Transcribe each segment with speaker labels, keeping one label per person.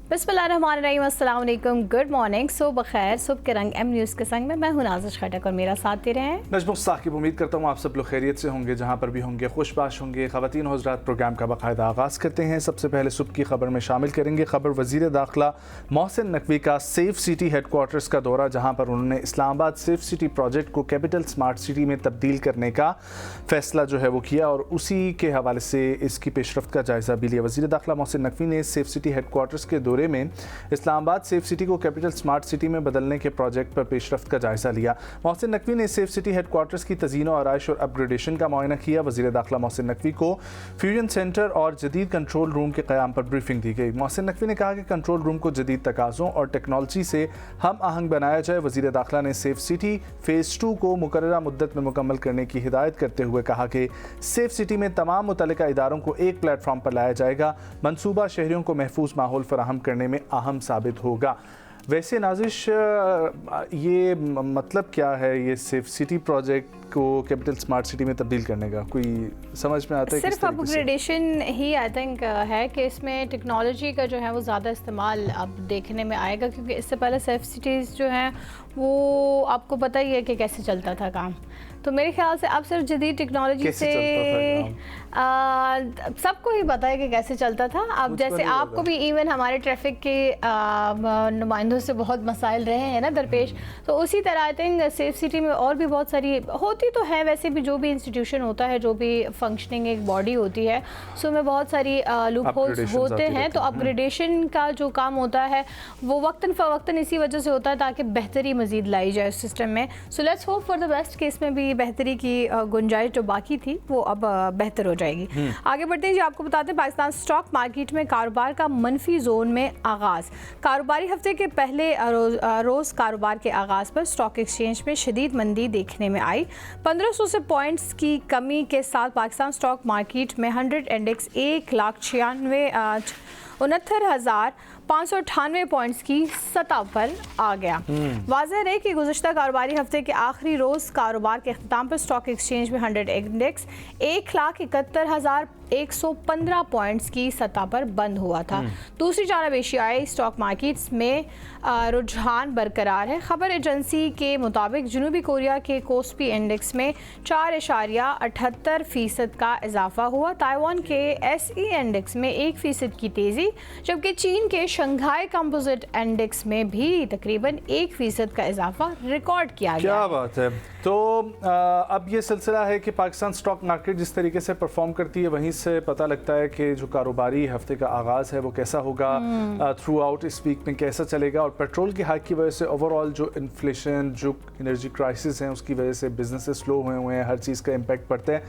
Speaker 1: बिस्मिल्लाहिर्रहमानिर्रहीम, अस्सलाम वालेकुम, गुड मॉर्निंग, सुबह खैर। सुबह के रंग एम न्यूज़ के संग में मैं हूं नाज़िश खटक और मेरा साथ दे रहे हैं
Speaker 2: नजमुल साकिब। उम्मीद करता हूँ आप सब लोग खैरियत से होंगे, जहाँ पर भी होंगे खुशबाश होंगे। ख़वातीन हज़रात, प्रोग्राम का बाकायदा आगाज़ करते हैं। सबसे पहले सुबह की खबर में शामिल करेंगे खबर वज़ीर दाखिला मोहसिन नकवी का सेफ सिटी हेडक्वार्टर्स का दौरा, जहाँ पर उन्होंने इस्लामाबाद सेफ सिटी प्रोजेक्ट को कैपिटल स्मार्ट सिटी में तब्दील करने का फ़ैसला जो है वो किया और उसी के हवाले से इसकी पेशरफ्त का जायज़ा भी लिया। वज़ीर दाखिला मोहसिन नकवी ने सेफ सिटी हेडक्वार्टर्स के दौरे में इस्लामाबाद सेफ सिटी को कैपिटल स्मार्ट सिटी में बदलने के प्रोजेक्ट पर पेशरफ्त का जायज़ा लिया। मोहसिन नकवी ने सेफ सिटी हेडक्वार्टर्स की तज़ीन और आराइश और अपग्रेडेशन का मुआयना किया। वज़ीर दाखिला मोहसिन नकवी को फ्यूजन सेंटर और जदीद कंट्रोल रूम के क़याम पर ब्रीफिंग दी गई। मोहसिन नकवी ने कहा कि कंट्रोल रूम को जदीद तकाज़ों और टेक्नोलॉजी से हम आहंग बनाया जाए। वज़ीर दाखिला ने सेफ सिटी फ़ेज़ 2 को मुकर्ररा मुद्दत में मुकम्मल करने की हिदायत करते हुए कहा कि सेफ सिटी में तमाम मुतल्लिका इदारों को एक प्लेटफॉर्म पर लाया जाएगा। मनसूबा शहरियों को महफूज माहौल फराहम करने में अहम साबित होगा। वैसे नाजिश, ये मतलब क्या है ये सेफ सिटी प्रोजेक्ट को कैपिटल स्मार्ट सिटी में तब्दील करने का? कोई समझ में आता है?
Speaker 1: सिर्फ अपग्रेडेशन ही आई थिंक है कि इसमें टेक्नोलॉजी का जो है वो ज़्यादा इस्तेमाल अब देखने में आएगा, क्योंकि इससे पहले सेफ सिटीज़ जो हैं वो आपको पता ही है कि कैसे चलता था काम। तो मेरे ख्याल से अब सिर्फ जदीद टेक्नोलॉजी से सबको ही पता है कि कैसे चलता था। अब जैसे आपको भी इवन हमारे ट्रैफिक के नुमाइंदों से बहुत मसाइल रहे हैं ना दरपेश, तो उसी तरह आई थिंक सेफ सिटी में और भी बहुत सारी होती तो है। वैसे भी जो भी इंस्टीट्यूशन होता है, जो भी फंक्शनिंग एक बॉडी होती है, सो में बहुत सारी लूप होल्स होते हैं। तो अपग्रेडेशन का जो काम होता है वो वक्तन फ़वक्तन इसी वजह से होता है ताकि बेहतरी मज़ीद लाई जाए उस सिस्टम में। So let's hope for the best कि इसमें भी बेहतरी की गुंजाइश जो बाकी थी वो अब बेहतर हो जाएगी। आगे बढ़ते हैं जी, आपको बताते हैं पाकिस्तान स्टॉक मार्केट में कारोबार का मनफी जोन में आगाज़। कारोबारी हफ्ते के पहले रोज़ कारोबार के आगाज़ पर स्टॉक एक्सचेंज में शदीद मंदी देखने में आई। 1500 से पॉइंट्स की कमी के साथ पाकिस्तान स्टॉक मार्केट में 100 इंडेक्स 1,69,598 पॉइंट्स की सतह पर आ गया। वाज़ेह है कि गुज़श्ता कारोबारी हफ्ते के आखिरी रोज़ कारोबार के अख्ताम पर स्टॉक एक्सचेंज में 100 इंडेक्स 1,71,115 पॉइंट्स की सतह पर बंद हुआ था। दूसरी जानब एशियाई स्टॉक मार्केट्स में रुझान बरकरार है। खबर एजेंसी के मुताबिक जनूबी कोरिया के कोस्पी इंडेक्स में 4.78% का इजाफा हुआ। ताइवान के SE इंडेक्स में 1% की तेज़ी, जबकि चीन के शंघाई कंपोजिट इंडेक्स में भी तकरीबन 1% का इजाफा रिकॉर्ड किया गया।
Speaker 2: क्या बात है। तो अब ये सिलसिला है कि पाकिस्तान स्टॉक मार्केट जिस तरीके से परफॉर्म करती है, वहीं से पता लगता है कि जो कारोबारी हफ्ते का आगाज़ है वो कैसा होगा, थ्रू आउट इस वीक में कैसा चलेगा। और पेट्रोल की हाइक की वजह से ओवरऑल जो इन्फ्लेशन, जो एनर्जी क्राइसिस हैं, उसकी वजह से बिजनेसेस स्लो हुए हैं, हर चीज़ का इम्पैक्ट पड़ता है।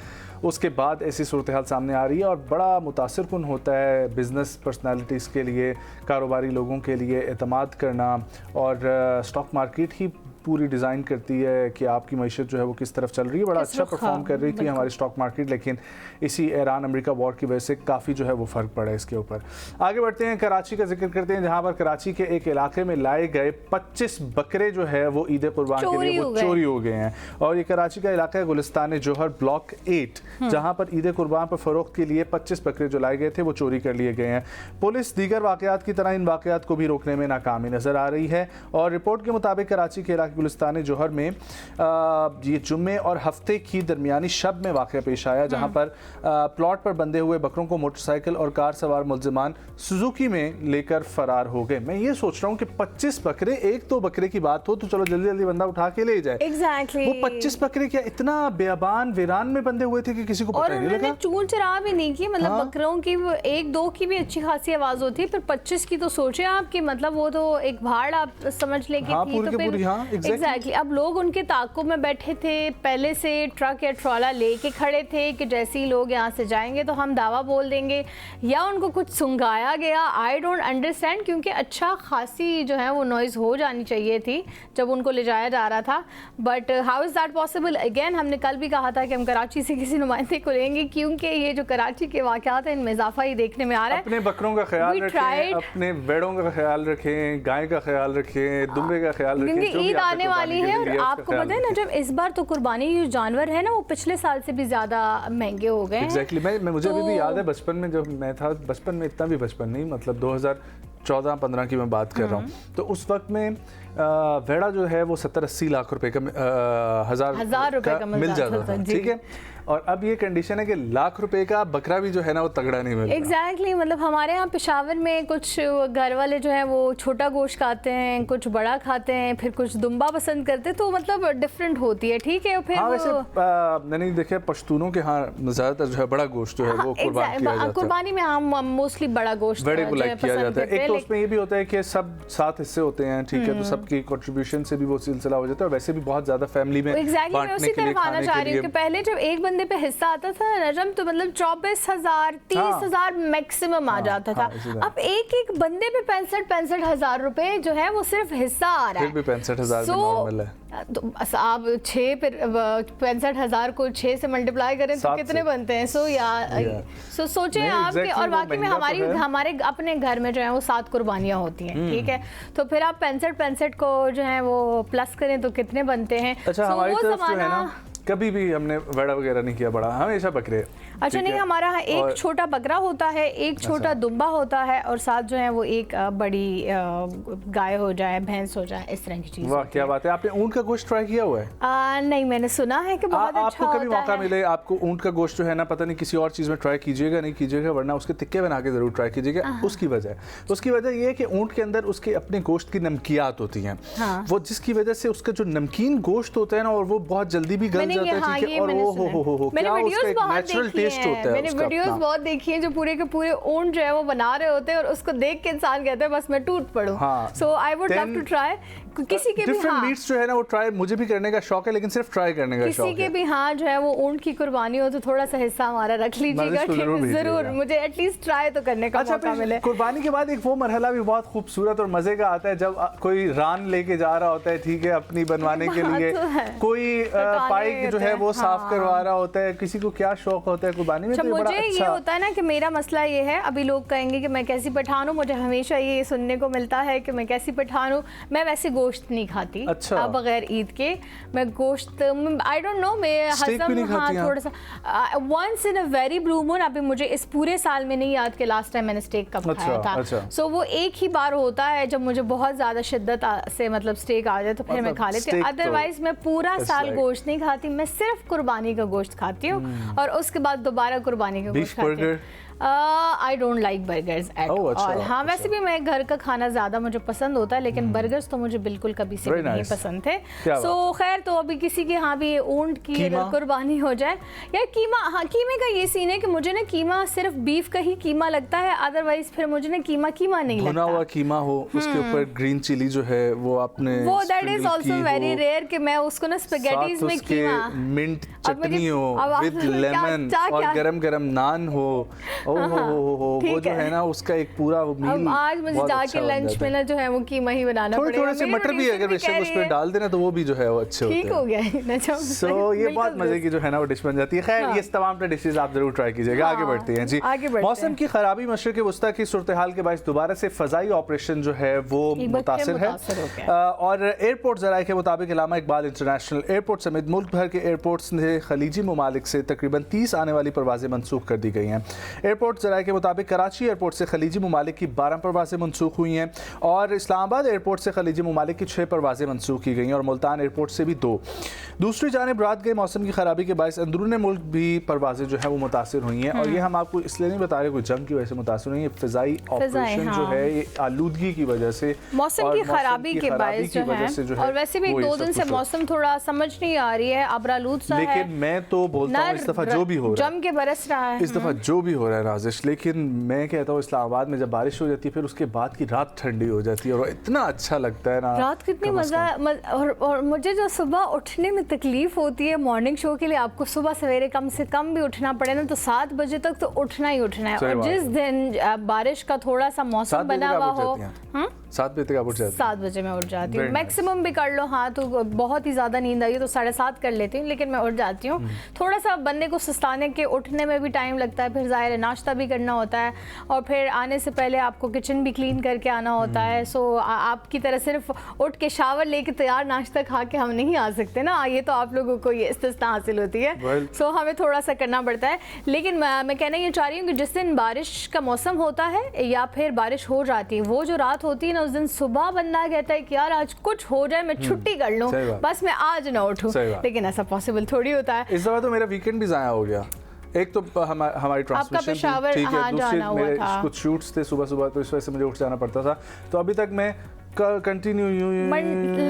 Speaker 2: उसके बाद ऐसी सूरत हाल सामने आ रही है और बड़ा मुतासिरकुन होता है बिज़नेस पर्सनालिटीज़ के लिए, कारोबारी लोगों के लिए एतमाद करना। और स्टॉक मार्केट ही पूरी डिज़ाइन करती है कि आपकी मईशत जो है वो किस तरफ चल रही है। बड़ा अच्छा परफॉर्म कर रही थी हमारी स्टॉक मार्केट, लेकिन इसी ईरान अमेरिका वॉर की वजह से काफ़ी जो है वो फ़र्क पड़ा है इसके ऊपर। आगे बढ़ते हैं, कराची का जिक्र करते हैं, जहाँ पर कराची के एक इलाके में लाए गए 25 बकरे जो है वो ईद कुर्बान के लिए वो चोरी हो गए हैं। और ये कराची का इलाका है गुलिस्तान जौहर ब्लॉक 8, जहाँ पर ईद कुर्बान पर फ़रोख्त के लिए 25 बकरे जो लाए गए थे वो चोरी कर लिए गए हैं। पुलिस दीगर वाक़यात की तरह इन वाक़यात को भी रोकने में नाकामी नज़र आ रही है। और रिपोर्ट के मुताबिक कराची के इलाके गुलिस्तान जौहर में ये जुम्मे और हफ्ते की दरमियानी शब में वाक़या पेश आया, जहाँ पर प्लॉट पर बंधे हुए बकरों को मोटरसाइकिल और कार सवार मुल्ज़िमान सुजुकी में लेकर फरार हो गए। मैं ये सोच रहा हूँ कि 25 बकरे, एक तो बकरे की बात हो तो चलो जल्दी जल्दी बंदा उठा के ले जाए।
Speaker 1: Exactly.
Speaker 2: वो 25 बकरे क्या इतना बेअबान वीरान में बंधे हुए थे कि किसी को पता नहीं लगा।
Speaker 1: चूल चरा भी नहीं की, मतलब बकरों की एक दो की भी अच्छी खासी आवाज होती है, पर 25 की तो सोचे आपकी, मतलब वो तो एक भाड़ आप समझ ले कि थी। तो फिर एग्जैक्टली अब लोग उनके ताक़ुब में बैठे थे, पहले से ट्रक या ट्रॉला लेके खड़े थे कि जैसे ही लोग यहाँ से जाएंगे तो हम दावा बोल देंगे, या उनको कुछ सुंगाया गया। आई डोंट अंडरस्टैंड, क्योंकि अच्छा खासी जो है वो नॉइज़ हो जानी चाहिए थी जब उनको ले जाया जा रहा था। But how is that possible? Again हमने कल भी कहा था कि हम कराची से किसी नुमाइंदे को लेंगे, क्योंकि ये जो कराची के वाक़यात हैं इनमें इजाफा ही देखने में आ रहा है।
Speaker 2: अपने बकरों का ख्याल रखें, अपने भेड़ों का ख्याल रखें, गाय का ख्याल रखें, दुम्बे का ख्याल रखें,
Speaker 1: क्योंकि ईद आने वाली है। और आपको पता है ना, जब इस बार तो कुर्बानी जो जानवर है ना वो पिछले साल से भी ज़्यादा महंगे हो गए हैं।
Speaker 2: एग्जैक्टली। मैं मुझे अभी भी याद है बचपन में, जब मैं था, बचपन में इतना भी बचपन नहीं, मतलब 2014-15 की मैं बात कर रहा हूँ, तो उस वक्त में भेड़ा जो है वो 70-80 लाख रुपए का हजार रुपए का मिल जाता था, ठीक है। और अब ये कंडीशन है कि लाख रुपए का बकरा भी जो है ना वो तगड़ा नहीं मिलता।
Speaker 1: एग्जैक्टली मतलब हमारे यहाँ पेशावर में कुछ घर वाले जो हैं वो छोटा गोश्त खाते हैं, कुछ बड़ा खाते हैं, फिर कुछ दुम्बा पसंद करते हैं, तो मतलब डिफरेंट होती है, ठीक है। फिर
Speaker 2: हाँ, वैसे मैंने देखा पश्तूनों के यहाँ ज़्यादातर जो है बड़ा गोश्त जो है वो कुर्बान किया जाता है।
Speaker 1: कुर्बानी में हम मोस्टली बड़ा गोश्त
Speaker 2: बड़े को लाइक किया जाता है। एक तो उसमें ये भी होता है कि सब 7 हिस्से होते हैं, ठीक है, तो सबकी कंट्रीब्यूशन से भी वो सिलसिला हो जाता है। वैसे भी बहुत ज़्यादा फैमिली में
Speaker 1: एग्जैक्टली मैं उसी तरफ आना चाह रही हूँ कि पहले जब एक बंदे पे हिस्सा आता था नजम, तो मतलब 24,000 30,000 मैक्सिमम आ जाता था। अब एक बंदे पे 65 हजार रुपए जो है वो सिर्फ हिस्सा आ रहा है,
Speaker 2: फिर भी 65,000 भी नॉर्मल है।
Speaker 1: तो आप 65,000 को 6 से मल्टीप्लाई करें तो कितने बनते हैं? सो सोचें आप कि, और वाकई में हमारे अपने घर में जो है वो 7 कुर्बानियाँ होती हैं, ठीक है, तो फिर आप 65 को जो है वो प्लस करें तो कितने बनते हैं?
Speaker 2: अच्छा, हमारी तरफ जो है ना कभी भी हमने बड़ा वगैरह नहीं किया, बड़ा हमेशा बकरे।
Speaker 1: अच्छा नहीं, हमारा एक छोटा बकरा होता है, एक छोटा दुम्बा होता है, और साथ जो है वो एक बड़ी गाय हो जाए, भैंस हो जाए, इस तरह की चीज।
Speaker 2: वाह क्या बात है। आपने ऊंट का गोश्त ट्राई किया हुआ है?
Speaker 1: नहीं, मैंने सुना है कि बहुत अच्छा
Speaker 2: आपको
Speaker 1: होता
Speaker 2: कभी मौका मिले, आपको ऊंट का गोश्त जो है ना, पता नहीं किसी और चीज में ट्राई कीजिएगा, नहीं कीजिएगा, वरना उसके टिक्के बना के जरूर ट्राई कीजिएगा। उसकी वजह ये है कि ऊंट के अंदर उसके अपने गोश्त की नमकियात होती हैं, वो जिसकी वजह से उसका जो नमकीन गोश्त होता है ना, और वो बहुत जल्दी भी गल जाता है, ठीक है, और वो
Speaker 1: मैंने वीडियोस बहुत देखी हैं, मैंने वीडियोस बहुत देखी हैं जो पूरे के पूरे ऊंट जो है वो बना रहे होते हैं, और उसको देख के इंसान कहता है बस मैं टूट पड़ूं। So I would love to try. किसी के भी
Speaker 2: डिफरेंट मीट्स जो है ना वो ट्राई मुझे भी करने का शौक है, लेकिन सिर्फ ट्राई करने का शौक है।
Speaker 1: किसी के भी हाँ जो है वो ऊंट की कुर्बानी हो तो थोड़ा सा हिस्सा हमारा रख लीजिएगा, जरूर मुझे एटलीस्ट ट्राई तो करने का मौका मिले।
Speaker 2: कुर्बानी के बाद एक वो मरहला भी बहुत खूबसूरत और मजे का आता है जब कोई रान लेके जा रहा होता है, ठीक है, अपनी बनवाने के लिए, कोई पाइक जो है वो साफ करवा रहा होता है। किसी को क्या शौक होता है कुर्बानी में।
Speaker 1: मुझे ये होता है ना कि मेरा मसला ये है, अभी लोग कहेंगे कि मैं कैसी पठान हूँ, मुझे हमेशा ये सुनने को मिलता है कि मैं कैसी पठान हूँ। मैं वैसे गोश्त नहीं खाती।
Speaker 2: अच्छा।
Speaker 1: बगैर ईद के मैं गोश्त, आई डोंट नो, मैं हजम, हाँ थोड़ा सा once in a very blue moon. अभी मुझे इस पूरे साल में नहीं याद कि लास्ट टाइम मैंने स्टेक कब खाया था। सो वो एक ही बार होता है जब मुझे बहुत ज्यादा शिद्दत से मतलब स्टेक आ जाए तो फिर मैं खा लेती हूँ, अदरवाइज मैं पूरा साल गोश्त नहीं खाती। मैं सिर्फ कुर्बानी का गोश्त खाती हूँ और उसके बाद दोबारा कुर्बानी का गोश्त खाती हूँ। I don't like burgers at all. हाँ, वैसे भी मैं घर का खाना ज़्यादा मुझे पसंद होता है, लेकिन बर्गर्स तो मुझे बिल्कुल कभी से नहीं पसंद थे। सो खैर, तो अभी किसी के यहाँ भी ऊंट की कुर्बानी हो जाए या कीमा, हाँ कीमे का ये सीन है कि मुझे ना कीमा सिर्फ बीफ का ही कीमा लगता है, अदरवाइज फिर मुझे ना कीमा नहीं लगता।
Speaker 2: भुना हुआ कीमा हो, उसके ऊपर ग्रीन चिली जो है वो आपने,
Speaker 1: वो that is also very rare कि मैं उसको ना स्पैगेटीज में कीमा,
Speaker 2: मिंट चटनी हो विद लेमन और गरम नान हो, वो जो है ना उसका एक पूरा मील।
Speaker 1: आज मुझे जाके लंच में ना जो है वो कीमा ही बनाना पड़ेगा।
Speaker 2: थोड़े से मटर भी अगर बेशक उस पे डाल देना तो वो भी जो है वो अच्छे होते हैं।
Speaker 1: ठीक हो गया।
Speaker 2: सो ये बहुत मजे की जो है ना वो डिश बन जाती है। खैर, ये तमाम डिशेस आप जरूर ट्राई कीजिएगा। आगे बढ़ते हैं जी। मौसम की खराबी, मशरिक़ वस्ता की सूरत हाल के बायस दोबारा से फजाई ऑपरेशन जो है वो मुतासिर है, और एयरपोर्ट ज़राए के मुताबिक इलामा इकबाल इंटरनेशनल एयरपोर्ट समेत मुल्क भर के एयरपोर्ट्स ने खलीजी ममालिक से तकरीबन 30 आने वाली परवाजें मनसूख कर दी गई हैं। एयरपोर्ट ज़राए के मुताबिक कराची एयरपोर्ट से खलीजी ममालिक की 12 परवाजें मनसूख हुई हैं, और इस्लामाबाद एयरपोर्ट से खलीजी ममालिक की 6 परवाजें मनसूख की गई हैं, और मुल्तान एयरपोर्ट से भी 2। दूसरी जानिब रात गए मौसम की खराबी के बायस अंदरून मुल्क भी परवाजें जो है वो मुतासिर हुई हैं, और ये हम आपको इसलिए नहीं बता रहे कोई जंग की वजह से मुतासिर हुई है, फ़िज़ाई ऑपरेशन जो है ये आलूदगी की वजह से,
Speaker 1: मौसम की खराबी के बायस जो है। और वैसे भी 2 दिन से मौसम थोड़ा समझ नहीं आ रही है, अबरालूद सा है।
Speaker 2: लेकिन मैं तो बोलता हूँ इस दफा जो भी हो रहा है,
Speaker 1: जम के बरस रहा है
Speaker 2: इस दफा जो भी हो रहा है नाज़िश, लेकिन मैं कहता हूँ इस्लामाबाद में जब बारिश हो जाती है फिर उसके बाद की रात ठंडी हो जाती है, और इतना अच्छा लगता है ना।
Speaker 1: रात कितनी मजा। और मुझे जो सुबह उठने में तकलीफ होती है मॉर्निंग शो के लिए, आपको सुबह सवेरे कम से कम भी उठना पड़े ना तो 7 बजे तक तो उठना ही उठना है। और जिस दिन बारिश का थोड़ा सा मौसम बना हुआ हो,
Speaker 2: 7 बजे तक आप उठ जाते हैं?
Speaker 1: 7 बजे मैं उठ जाती हूँ,
Speaker 2: Very
Speaker 1: मैक्सिमम भी कर लो। हाँ तो बहुत ही ज़्यादा नींद आई तो 7:30 कर लेती हूँ, लेकिन मैं उठ जाती हूँ। थोड़ा सा बंदे को सुस्ताने के उठने में भी टाइम लगता है, फिर ज़ाहिर है नाश्ता भी करना होता है और फिर आने से पहले आपको किचन भी क्लीन करके आना होता है। सो आपकी तरह सिर्फ उठ के शावर लेके तैयार नाश्ता खा के हम नहीं आ सकते ना, ये तो आप लोगों को ये इस्तिस्ना हासिल होती है। सो हमें थोड़ा सा करना पड़ता है। लेकिन मैं कहना ये चाह रही हूँ कि जिस दिन बारिश का मौसम होता है या फिर बारिश हो जाती है, वो जो रात होती है ना, उस दिन सुबह बंदा कहता है कि यार आज कुछ हो जाए, मैं छुट्टी कर लूँ, बस मैं आज ना उठूँ। लेकिन ऐसा पॉसिबल थोड़ी होता है।
Speaker 2: इस दफा तो मेरा वीकेंड भी ज़ाया हो गया। एक तो हमारी ट्रांसमिशन ठीक है, दूसरे मेरे कुछ शूट्स थे सुबह सुबह, तो इस वजह से मुझे उठ जाना पड़ता था। तो अभी तक मैं कंटिन्यू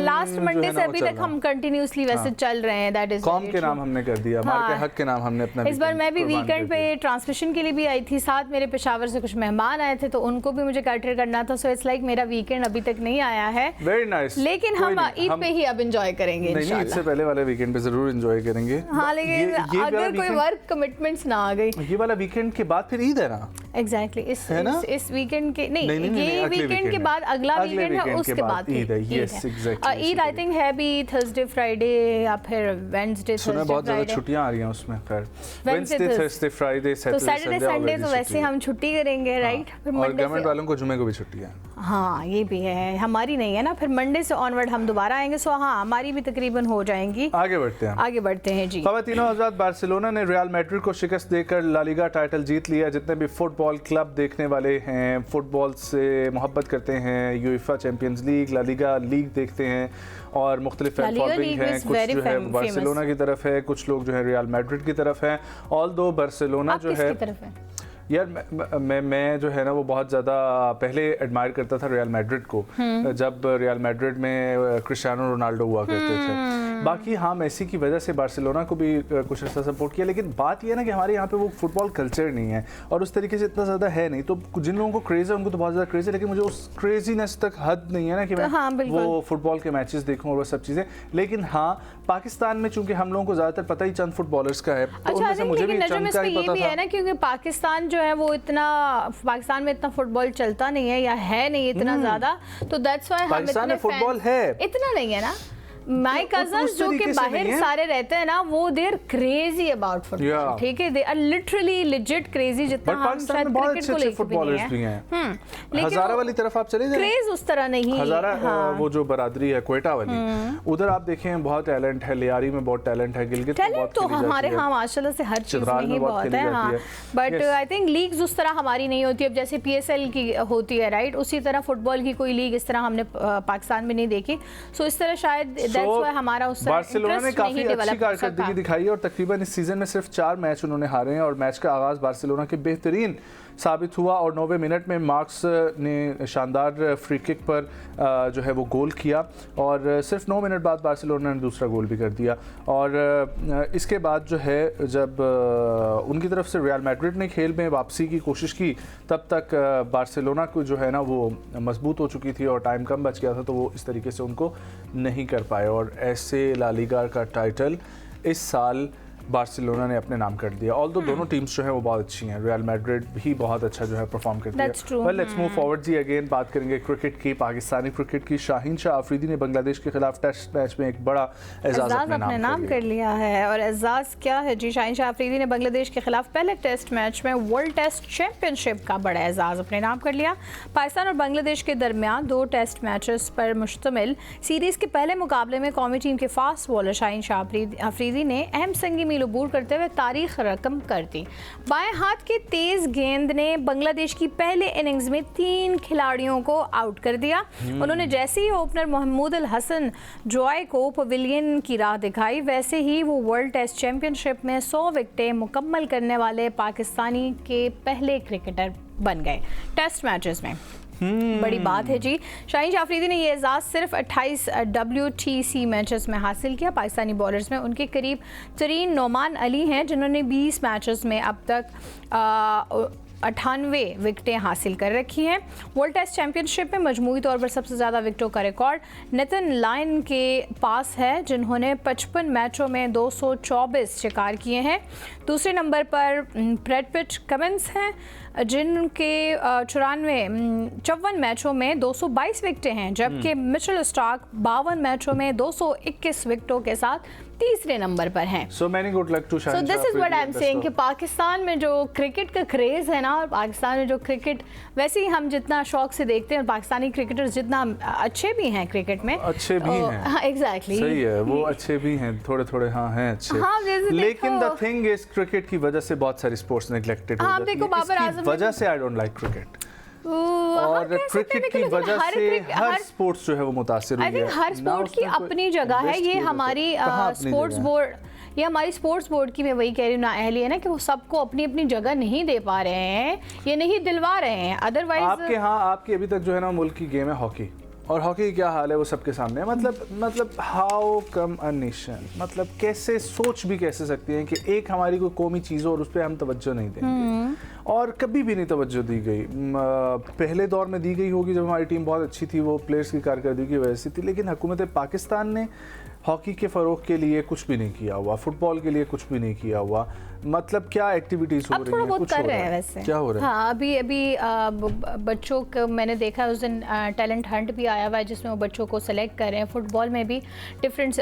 Speaker 1: लास्ट मंडे से अभी तक हम कंटिन्यूसली वैसे चल रहे हैं। दैट इज
Speaker 2: कॉम के नाम हमने कर दिया, मार के हक के नाम हमने अपना।
Speaker 1: इस बार मैं भी वीकेंड पे ट्रांसमिशन के लिए भी आई थी, साथ मेरे पेशावर से कुछ मेहमान आए थे तो उनको भी मुझे कैटर करना था। सो इट्स लाइक मेरा वीकेंड अभी तक नहीं आया है।
Speaker 2: Very nice.
Speaker 1: लेकिन हम ईद पे ही अब एंजॉय करेंगे इंशाल्लाह।
Speaker 2: ईद से पहले वाले वीकेंड पे जरूर एंजॉय करेंगे।
Speaker 1: हाँ, लेकिन अगर कोई वर्क कमिटमेंट्स ना आ गई,
Speaker 2: ये वाला वीकेंड के बाद फिर ईद है ना?
Speaker 1: एग्जैक्टली इस वीकेंड के नहीं, ये वीकेंड के बाद अगला वीकेंड है, उसके बाद
Speaker 2: ईद है। Yes exactly.
Speaker 1: Eid I think है भी थर्सडे फ्राइडे या फिर वेडनेसडे थर्सडे
Speaker 2: बहुत ज्यादा छुट्टियां आ रही हैं उसमें। खैर Wednesday Thursday Friday Saturday Sunday
Speaker 1: तो वैसे हम छुट्टी करेंगे, राइट?
Speaker 2: और गवर्नमेंट वालों को जुमे को भी छुट्टी है।
Speaker 1: हाँ ये भी है, हमारी नहीं है ना। फिर मंडे से ऑनवर्ड हम दोबारा आएंगे। सो हाँ, हमारी भी तकरीबन हो जाएंगी।
Speaker 2: आगे बढ़ते हैं
Speaker 1: जी।
Speaker 2: ख़वातीनो हज़रात, बार्सिलोना ने रियल मैड्रिड को शिकस्त देकर ला लीगा टाइटल जीत लिया। जितने भी फुटबॉल क्लब देखने वाले हैं, फुटबॉल से मोहब्बत करते हैं, UEFA Champions League, La Liga league देखते हैं और मुख्तलिफ फैन फॉलोइंग हैं। कुछ जो है बार्सिलोना की तरफ है, कुछ लोग जो है रियल मैड्रिड की तरफ है। ऑल दो बार्सिलोना जो है यार मैं जो है ना वो बहुत ज़्यादा पहले एडमायर करता था रियल मैड्रिड को, जब रियल मैड्रिड में क्रिस्टियानो रोनाल्डो हुआ करते थे। बाकी हाँ, मेसी की वजह से बार्सिलोना को भी कुछ ऐसा सपोर्ट किया। लेकिन बात ये है ना कि हमारे यहाँ पे वो फुटबॉल कल्चर नहीं है और उस तरीके से इतना ज़्यादा है नहीं। तो जिन लोगों को क्रेज़ है उनको तो बहुत ज़्यादा क्रेज़ है, लेकिन मुझे उस क्रेजीनेस तक हद नहीं है ना कि मैं वो फुटबॉल के मैचेस देखूँ और वो सब चीज़ें। लेकिन हाँ, पाकिस्तान में चूँकि हम लोगों को ज़्यादातर पता ही चंद फुटबॉलर्स का है, तो उनमें से मुझे भी चंद का ही पता था।
Speaker 1: ना क्योंकि पाकिस्तान जो है वो पाकिस्तान में इतना फुटबॉल चलता नहीं है या है नहीं इतना ज्यादा, तो दैट्स व्हाई
Speaker 2: पाकिस्तान में फुटबॉल है
Speaker 1: इतना नहीं है ना। माय कजन्स जो कि बाहर सारे रहते हैं ना, वो देर क्रेजी अबाउट फुटबॉल, ठीक है? They are literally legit crazy, जितना हम शायद क्रिकेट को लेकर
Speaker 2: फुटबॉलर्स भी हैं। हजारा वाली तरफ आप चले जाएं,
Speaker 1: क्रेज उस तरह नहीं।
Speaker 2: हजारा वो जो बरादरी है क्वेटा वाली, उधर आप देखें बहुत टैलेंट है, लियारी में बहुत टैलेंट है, गिलगित में बहुत
Speaker 1: तो हमारे हाँ माशाल्लाह से हर चीज में ही बहुत है। हाँ, बट आई थिंक लीग्स उस तरह हमारी नहीं होती। अब जैसे PSL की होती है, राइट? उसी तरह फुटबॉल की कोई लीग इस तरह हमने पाकिस्तान में नहीं देखी। सो इस तरह शायद हमारा उस
Speaker 2: बार्सिलोना ने काफी अच्छी कारकर्दगी दिखाई है और तकरीबन इस सीजन में सिर्फ 4 मैच उन्होंने हारे हैं और मैच का आगाज बार्सिलोना के बेहतरीन साबित हुआ और 90 मिनट में मार्क्स ने शानदार फ्री किक पर जो है वो गोल किया और सिर्फ 9 मिनट बाद बार्सिलोना ने दूसरा गोल भी कर दिया। और इसके बाद जो है जब उनकी तरफ से रियल मैड्रिड ने खेल में वापसी की कोशिश की, तब तक बार्सिलोना को जो है ना वो मजबूत हो चुकी थी और टाइम कम बच गया था, तो वो इस तरीके से उनको नहीं कर पाए और ऐसे ला लीगा का टाइटल इस साल बार्सिलोना ने अपने नाम कर दिया। ऑल्दो दोनों टीम्स जो है वो बहुत अच्छी हैं, रियल मैड्रिड भी बहुत अच्छा जो है परफॉर्म करती है। वेल, लेट्स मूव फॉरवर्ड जी। अगेन बात करेंगे क्रिकेट की, पाकिस्तानी क्रिकेट की। शाहीन शाह अफरीदी ने बांग्लादेश के खिलाफ टेस्ट मैच में एक बड़ा एजाज अपने नाम कर लिया है। और एजाज क्या है जी? शाहीन शाह अफरीदी ने बांग्लादेश के खिलाफ पहले टेस्ट मैच में वर्ल्ड टेस्ट चैंपियनशिप का बड़ा एजाज अपने नाम कर लिया। पाकिस्तान और बांग्लादेश के दरमियान 2 टेस्ट मैचेस पर मुश्तमिल सीरीज के पहले मुकाबले में कौमी टीम के फास्ट बॉलर शाहीन शाह अफरीदी ने अहम संगी मील अबूर करते हुए तारीख रकम कर दी। बाएं हाथ के तेज गेंद ने बांग्लादेश की पहले इनिंग्स में 3 खिलाड़ियों को आउट कर दिया। उन्होंने जैसे ही ओपनर मोहम्मद अल हसन जॉय को पवेलियन की राह दिखाई, वैसे ही वो वर्ल्ड टेस्ट चैंपियनशिप में 100 विकेटें मुकम्मल करने वाले पाकिस्तानी के पहले क्रिकेटर बन गए टेस्ट मैचेस में। बड़ी बात है जी। शाहीन शाह अफरीदी ने ये एजाज़ सिर्फ 28 WTC मैचेस में हासिल किया। पाकिस्तानी बॉलर्स में उनके करीब तरीन नोमान अली हैं, जिन्होंने 20 मैचेस में अब तक
Speaker 1: 98 विकेटें हासिल कर रखी हैं। वर्ल्ड टेस्ट चैंपियनशिप में मजमूई तौर पर सबसे ज़्यादा विकेटों का रिकॉर्ड नेथन लायन के पास है, जिन्होंने 55 मैचों में 224 शिकार किए हैं। दूसरे नंबर पर ब्रैड कमिंस हैं, जिनके 54 मैचों में 222 विकेटें हैं, जबकि मिचेल स्टार्क 52 मैचों में 221 विकेटों के साथ तीसरे नंबर पर हैं।
Speaker 2: So many good luck to
Speaker 1: So this is what I'm saying कि पाकिस्तान में जो क्रिकेट का क्रेज़ है ना, और पाकिस्तान में जो क्रिकेट वैसे ही हम जितना शौक से देखते हैं और पाकिस्तानी क्रिकेटर्स जितना अच्छे भी हैं क्रिकेट में,
Speaker 2: अच्छे भी हैं,
Speaker 1: हाँ एग्जैक्टली
Speaker 2: सही है, वो अच्छे भी हैं, थोड़े थोड़े हाँ हैं अच्छे,
Speaker 1: हाँ,
Speaker 2: लेकिन द थिंग इज क्रिकेट की वजह से बहुत सारी स्पोर्ट्स नेग्लेक्टेड हो जाती हैं। बाबर आजम वजह से आई डोंट लाइक क्रिकेट, और क्रिकेट की वजह से हर स्पोर्ट्स जो है वो मुतासिर हुई है।
Speaker 1: हर स्पोर्ट की अपनी जगह है। ये हमारी स्पोर्ट्स बोर्ड, ये हमारी स्पोर्ट्स बोर्ड की मैं वही कह रही हूँ नाअहली है ना, कि वो सबको अपनी अपनी जगह नहीं दे पा रहे हैं, ये नहीं दिलवा रहे हैं। अदरवाइज
Speaker 2: आपके यहाँ आपकी अभी तक जो है ना मुल्क की गेम है हॉकी, और हॉकी की क्या हाल है वो सबके सामने है। मतलब हाउ कम अ नेशन, मतलब कैसे सोच भी कैसे सकती हैं कि एक हमारी कोई कौमी चीज़ हो और उस पर हम तवज्जो नहीं देंगे, और कभी भी नहीं तवज्जो दी गई। पहले दौर में दी गई होगी जब हमारी टीम बहुत अच्छी थी, वो प्लेयर्स की कारकर्दगी की वजह से थी, लेकिन हुकूमत पाकिस्तान ने हॉकी के फ़रोग के लिए कुछ भी नहीं किया हुआ, फुटबॉल के लिए कुछ भी नहीं किया हुआ। मतलब क्या एक्टिविटीज़ हो रही हैं, कुछ
Speaker 1: कर रहे हैं वैसे, क्या हो रहा है? हाँ, अभी बच्चों को मैंने देखा उस दिन टैलेंट हंट भी आया हुआ है, जिसमें वो बच्चों को सेलेक्ट कर रहे हैं। फुटबॉल में भी डिफरेंट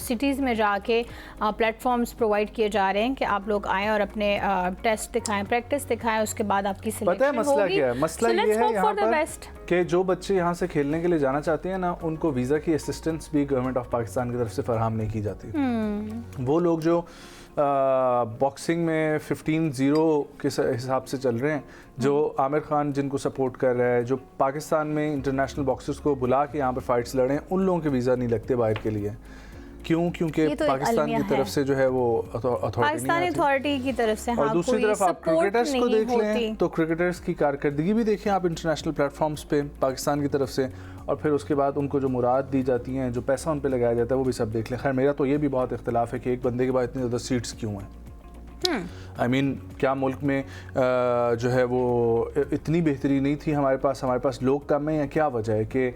Speaker 1: सिटीज़ में जाके प्लेटफॉर्म्स प्रोवाइड किए जा रहे हैं कि आप लोग आएँ और अपने टेस्ट दिखाएं, प्रैक्टिस दिखाएं, उसके बाद आपकी सिलेक्शन होगी।
Speaker 2: मसला क्या है? मसला ये है यहाँ पर कि जो बच्चे यहाँ से खेलने के लिए जाना चाहते हैं ना, उनको वीज़ा की असिस्टेंस भी गवर्नमेंट ऑफ पाकिस्तान की तरफ से फराहम नहीं की जाती। वो लोग जो बॉक्सिंग में 15-0 के हिसाब से चल रहे हैं, जो आमिर खान जिनको सपोर्ट कर रहा है, जो पाकिस्तान में इंटरनेशनल बॉक्सर्स को बुला के यहाँ पर फाइट्स लड़े हैं, उन लोगों के वीज़ा नहीं लगते बाहर के लिए। क्यों? क्योंकि तो पाकिस्तान की तरफ से जो है वो अथॉरिटी की तरफ से। और दूसरी तरफ आप क्रिकेटर्स को देख लें तो क्रिकेटर्स की कारकर्दगी भी देखें आप इंटरनेशनल प्लेटफॉर्म्स पे पाकिस्तान की तरफ से, और फिर उसके बाद उनको जो मुराद दी जाती हैं, जो पैसा उन पे लगाया जाता है, वो भी सब देख लें। खैर मेरा तो ये भी बहुत इख्तिलाफ है कि एक बंदे के बाद इतनी ज़्यादा सीट्स क्यों हैं। I mean, क्या मुल्क में जो है वो इतनी बेहतरी नहीं थी, हमारे पास लोग कम हैं, या क्या वजह है कि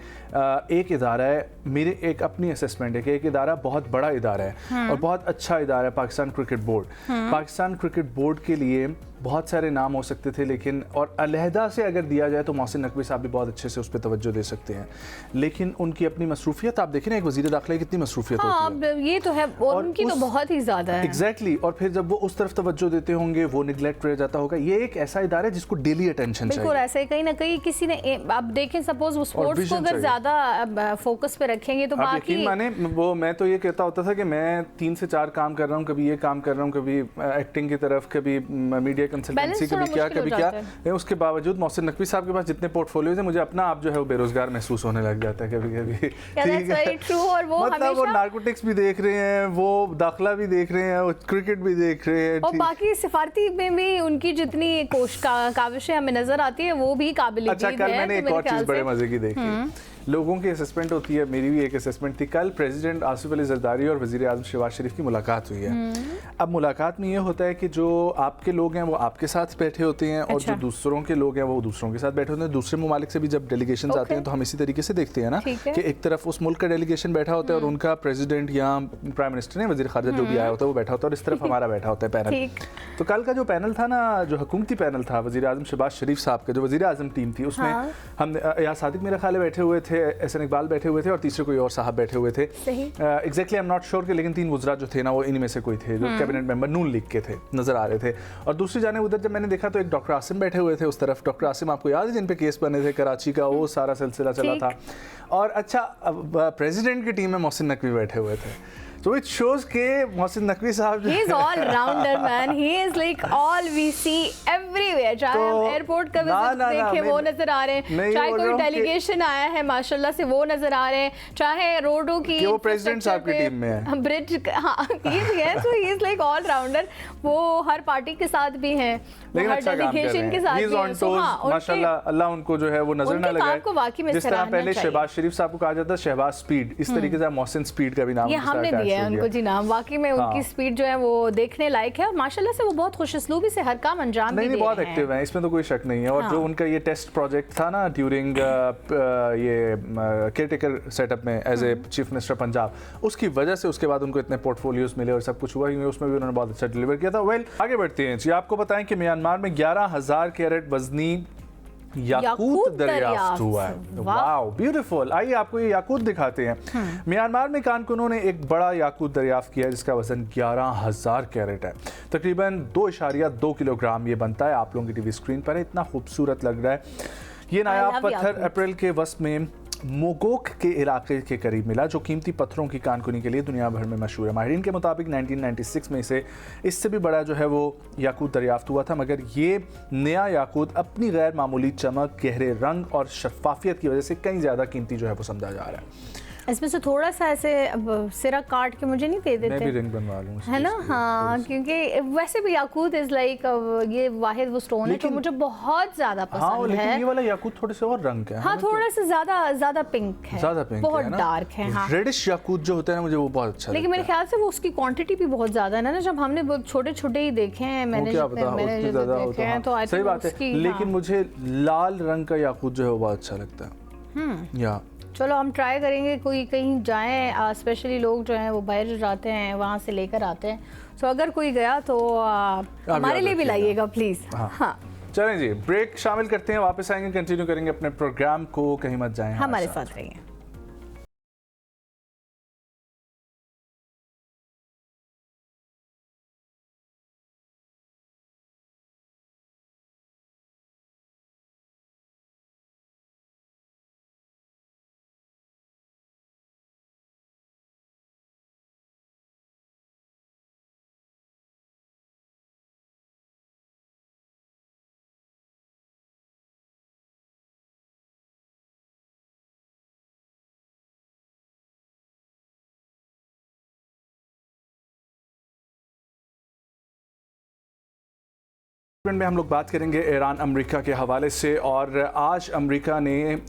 Speaker 2: एक इदारा है, मेरे एक अपनी असेसमेंट है कि एक इदारा बहुत बड़ा इदारा है और बहुत अच्छा इदारा है Pakistan cricket board. Pakistan cricket board के लिए बहुत सारे नाम हो सकते थे, लेकिन और अलहदा से अगर दिया जाए तो मोहसिन नकवी साहब भी बहुत अच्छे से उस पर तवज्जो दे सकते हैं, लेकिन उनकी अपनी मसरूफियत आप देखें ना, एक वज़ीर दाखिला कितनी मसरूफियत होती है,
Speaker 1: ये तो है, और उनकी तो बहुत ही ज़्यादा है।
Speaker 2: एग्जैक्टली, और फिर जब वो उस तरफ तवज्जो देते होंगे वो निगलेक्ट रह जाता होगा। ये एक ऐसा इदारा है जिसको डेली अटेंशन चाहिए।
Speaker 1: बिल्कुल ऐसे ही, कहीं ना कहीं किसी ने, आप देखें सपोज वो स्पोर्ट्स को अगर ज़्यादा फोकस पे रखेंगे तो बाकी
Speaker 2: माने वो, मैं तो ये कहता होता था कि मैं 3 से 4 काम कर रहा हूँ, कभी ये काम कर रहा हूँ, कभी एक्टिंग की तरफ, कभी मीडिया कंसल्टेंसी, कभी क्या, उसके बावजूद मोहसिन नकवी साहब के पास जितने पोर्टफोलियोज हैं, मुझे अपना आप जो है वो बेरोजगार महसूस होने लग जाता है कभी-कभी। ठीक है,
Speaker 1: और वो
Speaker 2: मतलब वो नारकोटिक्स भी देख रहे हैं, वो दाखिला भी देख रहे हैं, वो क्रिकेट भी देख रहे हैं,
Speaker 1: और बाकी सिफारती में भी उनकी जितनी काविशें हमें नजर आती है वो भी काबिल।
Speaker 2: अच्छा, कल मैंने एक और चीज़ बड़े मजे की देखी, लोगों की असेसमेंट होती है, मेरी भी एक असेसमेंट थी। कल प्रेसिडेंट आसिफ अली जरदारी और वज़ीर आज़म शहबाज शरीफ की मुलाकात हुई है। अब मुलाकात में ये होता है कि जो आपके लोग हैं वो आपके साथ बैठे होते हैं, और जो दूसरों के लोग हैं वो दूसरों के साथ बैठे होते हैं। दूसरे ममालिक से भी जब डेलीगेशन आते हैं तो हम इसी तरीके से देखते हैं ना कि एक तरफ उस मुल्क का डेलीगेशन बैठा होता है और उनका प्रेसिडेंट या प्राइम मिनिस्टर ने वज़ीर ख़ारिजा जो भी आया होता है वो बैठा होता है, और इस तरफ हमारा बैठा होता है पैनल। तो कल का जो पैनल था ना, जो हुकूमती पैनल था वज़ीर आज़म शहबाज शरीफ साहब का, जो वज़ीर आज़म टीम थी, उसमें हम या सादिक मेरा ख्याल बैठे हुए थे, एहसन इकबाल बैठे हुए थे, और तीसरे कोई और साहब बैठे हुए थे। Exactly I am not sure, लेकिन 3 वज़रा जो थे ना वो इन्हीं में से कोई थे, जो कैबिनेट मेंबर नून लीग के थे, नजर आ रहे थे। और दूसरी जाने उधर जब मैंने देखा तो एक डॉक्टर आसिम बैठे हुए थे उस तरफ। डॉक्टर आसिम आपको याद है जिन पे केस बने थे कराची का, वो सारा सिलसिला चला था। और अच्छा, प्रेसिडेंट की टीम में मोहसिन नकवी बैठे हुए थे। So it shows के मोहसिन नकवी साहब
Speaker 1: he is all rounder man, he is like all we see everywhere। चाहे हम एयरपोर्ट का विजिट देखें वो नजर आ रहे हैं, चाहे कोई डेलीगेशन आया है माशाल्लाह से वो नजर आ रहे हैं, चाहे रोडों की,
Speaker 2: वो प्रेसिडेंट साहब की टीम में है,
Speaker 1: ब्रिज, हाँ so he is like all rounder। वो हर पार्टी के साथ भी हैं,
Speaker 2: लेकिन अच्छा डेलीगेशन के साथ भी हैं, माशाल्लाह, अल्लाह उनको जो है वो नजर ना लगाए। जिस तरह पहले शहबाज शरीफ साहब को कहा जाता है शहबाज स्पीड, इस तरीके से मोहसिन स्पीड का भी नाम
Speaker 1: हमने दिया हैं उनको जी नाम, वाकई में उनकी स्पीड जो है वो देखने लायक है और माशाल्लाह से वो बहुत खुशउस्लूबी से हर काम अंजाम भी दे
Speaker 2: बहुत
Speaker 1: रहे हैं।
Speaker 2: एक्टिव हैं, इसमें तो कोई शक नहीं है। और जो उनका ये टेस्ट प्रोजेक्ट था ना ड्यूरिंग ये केयरटेकर सेटअप में as a chief minister Punjab, उसकी वजह से उसके बाद उनको इतने पोर्टफोलियोज मिले और सब कुछ हुआ, उसमें भी उन्होंने बहुत अच्छा डिलीवर किया था। वेल, आगे बढ़ते हैं जी। आपको बताएं कि म्यांमार में 11,000 कैरेट वजनी याकूत दरियाफ्त हुआ है। Wow, beautiful. आइए आपको ये याकूत दिखाते हैं। म्यांमार में कारकुनों ने एक बड़ा याकूत दरियाफ्त किया जिसका वजन 11,000 कैरेट है, तकरीबन 2.2 किलोग्राम ये बनता है। आप लोगों की टीवी स्क्रीन पर है, इतना खूबसूरत लग रहा है। ये नायाब पत्थर अप्रैल के वस्त में मोगोक के इलाके के करीब मिला, जो कीमती पत्थरों की कानकुनी के लिए दुनिया भर में मशहूर है। माहिरीन के मुताबिक 1996 में इससे भी बड़ा जो है वो याकूत दरियाफ्त हुआ था, मगर ये नया याकूत अपनी गैर मामूली चमक, गहरे रंग और शफाफियत की वजह से कहीं ज़्यादा कीमती जो है वो समझा जा रहा है।
Speaker 1: इसमें से थोड़ा सा ऐसे सिरा काट के मुझे नहीं दे देते?
Speaker 2: मैं भी रिंग बनवा लूं,
Speaker 1: है ना। हाँ, क्योंकि वैसे भी याकूत इज लाइक ये वाहिद वो स्टोन है जो मुझे बहुत ज्यादा पसंद
Speaker 2: लेकिन
Speaker 1: है।
Speaker 2: ये वाला याकूत थोड़े से और रंग का है।
Speaker 1: हाँ, थोड़ा सा ज्यादा पिंक है, बहुत डार्क है। हाँ,
Speaker 2: रेडिश याकूत जो होता है ना, मुझे वो बहुत अच्छा लगता है।
Speaker 1: लेकिन मेरे ख्याल से वो उसकी क्वांटिटी भी बहुत ज्यादा है ना, जब हमने छोटे छोटे ही देखे हैं, मैंने देखे हैं तो
Speaker 2: सही बात है। लेकिन मुझे लाल रंग का याकूत जो है वो बहुत अच्छा लगता है। या
Speaker 1: चलो हम ट्राई करेंगे, कोई कहीं जाएं, स्पेशली लोग जो हैं वो बाहर जाते हैं वहाँ से लेकर आते हैं, तो अगर कोई गया तो हमारे लिए भी लाइएगा प्लीज़। हाँ,
Speaker 2: चलें जी, ब्रेक शामिल करते हैं, वापस आएंगे, कंटिन्यू करेंगे अपने प्रोग्राम को, कहीं मत जाएं,
Speaker 1: हमारे साथ रहिए।
Speaker 2: में हम लोग बात करेंगे ईरान अमेरिका के हवाले से। और आज अमेरिका ने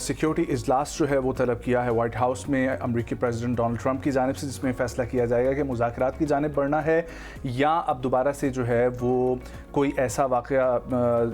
Speaker 2: सिक्योरिटी इजलास जो है वो तलब किया है व्हाइट हाउस में अमेरिकी प्रेसिडेंट डोनाल्ड ट्रंप की जानिब से, जिसमें फैसला किया जाएगा कि मुज़ाकरात की जानिब बढ़ना है या अब दोबारा से जो है वो कोई ऐसा वाक़या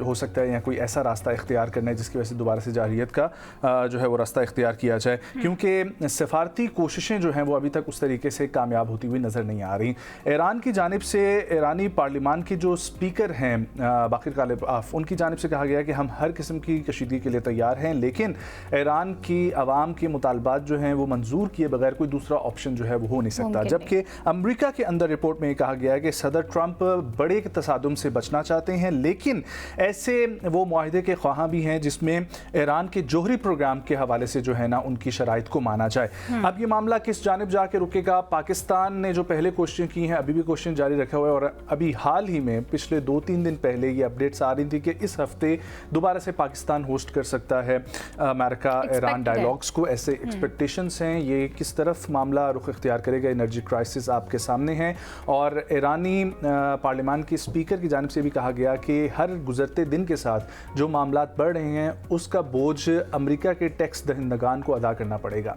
Speaker 2: हो सकता है या कोई ऐसा रास्ता इख्तियार करना है जिसकी वजह से दोबारा से जारहियत का जो है वो रास्ता इख्तियार किया जाए, क्योंकि सफारती कोशिशें जो हैं वो अभी तक उस तरीके से कामयाब होती हुई नज़र नहीं आ रही। ईरान की जानिब से ईरानी पार्लियामान के जो स्पीकर हैं बाकिर गालिब आफ, उनकी जानिब से कहा गया कि हम हर किस्म की कशीदगी के लिए तैयार हैं, लेकिन ईरान की आवाम के मुतालबात जो हैं वो मंजूर किए बगैर कोई दूसरा ऑप्शन जो है वो हो नहीं सकता। जबकि अमेरिका के अंदर रिपोर्ट में कहा गया है कि सदर ट्रंप बड़े तसादुम से बचना चाहते हैं, लेकिन ऐसे वो मुआहदे के ख्वाहां भी हैं जिसमें ईरान के जोहरी प्रोग्राम के हवाले से जो है ना उनकी शराइत को माना जाए। अब ये मामला किस जानिब जाके रुकेगा? पाकिस्तान ने जो पहले क्वेश्चन की हैं अभी भी क्वेश्चन जारी रखा हुआ है, और अभी हाल ही में पिछले 2-3 दिन पहले ये अपडेट्स आ रही थी कि इस हफ्ते दोबारा से पाकिस्तान होस्ट कर सकता है अमेरिका ईरान डायलॉग्स को। ऐसे एक्सपेक्टेशंस हैं, ये किस तरफ मामला रुख इख्तियार करेगा? एनर्जी क्राइसिस आपके सामने है, और ईरानी पार्लियामान के स्पीकर की जानिब से भी कहा गया कि हर गुजरते दिन के साथ जो मामलात बढ़ रहे हैं उसका बोझ अमेरिका के टैक्स दहिंदगान को अदा करना पड़ेगा।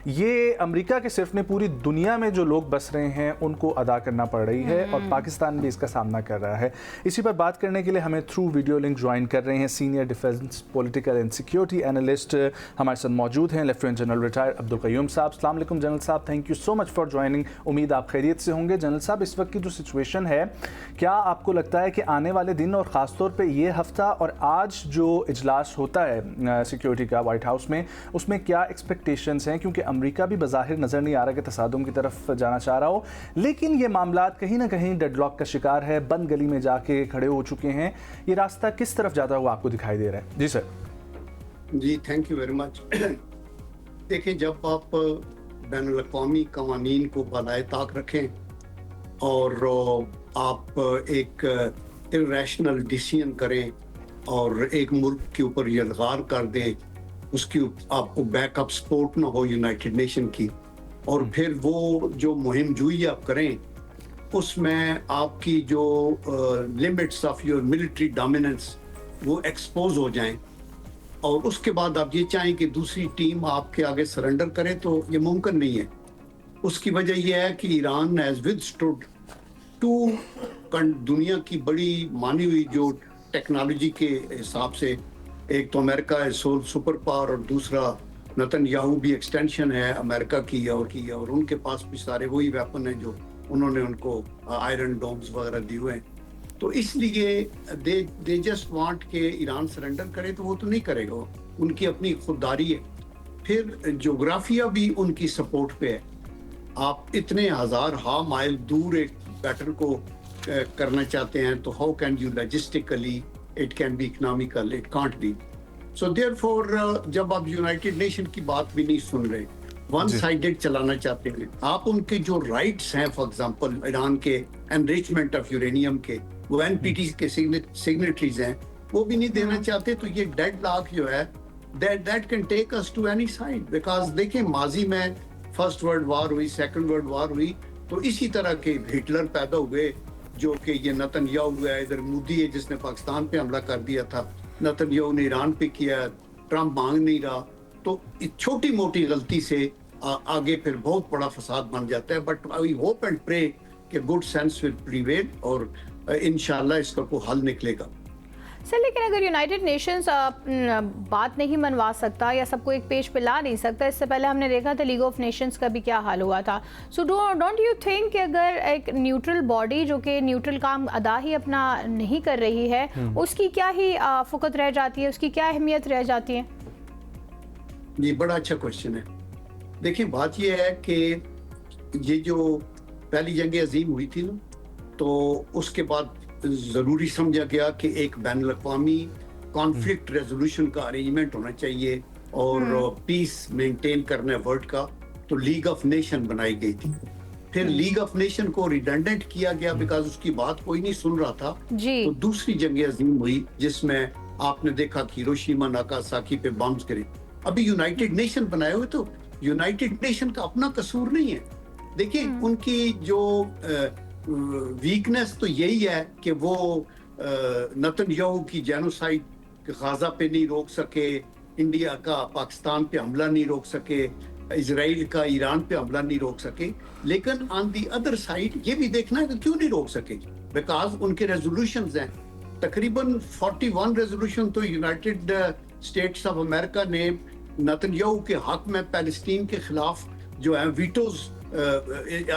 Speaker 2: ये अमेरिका के सिर्फ ने पूरी दुनिया में जो लोग बस रहे हैं उनको अदा करना पड़ रही है, और पाकिस्तान भी इसका सामना कर रहा है। इसी पर बात करने के लिए हमें थ्रू वीडियो लिंक ज्वाइन कर रहे हैं senior defence political and security analyst हमारे साथ मौजूद हैं lieutenant general retired Abdul Qayyum साहब। अस्सलाम वालेकुम जनरल साहब, thank you so much for joining. उम्मीद आप खैरियत से होंगे। जनरल साहब, इस वक्त की जो सिचुएशन है, क्या आपको लगता है कि आने वाले दिन और ख़ासतौर पर ये हफ्ता और आज जो इजलास होता है सिक्योरिटी का व्हाइट हाउस में, उसमें क्या एक्सपेक्टेशंस हैं? क्योंकि अमेरिका भी बज़ाहिर नज़र नहीं आ रहा कि तसादुम की तरफ जाना चाह रहा हो, लेकिन ये मामलात कहीं ना कहीं डेडलॉक का शिकार है, बंद गली में जाके खड़े हो चुके हैं। ये रास्ता किस तरफ जाता हुआ आपको दिखाई दे रहा है? जी सर।
Speaker 3: जी, थैंक यू वेरी मच। देखिए, जब आप बैनुल-अक़वामी क़वानीन को बालाए ताक रखें और आप एक इर्रेशनल डिसीजन करें और एक मुल्क के ऊपर यलगार कर दें, उसकी आपको बैकअप सपोर्ट ना हो यूनाइटेड नेशन की, और फिर वो जो मुहिम जुई आप करें उसमें आपकी जो limits of your military dominance वो एक्सपोज हो जाएं, और उसके बाद आप ये चाहें कि दूसरी टीम आपके आगे सरेंडर करे, तो ये मुमकिन नहीं है। उसकी वजह यह है कि ईरान हैज विदस्टूड टू दुनिया की बड़ी मानी हुई जो टेक्नोलॉजी के हिसाब से, एक तो अमेरिका है सोल सुपर पावर, और दूसरा नेतन्याहू भी एक्सटेंशन है अमेरिका की, और उनके पास भी सारे वही वेपन हैं जो उन्होंने उनको आयरन डोम्स वगैरह दिए हुए हैं। तो इसलिए दे जस्ट वांट के ईरान सरेंडर करे, तो वो तो नहीं करेगा, उनकी अपनी खुददारी है। फिर जोग्राफिया भी उनकी सपोर्ट पे है। आप इतने हजार माइल दूर एक बैटल को करना चाहते हैं, तो how can you logistically, it can be economical, it can't be. So therefore जब आप यूनाइटेड नेशन की बात भी नहीं सुन रहे, वन साइडेड चलाना चाहते हैं, आप उनके जो राइट्स हैं, फॉर एग्जांपल ईरान के एनरिचमेंट ऑफ यूरेनियम के, वो एनपीटी के सिग्नेटरीज हैं, वो भी नहीं देना चाहते, तो ये डेडलॉक जो है that can take us to any side, because देखिए माजी में फर्स्ट वर्ल्ड वार हुई, सेकंड वर्ल्ड वार हुई, तो इसी तरह के हिटलर पैदा हुए, जो कि ये नेतन्याहू हुआ है, इधर मोदी है जिसने पाकिस्तान पे हमला कर दिया था, नेतन्याहू ने ईरान पे किया, ट्रम्प मांग नहीं रहा, तो छोटी मोटी गलती से आगे फिर बहुत बड़ा फसाद बन जाता है। But I hope and pray कि गुड सेंस विल प्रिवेल, और इंशाल्लाह इसका कोई हल निकलेगा।
Speaker 1: सर, लेकिन अगर यूनाइटेड नेशंस बात नहीं मनवा सकता या सबको एक पेज पे ला नहीं सकता, इससे पहले हमने देखा था लीग ऑफ नेशंस का भी क्या हाल हुआ था। सो डोंट यू थिंक कि अगर एक न्यूट्रल बॉडी जो कि न्यूट्रल काम अदा ही अपना नहीं कर रही है, उसकी क्या ही फुकत रह जाती है, उसकी क्या अहमियत रह जाती है?
Speaker 3: ये बड़ा अच्छा क्वेश्चन है। देखिए बात ये है कि ये जो पहली जंग अजीम हुई थी ना, तो उसके बाद जरूरी समझा गया कि एक बैनुल-अक़वामी कॉन्फ्लिक्ट रेजोल्यूशन का अरेंजमेंट होना चाहिए और पीस मेंटेन करना है वर्ल्ड का, तो लीग ऑफ नेशन बनाई गई थी। फिर लीग ऑफ नेशन को रिडंडेंट किया गया बिकॉज उसकी बात कोई नहीं सुन रहा था। तो दूसरी जंग अजीम हुई जिसमें आपने देखा कि हिरोशिमा नागासाकी पे बम्स गिरे। अभी यूनाइटेड नेशन बनाए हुए, तो यूनाइटेड नेशन का अपना कसूर नहीं है। देखिए उनकी जो वीकनेस तो यही है कि वो नेतन्याहू की जेनोसाइड गाजा पे नहीं रोक सके, इंडिया का पाकिस्तान पे हमला नहीं रोक सके, इजराइल का ईरान पे हमला नहीं रोक सके। लेकिन ऑन दी अदर साइड ये भी देखना है कि क्यों नहीं रोक सके, बिकॉज उनके रेजोल्यूशंस हैं, तकरीबन 41 रेजोल्यूशन तो यूनाइटेड स्टेट्स ऑफ अमेरिका ने नेतन्याहू के हक में पैलेस्टीन के खिलाफ जो है वीटोज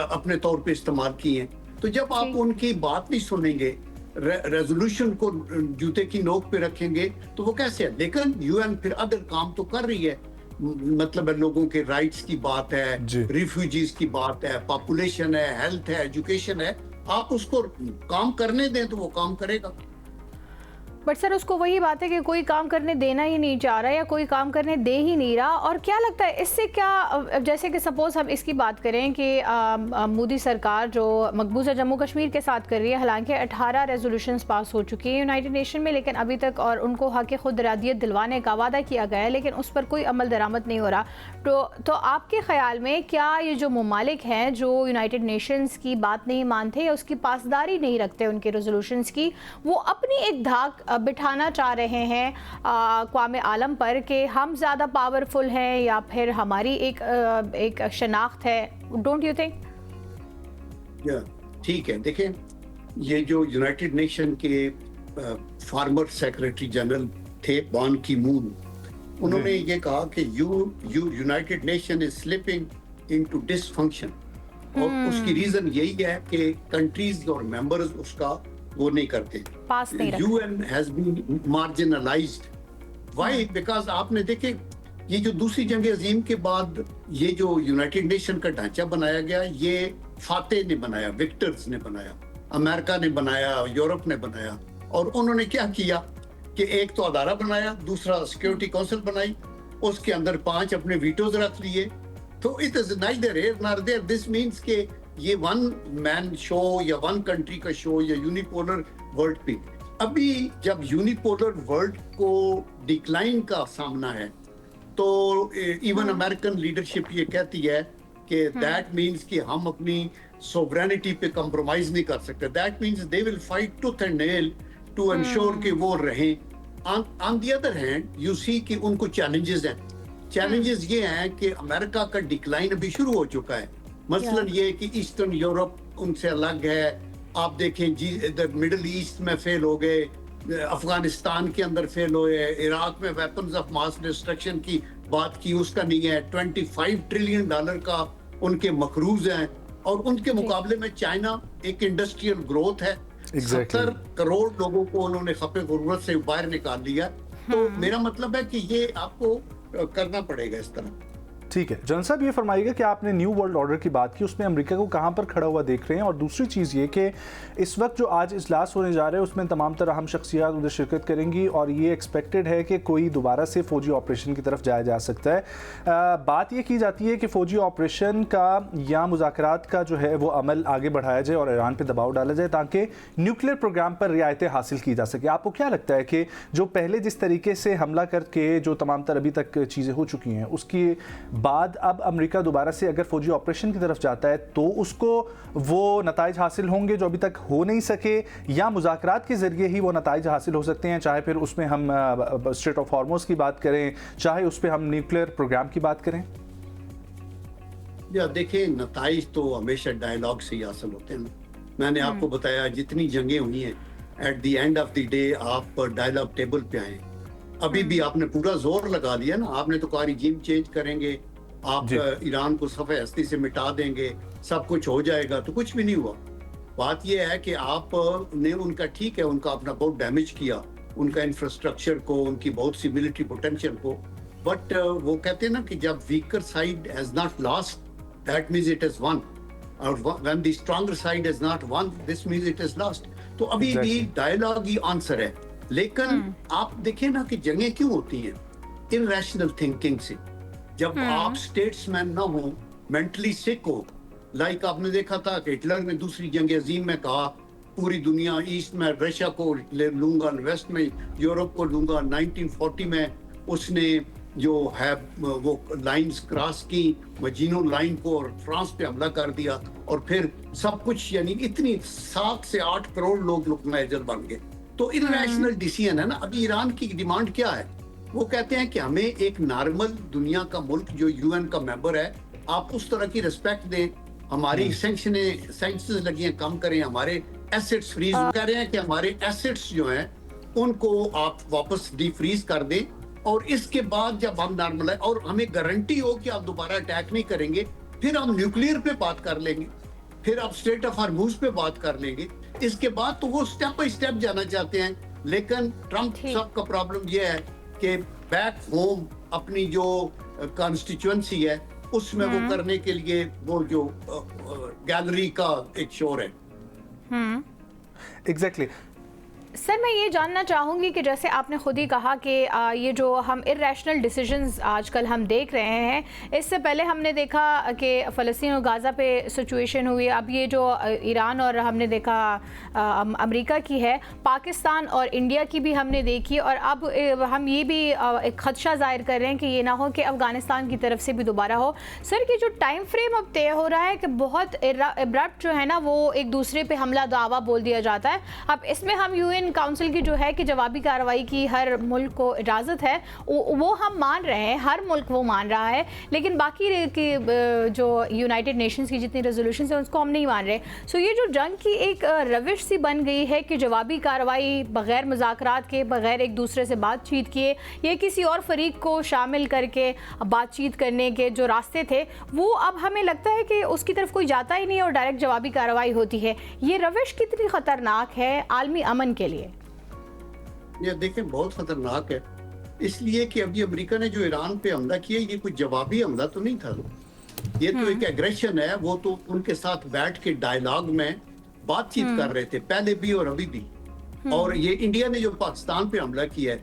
Speaker 3: अपने तौर पे इस्तेमाल किए हैं। तो जब आप उनकी बात नहीं सुनेंगे, रेजोल्यूशन को जूते की नोक पे रखेंगे, तो वो कैसे है। लेकिन यूएन फिर अदर काम तो कर रही है, मतलब लोगों के राइट्स की बात है, रिफ्यूजीज की बात है, पॉपुलेशन है, हेल्थ है, एजुकेशन है, आप उसको काम करने दें तो वो काम करेगा।
Speaker 1: बट सर उसको वही बात है कि कोई काम करने देना ही नहीं चाह रहा या कोई काम करने दे ही नहीं रहा। और क्या लगता है इससे क्या, जैसे कि सपोज हम इसकी बात करें कि मोदी सरकार जो मकबूजा जम्मू कश्मीर के साथ कर रही है, हालांकि 18 रेजोल्यूशंस पास हो चुकी हैं यूनाइटेड नेशन में, लेकिन अभी तक, और उनको हक खुद इरादियत दिलवाने का वादा किया गया है, लेकिन उस पर कोई अमल दरामद नहीं हो रहा। तो आपके ख्याल में क्या ये जो ममालिक हैं जो यूनाइटेड नेशंस की बात नहीं मानते या उसकी पासदारी नहीं रखते उनके रेजोल्यूशंस की, वो अपनी एक धाक बिठाना चाह रहे हैं अक़वाम आलम पर कि हम ज़्यादा पावरफुल हैं या फिर हमारी एक शनाख्त है? Don't you think?
Speaker 3: ठीक है, देखें ये जो यूनाइटेड नेशन के फॉर्मर सेक्रेटरी जनरल थे बान की मून, उन्होंने ये कहा कि United Nation is slipping into dysfunction, और उसकी रीजन यही है कि कंट्रीज और मेंबर्स उसका वो नहीं करते,
Speaker 1: पास नहीं रखते।
Speaker 3: UN has been marginalised. Why? Because आपने देखे ये जो दूसरी जंग अजीम के बाद ये जो यूनाइटेड नेशन का ढांचा बनाया गया, ये फातेह ने बनाया, विक्टर्स ने बनाया, अमेरिका ने बनाया, यूरोप ने बनाया, और उन्होंने क्या किया कि एक तो अदारा बनाया, दूसरा सिक्योरिटी काउंसिल बनाई, उसके अंदर 5 अपने वीटोज रख लिए। तो it is neither here nor there. This means के ये वन मैन शो या वन कंट्री का शो या यूनिपोलर वर्ल्ड पे, अभी जब यूनिपोलर वर्ल्ड को डिक्लाइन का सामना है, तो इवन अमेरिकन लीडरशिप ये कहती है कि दैट मींस कि हम अपनी सोवरेनिटी पे कंप्रोमाइज नहीं कर सकते। That means they will fight tooth and nail to ensure कि वो रहें। On the other hand you see कि उनको चैलेंजेस हैं। चैलेंजेस ये हैं कि अमेरिका का डिक्लाइन अभी शुरू हो चुका है, मसलन ये है कि ईस्टर्न यूरोप उनसे अलग है। आप देखें जी, इधर मिडिल ईस्ट में फेल हो गए, अफगानिस्तान के अंदर फेल हुए, इराक में वेपन्स ऑफ मास डिस्ट्रक्शन की बात की, उसका नहीं है। $25 ट्रिलियन का उनके मकरूज हैं, और उनके मुकाबले में चाइना एक इंडस्ट्रियल ग्रोथ है। 70 करोड़ लोगों को उन्होंने खपे गुर्बत से बाहर निकाल लिया। तो मेरा मतलब है कि ये आपको करना पड़ेगा इस तरह।
Speaker 2: ठीक है जनरल साहब, ये फरमाइएगा कि आपने न्यू वर्ल्ड ऑर्डर की बात की, उसमें अमेरिका को कहां पर खड़ा हुआ देख रहे हैं? और दूसरी चीज़ ये कि इस वक्त जो आज इजलास होने जा रहे हैं उसमें तमाम तरह अहम शख्सियात उधर शिरकत करेंगी, और ये एक्सपेक्टेड है कि कोई दोबारा से फ़ौजी ऑपरेशन की तरफ जाया जा सकता है। बात ये की जाती है कि फ़ौजी ऑपरेशन का या मुज़ाकरात का जो है वो अमल आगे बढ़ाया जाए और ईरान पर दबाव डाला जाए ताकि न्यूक्लियर प्रोग्राम पर रियायतें हासिल की जा सके। आपको क्या लगता है कि जो पहले जिस तरीके से हमला करके जो तमाम तरह अभी तक चीज़ें हो चुकी हैं, उसकी बाद अब अमेरिका दोबारा से अगर फौजी ऑपरेशन की तरफ जाता है तो उसको वो नताइज हासिल होंगे जो अभी तक हो नहीं सके, या मुज़ाकरात के ज़रिए ही वो नताइज हासिल हो सकते हैं, चाहे फिर उसमें हम स्ट्रेट ऑफ हॉर्मोज़ की बात करें, चाहे उस पर हम न्यूक्लियर प्रोग्राम की बात करें?
Speaker 3: या देखिए, नताइज तो हमेशा डायलॉग से ही हासिल होते हैं। मैंने आपको बताया जितनी जंगें हुई हैं, at the end of the day आप डायलॉग टेबल पे आए। अभी भी आपने पूरा जोर लगा दिया ना, आपने तो कहा रिजीम चेंज करेंगे, आप ईरान को सफ़े हस्ती से मिटा देंगे, सब कुछ हो जाएगा, तो कुछ भी नहीं हुआ। बात यह है कि आपने उनका, ठीक है, उनका अपना बहुत डैमेज किया, उनका इंफ्रास्ट्रक्चर को, उनकी बहुत सी मिलिट्री पोटेंशियल को, बट वो कहते हैं ना कि जब weaker side has not lost that means it has won, और when the stronger side has not won this means it has lost. तो अभी भी डायलॉग ही आंसर है। लेकिन आप देखें ना कि जंगें क्यों होती हैं? इररेशनल थिंकिंग से। जब आप स्टेट्समैन ना हो, मेंटली सिक हो, लाइक आपने देखा था कि हिटलर ने दूसरी जंग अजीम में कहा पूरी दुनिया, ईस्ट में रशिया को लूंगा, वेस्ट में यूरोप को लूंगा। 1940 में उसने जो है वो लाइंस क्रॉस की, मजीनो लाइन को, और फ्रांस पे हमला कर दिया, और फिर सब कुछ, यानी इतनी 7 से 8 करोड़ लोग लुकमैजर बन गए। तो इररेशनल डिसीजन है ना। अभी ईरान की डिमांड क्या है? वो कहते हैं कि हमें एक नॉर्मल दुनिया का मुल्क जो यूएन का मेंबर है, आप उस तरह की रिस्पेक्ट दें, हमारी सैंक्शंस लगी हैं कम करें, हमारे एसेट्स फ्रीज कह रहे हैं कि हमारे एसेट्स जो हैं उनको आप वापस डीफ्रीज कर दें, और इसके बाद जब हम नॉर्मल है और हमें गारंटी हो कि आप दोबारा अटैक नहीं करेंगे, फिर हम न्यूक्लियर पे बात कर लेंगे, फिर आप स्ट्रेट ऑफ हॉर्मूज पे बात कर लेंगे। इसके बाद तो वो स्टेप बाय स्टेप जाना चाहते हैं। लेकिन ट्रंप साहब का प्रॉब्लम ये है कि बैक होम अपनी जो कॉन्स्टिट्यूएंसी है उसमें वो करने के लिए वो जो गैलरी का एक शोर है।
Speaker 2: एग्जैक्टली।
Speaker 1: सर, मैं ये जानना चाहूँगी कि जैसे आपने खुद ही कहा कि ये जो हम इर्रेशनल डिसीजंस आजकल हम देख रहे हैं, इससे पहले हमने देखा कि फ़लस्तीन और गाज़ा पे सिचुएशन हुई, अब ये जो ईरान और हमने देखा अमेरिका की है, पाकिस्तान और इंडिया की भी हमने देखी, और अब हम ये भी एक खदशा ज़ाहिर कर रहे हैं कि ये ना हो कि अफ़गानिस्तान की तरफ से भी दोबारा हो। सर, कि जो टाइम फ्रेम अब तय हो रहा है कि बहुत एब्रप्ट जो है ना वो एक दूसरे पे हमला दावा बोल दिया जाता है। अब इसमें हम यूएन काउंसिल की जो है कि जवाबी कार्रवाई की हर मुल्क को इजाज़त है, वो हम मान रहे हैं, हर मुल्क वो मान रहा है, लेकिन बाकी की जो यूनाइटेड नेशंस की जितनी रेजोल्यूशंस हैं उसको हम नहीं मान रहे। सो ये जो जंग की एक रविश सी बन गई है कि जवाबी कार्रवाई बग़ैर मुज़ाकरात के, बग़ैर एक दूसरे से बातचीत किए, ये किसी और फरीक को शामिल करके बातचीत करने के जो रास्ते थे वो अब हमें लगता है कि उसकी तरफ कोई जाता ही नहीं और डायरेक्ट जवाबी कार्रवाई होती है। ये रविश कितनी ख़तरनाक है आलमी अमन के लिए?
Speaker 3: ये देखें, बहुत खतरनाक है, इसलिए कि अभी अमेरिका ने जो ईरान पे हमला किया ये कोई जवाबी हमला तो नहीं था, ये तो एक एग्रेशन है। वो तो उनके साथ बैठ के डायलॉग में बातचीत कर रहे थे पहले भी और अभी भी। और ये इंडिया ने जो पाकिस्तान पे हमला किया है,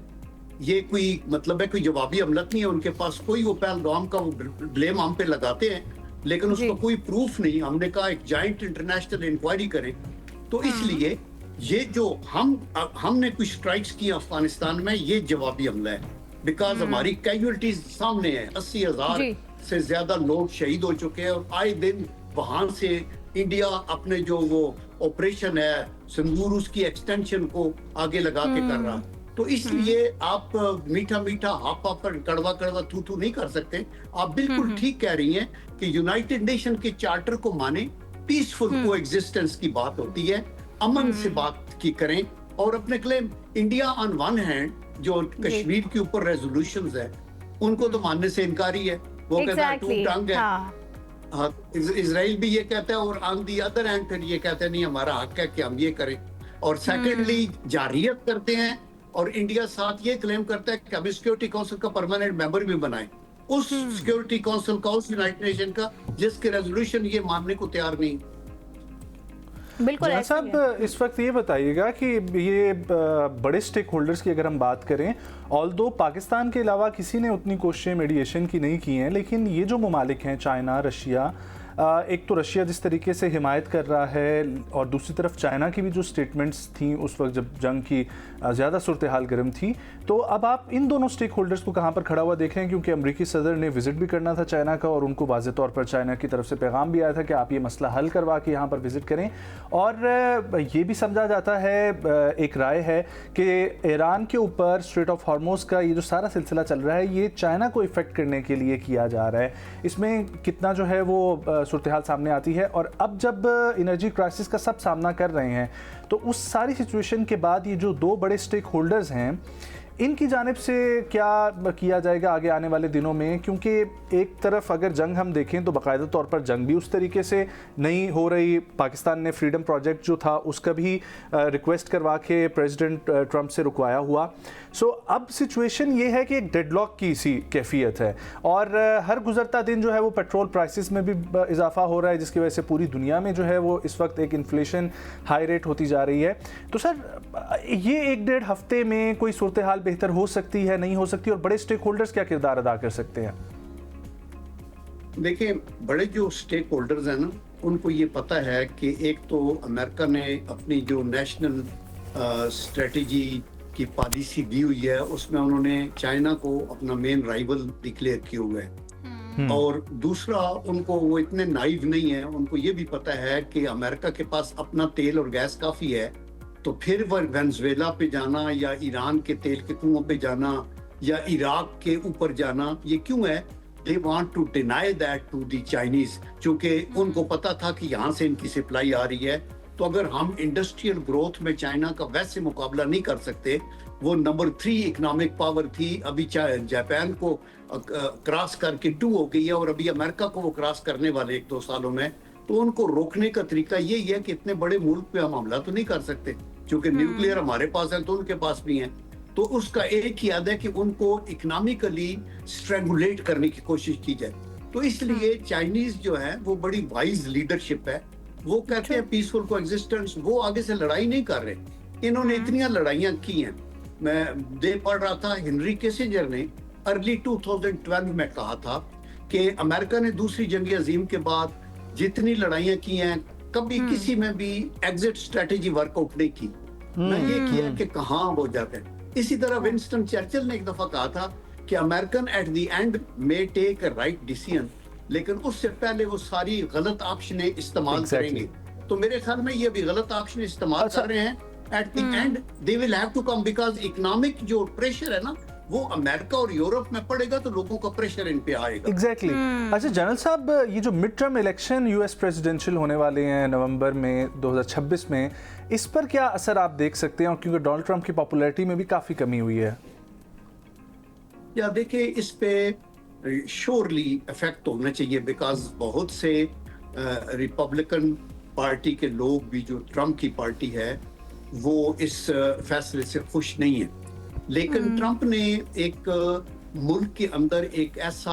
Speaker 3: ये कोई मतलब है कोई जवाबी हमला नहीं है उनके पास कोई। वो पहलगाम का वो ब्लेम हम पे लगाते हैं, लेकिन उसका कोई प्रूफ नहीं। हमने कहा एक जॉइंट इंटरनेशनल इंक्वायरी करें। तो इसलिए ये जो हमने कुछ स्ट्राइक्स की अफगानिस्तान में, ये जवाबी हमला है, बिकॉज हमारी कैजुअलिटीज सामने है। 80,000 से ज्यादा लोग शहीद हो चुके हैं, और आए दिन वहां से इंडिया अपने जो वो ऑपरेशन है सिंदूर, उसकी एक्सटेंशन को आगे लगा के कर रहा। तो इसलिए आप मीठा मीठा हाफ हाफ पर कड़वा कड़वा थू थू नहीं कर सकते। आप बिल्कुल ठीक कह रही हैं कि यूनाइटेड नेशन के चार्टर को माने, पीसफुल कोएग्जिस्टेंस की बात होती है, अमन से बात की करें और अपने claim India on one hand जो कश्मीर के ऊपर रेजोल्यूशंस है उनको तो मानने से इनकारी है। वो कहता है टू टंग है। हाँ, इजराइल भी ये कहता है और ऑन दी अदर हैंड फिर ये कहता है नहीं हमारा हक है कि हम ये करें। और सेकेंडली जारियत करते हैं और इंडिया साथ ये क्लेम करता है कि हम सिक्योरिटी काउंसिल का परमानेंट मेंबर भी बनाए, उस सिक्योरिटी काउंसिल का, उस यूनाइटेड नेशन का जिसके रेजोल्यूशन ये मानने को तैयार नहीं।
Speaker 1: बिल्कुल
Speaker 2: साहब, इस वक्त ये बताइएगा कि ये बड़े स्टेक होल्डर्स की अगर हम बात करें, ऑल्दो पाकिस्तान के अलावा किसी ने उतनी कोशिशें मीडिएशन की नहीं की हैं, लेकिन ये जो ममालिक हैं चाइना, रशिया, एक तो रशिया जिस तरीके से हिमायत कर रहा है और दूसरी तरफ चाइना की भी जो स्टेटमेंट्स थी उस वक्त जब जंग की ज़्यादा सूरत हाल गर्म थी, तो अब आप इन दोनों स्टेक होल्डर्स को कहाँ पर खड़ा हुआ देख रहे हैं? क्योंकि अमरीकी सदर ने विजिट भी करना था चाइना का और उनको वाज़े तौर पर चाइना की तरफ से पैगाम भी आया था कि आप ये मसला हल करवा के यहाँ पर विजिट करें। और ये भी समझा जाता है, एक राय है कि ईरान के ऊपर स्ट्रेट ऑफ हॉर्मोज का ये जो सारा सिलसिला चल रहा है ये चाइना को इफेक्ट करने के लिए किया जा रहा है। इसमें कितना जो है वो सूरत हाल सामने आती है। और अब जब एनर्जी क्राइसिस का सब सामना कर रहे हैं तो उस सारी सिचुएशन के बाद ये जो दो बड़े स्टेक होल्डर्स हैं इनकी जानिब से क्या किया जाएगा आगे आने वाले दिनों में? क्योंकि एक तरफ अगर जंग हम देखें तो बाकायदा तौर पर जंग भी उस तरीके से नहीं हो रही। पाकिस्तान ने फ्रीडम प्रोजेक्ट जो था उसका भी रिक्वेस्ट करवा के प्रेसिडेंट ट्रंप से रुकवाया हुआ। सो अब सिचुएशन ये है कि एक डेडलॉक की सी कैफियत है और हर गुजरता दिन जो है वो पेट्रोल प्राइसेस में भी इजाफा हो रहा है, जिसकी वजह से पूरी दुनिया में जो है वो इस वक्त एक इन्फ्लेशन हाई रेट होती जा रही है। तो सर, ये एक डेढ़ हफ्ते में कोई सूरत हाल बेहतर हो सकती है, नहीं हो सकती, और बड़े स्टेक होल्डर्स क्या किरदार अदा कर सकते हैं?
Speaker 3: देखिए, बड़े जो स्टेक होल्डर्स हैं ना, उनको ये पता है कि एक तो अमेरिका ने अपनी जो नेशनल स्ट्रेटजी की पॉलिसी दी हुई है उसमें उन्होंने चाइना को अपना मेन राइवल डिक्लेयर किए हुए है। और दूसरा, उनको वो इतने नाइव नहीं है, उनको ये भी पता है कि अमेरिका के पास अपना तेल और गैस काफी है, तो फिर वह वेनेजुएला पे जाना या ईरान के तेल के कुओं पे जाना या इराक के ऊपर जाना, ये क्यों है? They want to deny that to the Chinese, क्योंकि उनको पता था कि यहाँ से इनकी सप्लाई आ रही है। तो अगर हम इंडस्ट्रियल ग्रोथ में चाइना का वैसे मुकाबला नहीं कर सकते, वो नंबर 3 इकोनॉमिक पावर थी, अभी जापान को क्रॉस करके 2 हो गई है और अभी अमेरिका को वो क्रॉस करने वाले 1-2 सालों में। तो उनको रोकने का तरीका यही है कि इतने बड़े मुल्क पे हम हमला तो नहीं कर सकते, क्योंकि न्यूक्लियर हमारे पास है तो उनके पास भी है। तो उसका एक ही याद है कि उनको इकोनॉमिकली स्ट्रेंगुलेट करने की कोशिश की जाए। तो इसलिए चाइनीज जो है वो बड़ी वाइज लीडरशिप है, वो कहते हैं पीसफुल कोएग्जिस्टेंस, वो आगे से लड़ाई नहीं कर रहे। इन्होंने इतनी लड़ाइयां की हैं। मैं पढ़ रहा था, हेनरी किसिंजर ने अर्ली 2012 में कहा था कि अमेरिका ने दूसरी जंग अजीम के बाद जितनी लड़ाइयां की हैं कभी किसी में भी एग्जिट स्ट्रेटेजी वर्कआउट नहीं की। मैं ये किया कि कहाँ वो जाते हैं। इसी तरह विंस्टन चर्चिल ने एक दफा कहा था कि American at the end may take a right decision, लेकिन उससे पहले वो सारी गलत ऑप्शनें इस्तेमाल करेंगे। तो मेरे ख्याल में ये भी गलत ऑप्शन इस्तेमाल कर रहे हैं। At the end they will have to come, because economic जो प्रेशर है ना वो अमेरिका और यूरोप में पड़ेगा तो लोगों का प्रेशर इन पे आएगा।
Speaker 2: एग्जैक्टली। अच्छा जनरल साहब, ये जो mid term election US presidential होने वाले हैं नवंबर में 2026 में, इस पर क्या असर आप देख सकते हैं? क्योंकि डोनाल्ड ट्रंप की पॉपुलैरिटी में भी काफी कमी हुई है।
Speaker 3: या देखिए, इस पे श्योरली इफेक्ट होना चाहिए, बिकॉज बहुत से रिपब्लिकन पार्टी के लोग भी, जो ट्रंप की पार्टी है, वो इस फैसले से खुश नहीं है। लेकिन ट्रंप ने एक मुल्क के अंदर एक ऐसा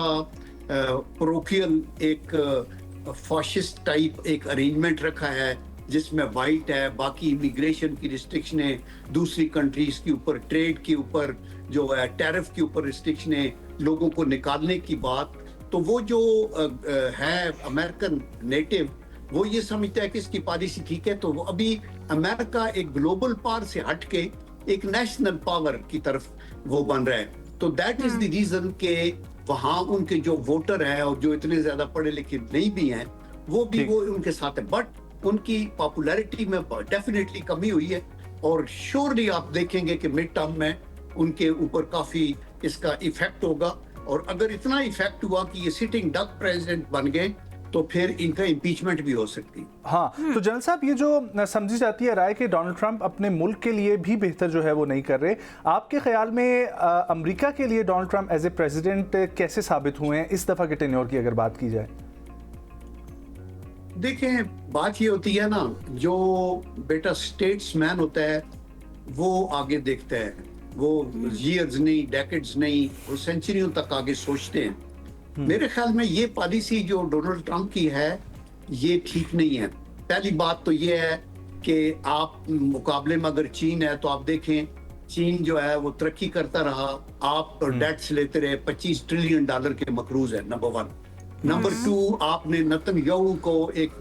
Speaker 3: प्रोकियल, एक फाशिस्ट टाइप एक अरेंजमेंट रखा है जिसमें वाइट है, बाकी इमिग्रेशन की रिस्ट्रिक्शन है, दूसरी कंट्रीज के ऊपर ट्रेड के ऊपर जो है, टैरिफ के ऊपर रिस्ट्रिक्शन है, लोगों को निकालने की बात। तो वो जो है अमेरिकन नेटिव, वो ये समझता है कि इसकी पॉलिसी ठीक है। तो वो अभी अमेरिका एक ग्लोबल पावर से हटके एक नेशनल पावर की तरफ वो बन रहा है। तो दैट इज द रीजन के वहां उनके जो वोटर हैं और जो इतने ज्यादा पढ़े लिखे नहीं भी हैं, वो भी वो उनके साथ है, बट उनकी पॉपुलैरिटी में डेफिनेटली कमी हुई है। और श्योरली आप देखेंगे कि मिड टर्म में उनके ऊपर काफी इसका इफेक्ट होगा। और अगर इतना इफेक्ट हुआ कि ये सिटिंग डक प्रेसिडेंट बन गए तो फिर इनका इम्पीचमेंट भी हो सकती है।
Speaker 2: हाँ, तो जनरल साहब, ये जो समझी जाती है राय कि डोनाल्ड ट्रंप अपने मुल्क के लिए भी बेहतर जो है वो नहीं कर रहे, आपके ख्याल में अमेरिका के लिए Donald Trump as a president कैसे साबित हुए हैं इस दफा के टेन्योर की अगर बात की जाए?
Speaker 3: देखें, बात ये होती है ना, जो बेटा स्टेट्समैन होता है वो आगे देखता है, वो ईयर्स नहीं, डेकेड्स नहीं, वो सेंचुरियों तक आगे सोचते हैं। मेरे ख्याल में ये पॉलिसी जो डोनाल्ड ट्रंप की है ये ठीक नहीं है। पहली बात तो ये है कि आप मुकाबले में अगर चीन है तो आप देखें चीन जो है वो तरक्की करता रहा, आप डेट्स लेते रहे, $25 ट्रिलियन के मकरूज है, नंबर 1। नंबर 2, आपने नेतन्याहू को एक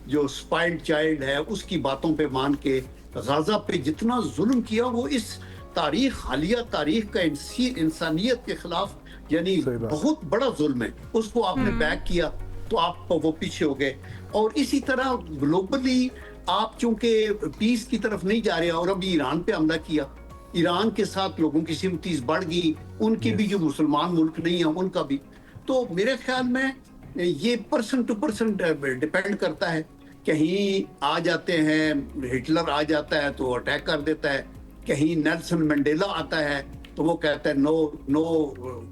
Speaker 3: जो स्पाइल्ड चाइल्ड है उसकी बातों पे मान के गाजा पे जितना जुल्म किया वो इस हालिया तारीख का इंसानियत के खिलाफ यानी बहुत बड़ा जुल्म है, उसको आपने बैक किया तो आप वो पीछे हो गए। और इसी तरह ग्लोबली आप चूंकि पीस की तरफ नहीं जा रहे और अभी ईरान पे हमला किया, ईरान के साथ लोगों की सिम्पटीज बढ़ गई, उनके भी जो मुसलमान मुल्क नहीं है उनका भी। तो मेरे ख्याल में ये पर्सन टू पर्सन डिपेंड करता है। कहीं आ जाते हैं, हिटलर आ जाता है तो अटैक कर देता है, कहीं नेल्सन मंडेला आता है तो वो कहता है नो नो,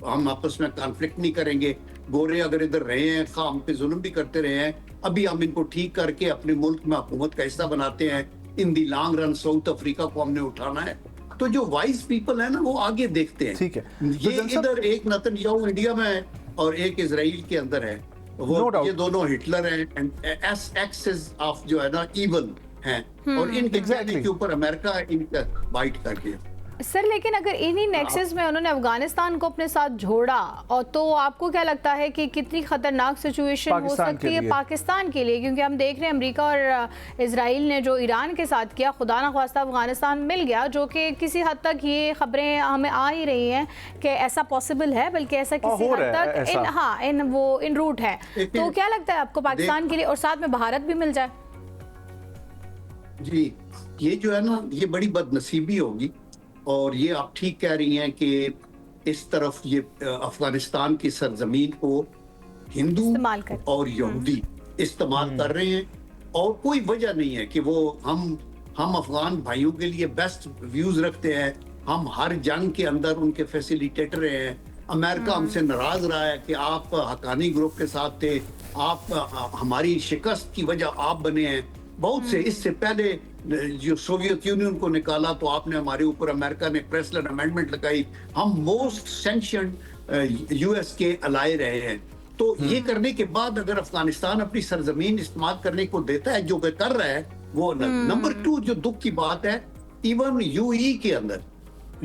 Speaker 3: हम आपस में कॉन्फ्लिक्ट नहीं करेंगे, गोरे अगर इधर रहे हैं खा हम पे जुल्म भी करते रहे हैं, अभी हम इनको ठीक करके अपने मुल्क में हुकूमत का हिस्सा बनाते हैं, in the long run South Africa को हमने उठाना है। तो जो वाइज पीपल है ना वो आगे देखते हैं।
Speaker 2: ठीक है,
Speaker 3: ये इधर एक नेतन्याहू इंडिया में है और एक इजराइल के अंदर है, वो ये दोनों हिटलर हैं एंड एक्सेस ऑफ जो है ना इवल हैं, और इनके कहने के ऊपर अमेरिका इनका बाइट कर दिया।
Speaker 1: सर, लेकिन अगर इन्हीं नेक्सस में उन्होंने अफगानिस्तान को अपने साथ जोड़ा और तो आपको क्या लगता है कि कितनी खतरनाक सिचुएशन हो सकती है पाकिस्तान के लिए? क्योंकि हम देख रहे हैं अमेरिका और इजराइल ने जो ईरान के साथ किया, खुदा न ख्वास्ता अफगानिस्तान मिल गया, जो कि किसी हद तक ये खबरें हमें आ ही रही हैं कि ऐसा पॉसिबल है, बल्कि ऐसा किसी हद तक इन रूट है। तो क्या लगता है आपको पाकिस्तान के लिए और साथ में भारत भी मिल जाए?
Speaker 3: जी, ये जो है ना ये बड़ी बदनसीबी होगी, और ये आप ठीक कह रही हैं कि इस तरफ ये अफगानिस्तान की सरजमीन को हिंदू और यहूदी इस्तेमाल कर रहे हैं, और कोई वजह नहीं है कि वो हम अफगान भाइयों के लिए बेस्ट व्यूज रखते हैं, हम हर जंग के अंदर उनके फैसिलिटेटर हैं। अमेरिका हमसे नाराज रहा है कि आप हकानी ग्रुप के साथ थे, आप हमारी शिकस्त की वजह आप बने हैं। बहुत से इससे पहले जो सोवियत यूनियन को निकाला तो आपने हमारे ऊपर, अमेरिका ने प्रेसलर अमेंडमेंट लगाई, हम मोस्ट सैंक्शन्ड यूएस के अलाए रहे हैं। तो ये करने के बाद अगर अफगानिस्तान अपनी सरजमीन इस्तेमाल करने को देता है जो कर रहा है वो नंबर 2 जो दुख की बात है, इवन यूएई के अंदर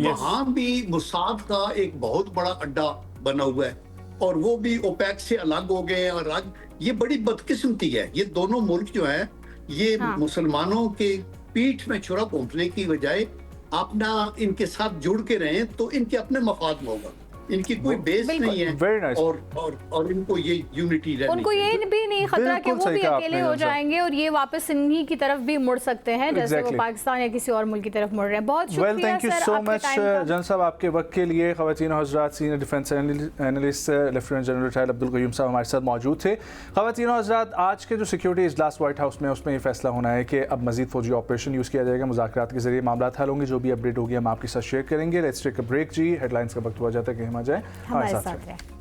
Speaker 3: वहां भी मुसाद का एक बहुत बड़ा अड्डा बना हुआ है, और वो भी ओपेक से अलग हो गए हैं। और ये बड़ी बदकिस्मती है, ये दोनों मुल्क जो है ये मुसलमानों के पीठ में छुरा घोंपने की बजाय अपना इनके साथ जुड़ के रहें तो इनके अपने मफाद में होगा। इनकी कोई बेस नहीं है,
Speaker 2: nice.
Speaker 3: और इनको ये यूनिटी रहनी,
Speaker 1: उनको ये भी नहीं खतरा कि वो भी अकेले हो जाएंगे और ये वापस इन्हीं की तरफ भी मुड़ सकते हैं, जैसे वो पाकिस्तान या किसी और मुल्क की तरफ मुड़ रहे हैं। बहुत शुक्रिया
Speaker 2: थैंक यू सो मच जन साहब आपके वक्त के लिए। ख़वातीन और हज़रात, senior defence analyst lieutenant general retired Abdul Qayyum sahab हमारे साथ मौजूद थे। ख़वातीन और हज़रात, आज के जो सिक्योरिटी इजलास व्हाइट हाउस में उसमें ये फैसला होना है कि अब मजीद फौजी ऑपरेशन यूज़ किया जाएगा, मुज़ाकरात के जरिए मामला हल होंगे। जो भी अपडेट होगी हम आपके साथ शेयर करेंगे। लेट्स टेक अ ब्रेक जी, हेडलाइंस का वक्त हुआ जाता है कि हम आ जाए हमारे साथ।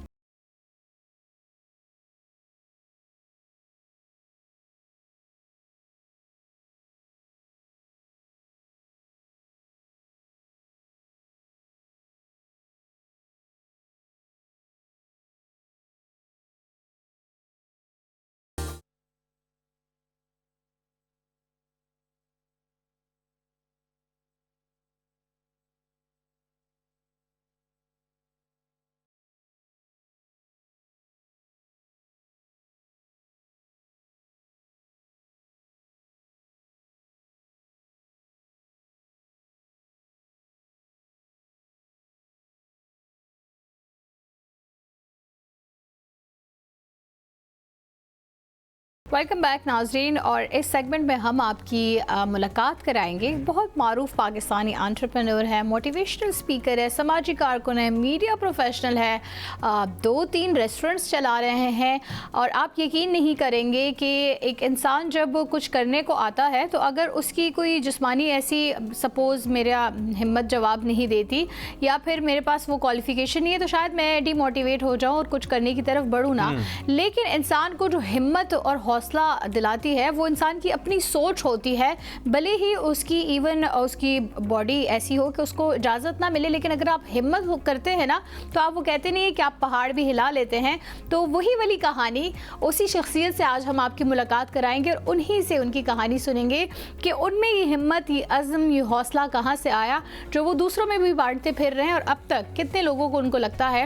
Speaker 1: वेलकम बैक नाजरीन, और इस सेगमेंट में हम आपकी मुलाकात कराएंगे। बहुत मारूफ पाकिस्तानी एंटरप्रेन्योर है, मोटिवेशनल स्पीकर है, समाजी कारकुन है, मीडिया प्रोफेशनल है, 2-3 रेस्टोरेंट्स चला रहे हैं। और आप यकीन नहीं करेंगे कि एक इंसान जब कुछ करने को आता है तो अगर उसकी कोई जिस्मानी ऐसी सपोज़ मेरा हिम्मत जवाब नहीं देती या फिर मेरे पास वो क्वालिफिकेशन नहीं है तो शायद मैं डीमोटिवेट हो जाऊँ और कुछ करने की तरफ बढ़ूँ ना। लेकिन इंसान को जो हिम्मत और हौसला दिलाती है वो इंसान की अपनी सोच होती है। भले ही उसकी इवन उसकी बॉडी ऐसी हो कि उसको इजाज़त ना मिले, लेकिन अगर आप हिम्मत करते हैं ना तो आप वो कहते नहीं है कि आप पहाड़ भी हिला लेते हैं। तो वही वाली कहानी उसी शख्सियत से आज हम आपकी मुलाकात कराएंगे और उन्हीं से उनकी कहानी सुनेंगे कि उनमें ये हिम्मत, ये अज़्म, ये हौसला कहाँ से आया जो वो दूसरों में भी बांटते फिर रहे हैं, और अब तक कितने लोगों को उनको लगता है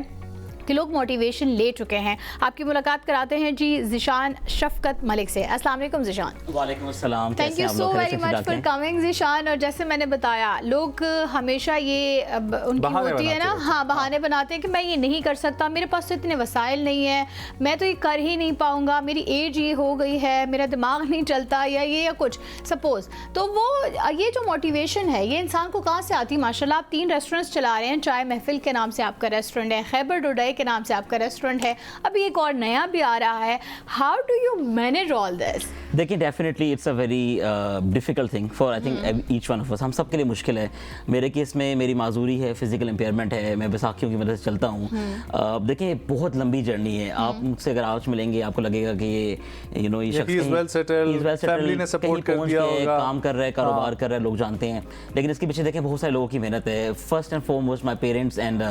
Speaker 1: कि लोग मोटिवेशन ले चुके हैं। आपकी मुलाकात कराते हैं जी ज़ीशान शफकत मलिक से। अस्सलाम वालेकुम ज़ीशान।
Speaker 4: वालेकुम अस्सलाम।
Speaker 1: Thank you so very much for coming Zeeshan. और जैसे मैंने बताया, लोग हमेशा ये उनकी होती है ना, हाँ, बहाने बनाते हैं कि मैं ये नहीं कर सकता, मेरे पास तो इतने वसाइल नहीं है, मैं तो ये कर ही नहीं पाऊँगा, मेरी एज ये हो गई है, मेरा दिमाग नहीं चलता, या ये या कुछ सपोज़। तो वो ये जो मोटिवेशन है ये इंसान को कहाँ से आती है? माशाल्लाह आप 3 रेस्टोरेंट्स चला रहे हैं। चाय महफिल के नाम से आपका रेस्टोरेंट है, खैबर डोडाई के नाम से आपका रेस्टोरेंट है, अभी एक और नया भी आ रहा है। How do you manage all this?
Speaker 4: देखिए, definitely it's a very difficult thing for I think each one of us. हम सब के लिए मुश्किल है। मेरे केस में मेरी माजूरी है, फिजिकल इम्पेयरमेंट है, मैं बैसाखियों की मदद से चलता हूँ। देखिए, बहुत लंबी जर्नी है। आप मुझसे अगर आज मिलेंगे आपको लगेगा कि ये ये शख्स
Speaker 2: फैमिली ने सपोर्ट कर दिया होगा,
Speaker 4: काम कर रहा है, कारोबार कर रहा है, लोग जानते हैं। लेकिन इसके पीछे देखें बहुत सारे लोगों की मेहनत है। First and foremost my parents and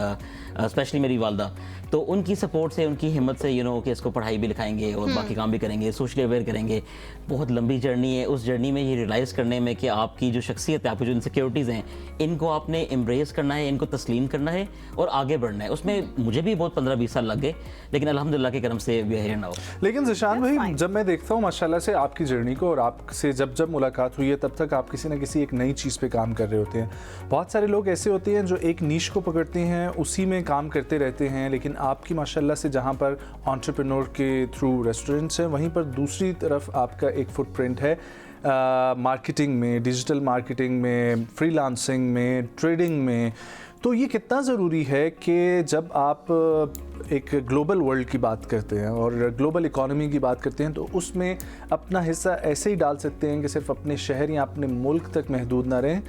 Speaker 4: specially मेरी वालदा, तो उनकी सपोर्ट से, उनकी हिम्मत से कि इसको पढ़ाई भी लिखाएंगे और बाकी काम भी करेंगे, सोशली अवेयर करेंगे। बहुत लंबी जर्नी है। उस जर्नी में ये रियलाइज़ करने में कि आपकी जो शख्सियत है, आपकी जो इनसिक्योरिटीज़ हैं, इनको आपने एम्ब्रेस करना है, इनको तस्लीम करना है और आगे बढ़ना है। उसमें मुझे भी बहुत 15-20 साल लग गए, लेकिन अल्हम्दुलिल्लाह के करम से वी आर हियर नाउ।
Speaker 2: लेकिन ज़ीशान भाई, जब मैं देखता हूँ माशाल्लाह से आपकी जर्नी को, और आपसे जब मुलाकात हुई है तब तक आप किसी न किसी एक नई चीज़ पे काम कर रहे होते हैं। बहुत सारे लोग ऐसे होते हैं जो एक नीश को पकड़ते हैं, उसी में काम करते रहते हैं, लेकिन आपकी माशाल्लाह से जहाँ पर एंटरप्रेन्योर के थ्रू रेस्टोरेंट्स हैं, वहीं पर दूसरी तरफ आपका एक फुटप्रिंट है मार्केटिंग में, डिजिटल मार्केटिंग में, फ्रीलांसिंग में, ट्रेडिंग में। तो ये कितना ज़रूरी है कि जब आप एक ग्लोबल वर्ल्ड की बात करते हैं और ग्लोबल इकोनॉमी की बात करते हैं तो उसमें अपना हिस्सा ऐसे ही डाल सकते हैं कि सिर्फ अपने शहर या अपने मुल्क तक महदूद ना रहें।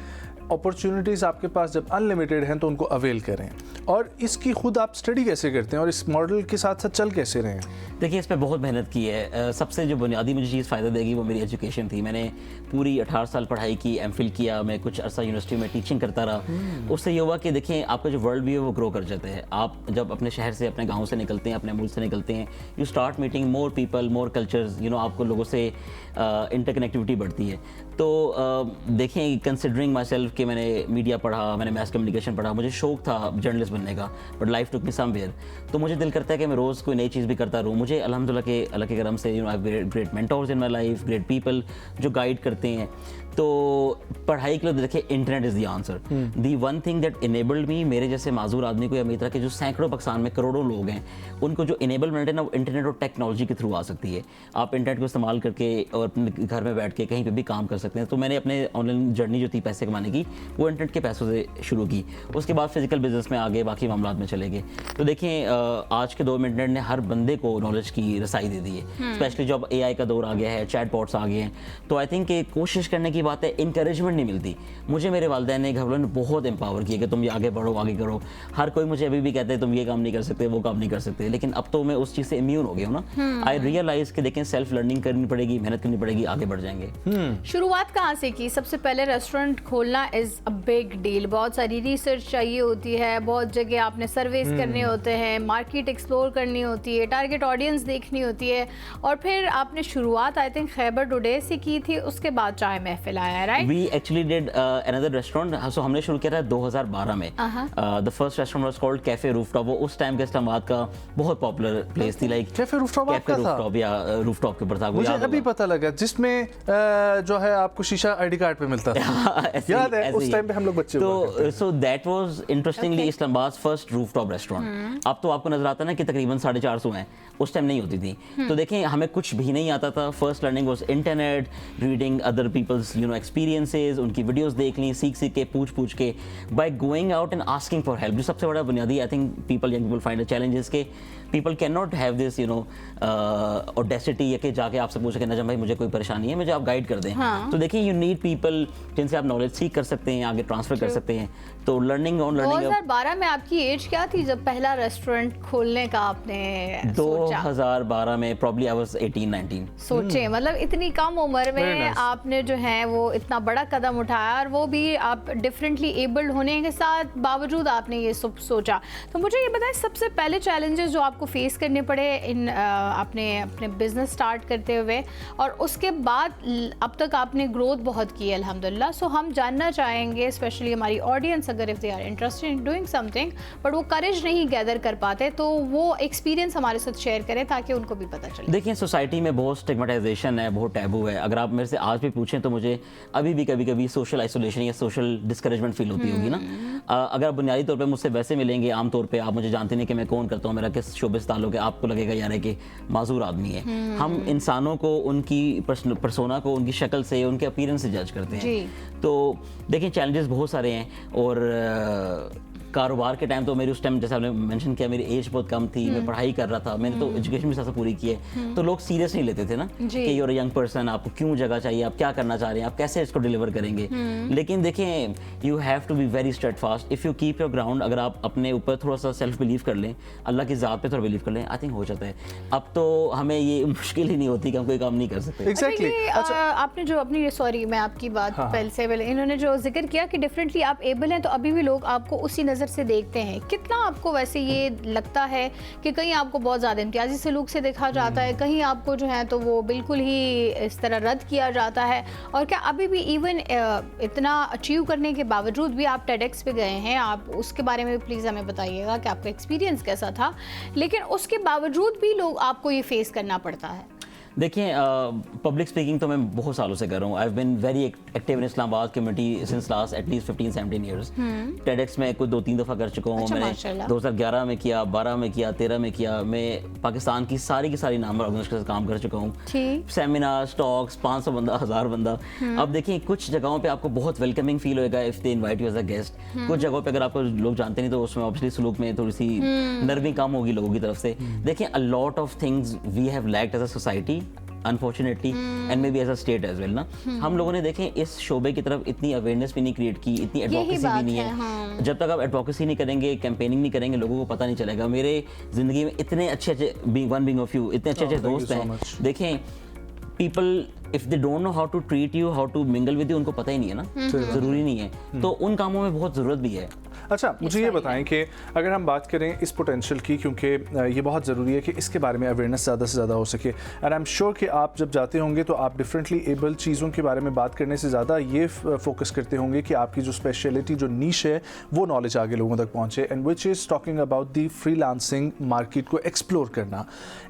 Speaker 2: अपॉर्चुनिटीज़ आपके पास जब अनलिमिटेड हैं तो उनको अवेल करें। और इसकी खुद आप स्टडी कैसे करते हैं और इस मॉडल के साथ साथ चल कैसे रहे हैं?
Speaker 4: देखिए, इस पर बहुत मेहनत की है। सबसे जो बुनियादी मुझे चीज़ फ़ायदा देगी वो मेरी एजुकेशन थी। मैंने पूरी 18 साल पढ़ाई की, एमफिल किया, मैं कुछ अर्सा यूनिवर्सिटी में टीचिंग करता रहा। उससे ये हुआ कि देखें, आपका जो वर्ल्ड व्यू है वो ग्रो कर जाता है। आप जब अपने शहर से, अपने गाँव से निकलते हैं, अपने मुल्क से निकलते हैं, you start meeting more people, more cultures, आपको लोगों से इंटरकनेक्टिविटी बढ़ती है। तो देखें, कंसिडरिंग माई सेल्फ कि मैंने मीडिया पढ़ा, मैंने मैस कम्युनिकेशन पढ़ा, मुझे शौक था जर्नलिस्ट बनने का, but life took me somewhere. तो मुझे दिल करता है कि मैं रोज़ कोई नई चीज़ भी करता रहूँ। मुझे अल्हम्दुलिल्लाह के अल्लाह के करम से I have great mentors in my life, great people जो गाइड करते हैं। तो पढ़ाई के लिए देखिए, internet is the answer. The one thing that enabled me, मेरे जैसे माजूर आदमी को या मेरी तरह के जो सैकड़ों पाकिस्तान में करोड़ों लोग हैं, उनको जो इनेबलमेंट है ना, वो इंटरनेट और टेक्नोलॉजी के थ्रू आ सकती है। आप इंटरनेट को इस्तेमाल करके और अपने घर में बैठ के कहीं पर भी काम कर सकते हैं। तो मैंने अपने ऑनलाइन जर्नी जो थी पैसे कमाने की, वो इंटरनेट के पैसों से शुरू की। उसके बाद फिजिकल बिजनेस में आगे, बाकी मामलात में चले गए। तो देखें, आज के दौर में इंटरनेट ने हर बंदे को नॉलेज की रसाई दे दी है, स्पेशली जब AI का दौर आ गया है, चैटबॉट्स आ गए हैं। तो आई थिंक कोशिश करने की बात है, इंकरेजमेंट नहीं मिलती। मुझे मेरे वालिदैन ने, घर वालों ने बहुत एम्पावर किया कि तुम ये आगे बढ़ो, आगे करो। हर कोई मुझे अभी भी कहते हैं तुम ये काम नहीं कर सकते, वो काम नहीं कर सकते, लेकिन अब तो मैं उस चीज़ से इम्यून हो गया हूँ ना। आई रियलाइज कि देखें, सेल्फ लर्निंग करनी पड़ेगी, मेहनत करनी पड़ेगी, आगे बढ़ जाएंगे।
Speaker 1: शुरुआत कहाँ से की? सबसे पहले रेस्टोरेंट खोलना इज़ अ बिग डील। बहुत सारी रिसर्च चाहिए होती है, बहुत जगह आपने सर्वेस करने होते हैं, मार्केट एक्सप्लोर करनी होती है, टारगेट ऑडियंस देखनी होती है, और फिर आपने शुरुआत आई थिंक खैबर डोडे से की थी, उसके बाद चाय महफिल। पे लाया, right?
Speaker 4: We actually did another restaurant. So हमने शुरू किया था 2012 में. The first restaurant was called Cafe Rooftop. वो उस टाइम के इस्लामाबाद का बहुत पॉपुलर प्लेस थी. लाइक
Speaker 2: कैफे रूफटॉप आपका था?
Speaker 4: रूफटॉप या रूफटॉप के ऊपर था.
Speaker 2: मुझे अभी पता लगा, जिसमें जो है आपको शीशा आईडी कार्ड पे मिलता था. याद है उस टाइम पे हम लोग बच्चे हुआ करते थे.
Speaker 4: So that was interestingly Islamabad's first rooftop restaurant. अब तो आपको नजर आता है ना कि तकरीबन 450 हैं. उस टाइम नहीं होती थी. तो देखें हमें कुछ भी नहीं आता था. First learning was internet, reading other people's experiences, उनकी वीडियोस देख ली, सीख के पूछ के, by going out and asking for help. जो सबसे बड़ा बुनियादी I think people young people find a challenge is के people can not have this audacity कि जाके आपसे पूछ के नजम भाई मुझे कोई परेशानी है, मुझे आप गाइड कर दें. तो देखिए यू नीड पीपल जिनसे आप नॉलेज सीख कर सकते हैं, आगे ट्रांसफर कर सकते हैं. तो लर्निंग ऑन लर्निंग.
Speaker 1: 2012 में आपकी एज क्या थी जब पहला रेस्टोरेंट खोलने का आपने सोचा?
Speaker 4: 2012 में प्रॉब्ली आई वाज 18-19.
Speaker 1: सोचे मतलब इतनी कम उम्र में आपने जो है वो इतना बड़ा कदम उठाया, और वो भी आप डिफरेंटली एबल्ड होने के साथ बावजूद आपने ये सब सोचा. तो मुझे ये बताएं सबसे पहले चैलेंजेस जो आपको फेस करने पड़े इन आपने अपने बिजनेस स्टार्ट करते हुए, और उसके बाद अब तक आपने ग्रोथ बहुत की है अल्हम्दुलिल्लाह. सो हम जानना चाहेंगे स्पेशली हमारी ऑडियंस अगर if they are interested in doing something but वो करेज नहीं गैदर कर पाते, तो वो एक्सपीरियंस हमारे साथ शेयर करें ताकि उनको भी पता चले.
Speaker 4: देखिए सोसाइटी में बहुत स्टिग्मेटाइजेशन है, बहुत टैबू है. अगर आप मेरे से आज भी पूछें तो मुझे अभी भी कभी सोशल आइसोलेशन या सोशल डिस्करेजमेंट फील होती होगी ना. अगर आप बुनियादी तौर पे मुझसे वैसे मिलेंगे, आम तौर पे आप मुझे जानते नहीं कि मैं कौन करता हूँ, मेरा किस शोबे से ताल्लुक है, आपको लगेगा यानी कि माजूर आदमी है. हम इंसानों को उनकी पर्सोना को उनकी शक्ल से, उनके अपीयरेंस से जज करते हैं. तो देखिए चैलेंजेस बहुत सारे हैं. और कारोबार के टाइम तो मेरी उस टाइम जैसे आपने मेंशन किया मेरी एज बहुत कम थी, मैं पढ़ाई कर रहा था, मैंने तो एजुकेशन भी साथ पूरी की है. तो लोग सीरियस नहीं लेते थे ना कि यूर अ यंग पर्सन, आपको क्यों जगह चाहिए, आप क्या करना चाह रहे हैं, आप कैसे इसको डिलीवर करेंगे. लेकिन देखें you have to be very steadfast if you keep your ground. अगर आप अपने ऊपर थोड़ा सा सेल्फ बिलीव कर लें, अल्लाह की ज़ात पे थोड़ा बिलीव कर लें, आई थिंक हो जाता है. अब तो हमें ये मुश्किल ही नहीं होती कि हम कोई काम नहीं कर सकते.
Speaker 2: एग्जैक्टली.
Speaker 1: आपने जो अपनी सॉरी मैं आपकी बात पहले इन्होंने जो जिक्र किया कि डिफरेंटली आप एबल हैं, तो अभी भी लोग आपको उसी नज़र से देखते हैं. कितना आपको वैसे ये लगता है कि कहीं आपको बहुत ज़्यादा इम्तियाजी सलूक से देखा जाता है, कहीं आपको जो है तो वो बिल्कुल ही इस तरह रद्द किया जाता है, और क्या अभी भी इवन इतना अचीव करने के बावजूद भी आप टेडेक्स पे गए हैं, आप उसके बारे में प्लीज़ हमें बताइएगा कि आपका एक्सपीरियंस कैसा था, लेकिन उसके बावजूद भी लोग आपको ये फेस करना पड़ता है?
Speaker 4: देखिए पब्लिक स्पीकिंग तो मैं बहुत सालों से कर रहा हूँ. I have been very active in Islamabad community since last at least 15-17 years. TEDx में कुछ 2-3 दफ़ा कर चुका हूँ. मैंने 2011 में किया, 12 में किया, 13 में किया. मैं पाकिस्तान की सारी नामवर ऑर्गेनाइजेशन के साथ काम कर चुका हूँ. सेमिनार, टॉक्स, 500 बंदा, 1000 बंदा. अब देखिए कुछ जगहों पे आपको बहुत वेलकमिंग फील होएगा if they invite you as a guest. कुछ जगहों पे अगर आपको लोग जानते नहीं तो उसमें ऑब्वियसली सलूक में थोड़ी सी नर्वी कम होगी लोगों की तरफ से. देखिए a lot of things we have lacked as a society unfortunately and may be as a state as well ना. हम लोगों ने देखें इस शोबे की तरफ इतनी अवेयरनेस भी नहीं क्रिएट की, इतनी एडवोकेसी भी नहीं है. जब तक आप एडवोकेसी नहीं करेंगे, कैंपेनिंग नहीं करेंगे, लोगों को पता नहीं चलेगा. मेरे जिंदगी में इतने अच्छे वन बीइंग ऑफ यू, इतने अच्छे दोस्त हैं. देखें people if they don't know how to treat you, how to mingle with you, उनको पता ही नहीं है ना. जरूरी नहीं है. तो उन कामों में बहुत ज़रूरत भी है.
Speaker 2: अच्छा मुझे ये बताएं कि अगर हम बात करें इस पोटेंशियल की, क्योंकि ये बहुत ज़रूरी है कि इसके बारे में अवेयरनेस ज़्यादा से ज़्यादा हो सके. एंड आई एम श्योर कि आप जब जाते होंगे तो आप डिफरेंटली एबल चीज़ों के बारे में बात करने से ज़्यादा ये फोकस करते होंगे कि आपकी जो स्पेशलिटी, जो नीश है, वो नॉलेज आगे लोगों तक पहुँचे. And which is talking about the freelancing market को एक्सप्लोर करना.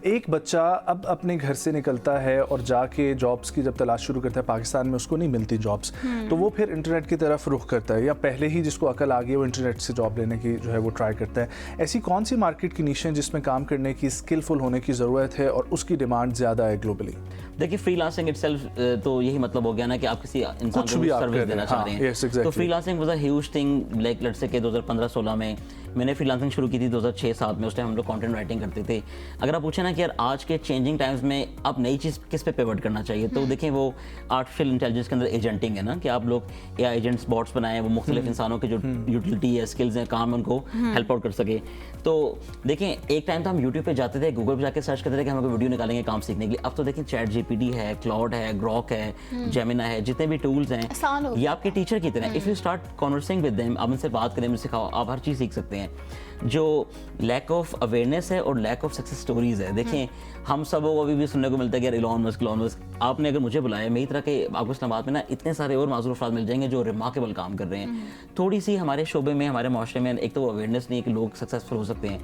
Speaker 2: एक बच्चा अब अपने घर से निकलता है और जाके जॉब्स की जब तलाश शुरू करता है, पाकिस्तान में उसको नहीं मिलती जॉब्स, तो वो फिर इंटरनेट की तरफ रुख करता है, या पहले ही जिसको अकल आ गई वो इंटरनेट से जॉब लेने की जो है वो ट्राई करता है. ऐसी कौन सी मार्केट की नीश है जिसमें काम करने की, स्किलफुल होने की ज़रूरत है और उसकी डिमांड ज़्यादा है ग्लोबली?
Speaker 4: देखिए फ्रीलांसिंग इटसेल्फ तो यही मतलब हो गया ना कि आप किसी इंसान को सर्विस देना चाह रहे हैं. तो freelancing was a huge thing. Like let's say कि 2015-16 में मैंने फ्रीलांसिंग शुरू की थी. 2006-7 में उस टाइम हम लोग कंटेंट राइटिंग करते थे. अगर आप पूछे ना कि यार आज के चेंजिंग टाइम्स में अब नई चीज़ किस पे पिवट करना चाहिए, तो देखें वो आर्टिफिशियल इंटेलिजेंस के अंदर एजेंटिंग है ना, कि आप लोग एआई एजेंट्स बॉट्स बनाएं, वो मुख्तलिफ इंसानों के जो यूटिलिटी है, स्किल्स हैं, काम उनको हेल्प आउट कर सके. तो देखें एक टाइम तो हम यूट्यूब पे जाते थे, गूगल पे जाके सर्च करते थे कि हम कोई वीडियो निकालेंगे काम सीखने के लिए. अब तो देखें चैट जीपीटी है, क्लाउड है, ग्रॉक है, जेमिना है, जितने भी टूल्स हैं ये आपके टीचर की तरह. If you start conversing with them, आप उनसे बात करें, उनसे सिखाओ, आप हर चीज़ सीख सकते हैं. जो लैक ऑफ अवेयरनेस है और लैक ऑफ सक्सेस स्टोरीज है। देखें हम सबों को अभी भी सुनने को मिलता है कि यार इलॉन मस्क आपने अगर मुझे बुलाया, मेरी तरह के आपको इस्लामाबाद में ना इतने सारे और माज़ूर अफराद मिल जाएंगे जो रिमार्केबल काम कर रहे हैं। थोड़ी सी हमारे शोबे में, हमारे माशरे में एक तो अवेयरनेस नहीं है कि लोग सक्सेसफुल हो सकते हैं।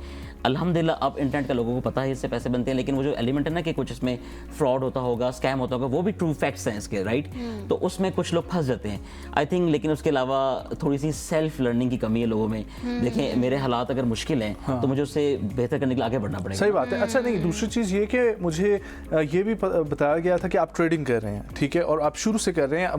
Speaker 4: अल्हम्दुलिल्लाह अब इंटरनेट का लोगों को पता है इससे पैसे बनते हैं, लेकिन वो जो एलिमेंट है ना कि कुछ इसमें फ्रॉड होता होगा, स्कैम होता होगा, वो भी ट्रू फैक्ट्स हैं इसके, राइट? तो उसमें कुछ लोग फंस जाते हैं आई थिंक। लेकिन उसके अलावा थोड़ी सी सेल्फ लर्निंग की कमी है लोगों में। देखें मेरे हालात अगर मुश्किल हैं तो मुझे उससे बेहतर करने के लिए आगे बढ़ना पड़ेगा।
Speaker 2: सही बात है। अच्छा नहीं, दूसरी चीज़ ये कि मुझे ये भी बताया गया था कि आप ट्रेडिंग कर रहे हैं, ठीक है, और आप शुरू से कर रहे हैं।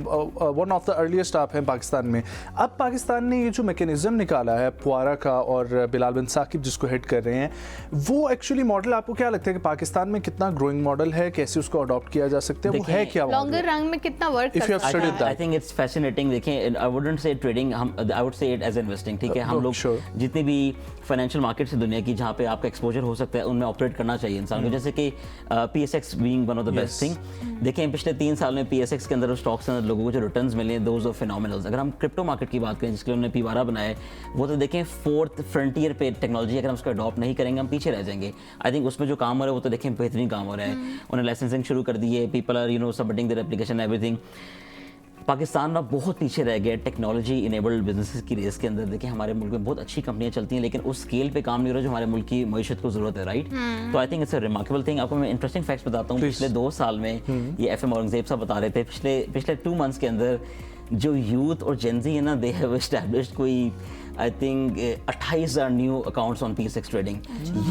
Speaker 2: वन ऑफ द अर्लीस्ट आप हैं पाकिस्तान में। अब पाकिस्तान ने ये जो मैकेनिज्म निकाला है पुआरा का और बिलाल बिन साकिब जिसको हेड कर रहे हैं, वो एक्चुअली मॉडल आपको क्या लगता है कि पाकिस्तान में कितना ग्रोइंग मॉडल है, कैसे उसको अडॉप्ट किया जा सकता है, वो है क्या
Speaker 1: लॉन्गर रन में कितना work
Speaker 2: If you have studied that?
Speaker 4: I think it's fascinating। देखें I wouldn't say trading, I would say it as investing, ठीक है। हम लोग जितनी भी फाइनेंशियल मार्केट्स है दुनिया की जहाँ पे आपका एक्सपोजर हो सकता है उनमें ऑपरेट करना चाहिए इंसान को। जैसे कि PSX being one of the best thing. देखें पिछले 3 साल में PSX के अंदर स्टॉक्स के अंदर लोगों को जो रिटर्न्स मिले हैं दोज ऑफ फिनोमिनल्स। अगर हम क्रिप्टो मार्केट की बात करें जिसके लिए उन्होंने पीवारा बनाया है, वो तो देखें 4th फ्रंटियर पे टेक्नोलॉजी, अगर हम उसको अडॉप्ट नहीं करेंगे हम पीछे रह जाएंगे। आई थिंक उसमें जो काम हो रहा है वो तो देखें बेहतरीन काम हो रहा है। उन्होंने लाइसेंसिंग शुरू कर दी है, people are submitting their application everything. Pakistan ना बहुत पीछे रह गया टेक्नोलॉजी इनेबल्ड बिजनेसेस की रेस के अंदर। देखिए हमारे मुल्क में बहुत अच्छी कंपनियां चलती हैं लेकिन उस स्केल पे काम नहीं हो रहा जो हमारे मुल्क की मईशत को जरूरत है, राइट? तो I think it's a remarkable thing. आपको मैं इंटरेस्टिंग फैक्ट्स बताता हूँ। पिछले 2 साल में ये FM औरंगजेब साहब बता रहे थे, पिछले 2 मंथ्स के अंदर जो यूथ और जेनजी है ना, दे हैव एस्टैब्लिश्ड कोई I think 28,000 new accounts on PSX trading.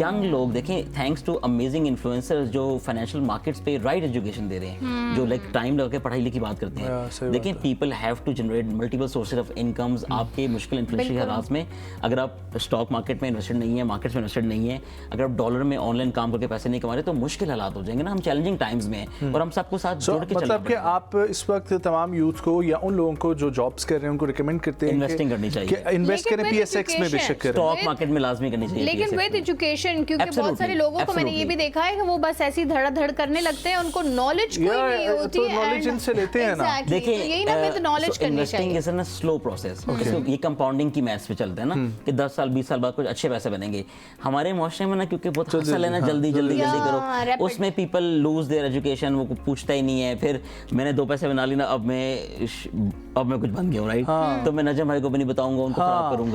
Speaker 4: Young लोग देखें थैंक्स टू अमेजिंग इन्फ्लुएंसर्स जो फाइनेंशियल मार्केट्स पे राइट एजुकेशन दे रहे हैं, जो लाइक टाइम लगा के पढ़ाई लिखी बात करते हैं। देखें people have to generate multiple sources of incomes. आपके मुश्किल इन्फ्लेशन हालात में अगर आप स्टॉक मार्केट में इन्वेस्टेड नहीं है, मार्केट्स में इन्वेस्टेड नहीं है, अगर आप डॉलर में ऑनलाइन काम करके पैसे नहीं कमा रहे तो मुश्किल हालात हो जाएंगे ना। हम चैलेंजिंग टाइम्स में हैं और हम सबको साथ जोड़ के
Speaker 2: मतलब कि आप इस वक्त तमाम यूथ को या उन लोगों को जो जॉब्स कर रहे हैं उनको रिकमेंड करते हैं
Speaker 4: इन्वेस्टिंग करनी चाहिए,
Speaker 2: इन्वेस्ट करें PSX में,
Speaker 4: स्टॉक मार्केट में लाजमी करनी चाहिए,
Speaker 1: लेकिन विद एजुकेशन। क्योंकि बहुत सारे लोगों को मैंने ये भी देखा है कि वो बस ऐसी धड़ाधड़ करने लगते हैं, उनको नॉलेज कोई नहीं होती है।
Speaker 2: नॉलेज इनसे लेते हैं ना।
Speaker 4: देखिए
Speaker 1: यही ना विद नॉलेज करनी चाहिए।
Speaker 4: Investing is a slow process. ये कंपाउंडिंग की मैथ्स पे चलता है ना कि 10 साल 20 साल बाद कुछ अच्छे पैसे बनेंगे। हमारे माशरे में ना क्योंकि बहुत हसल है ना, जल्दी करो, उसमें पीपल लूज देयर एजुकेशन। वो पूछता ही नहीं है, फिर मैंने 2 पैसे बना ली ना, अब मैं कुछ बन गया हूँ, राइट? तो मैं नजम भाई को भी नहीं बताऊंगा, उनको खराब करूंगा।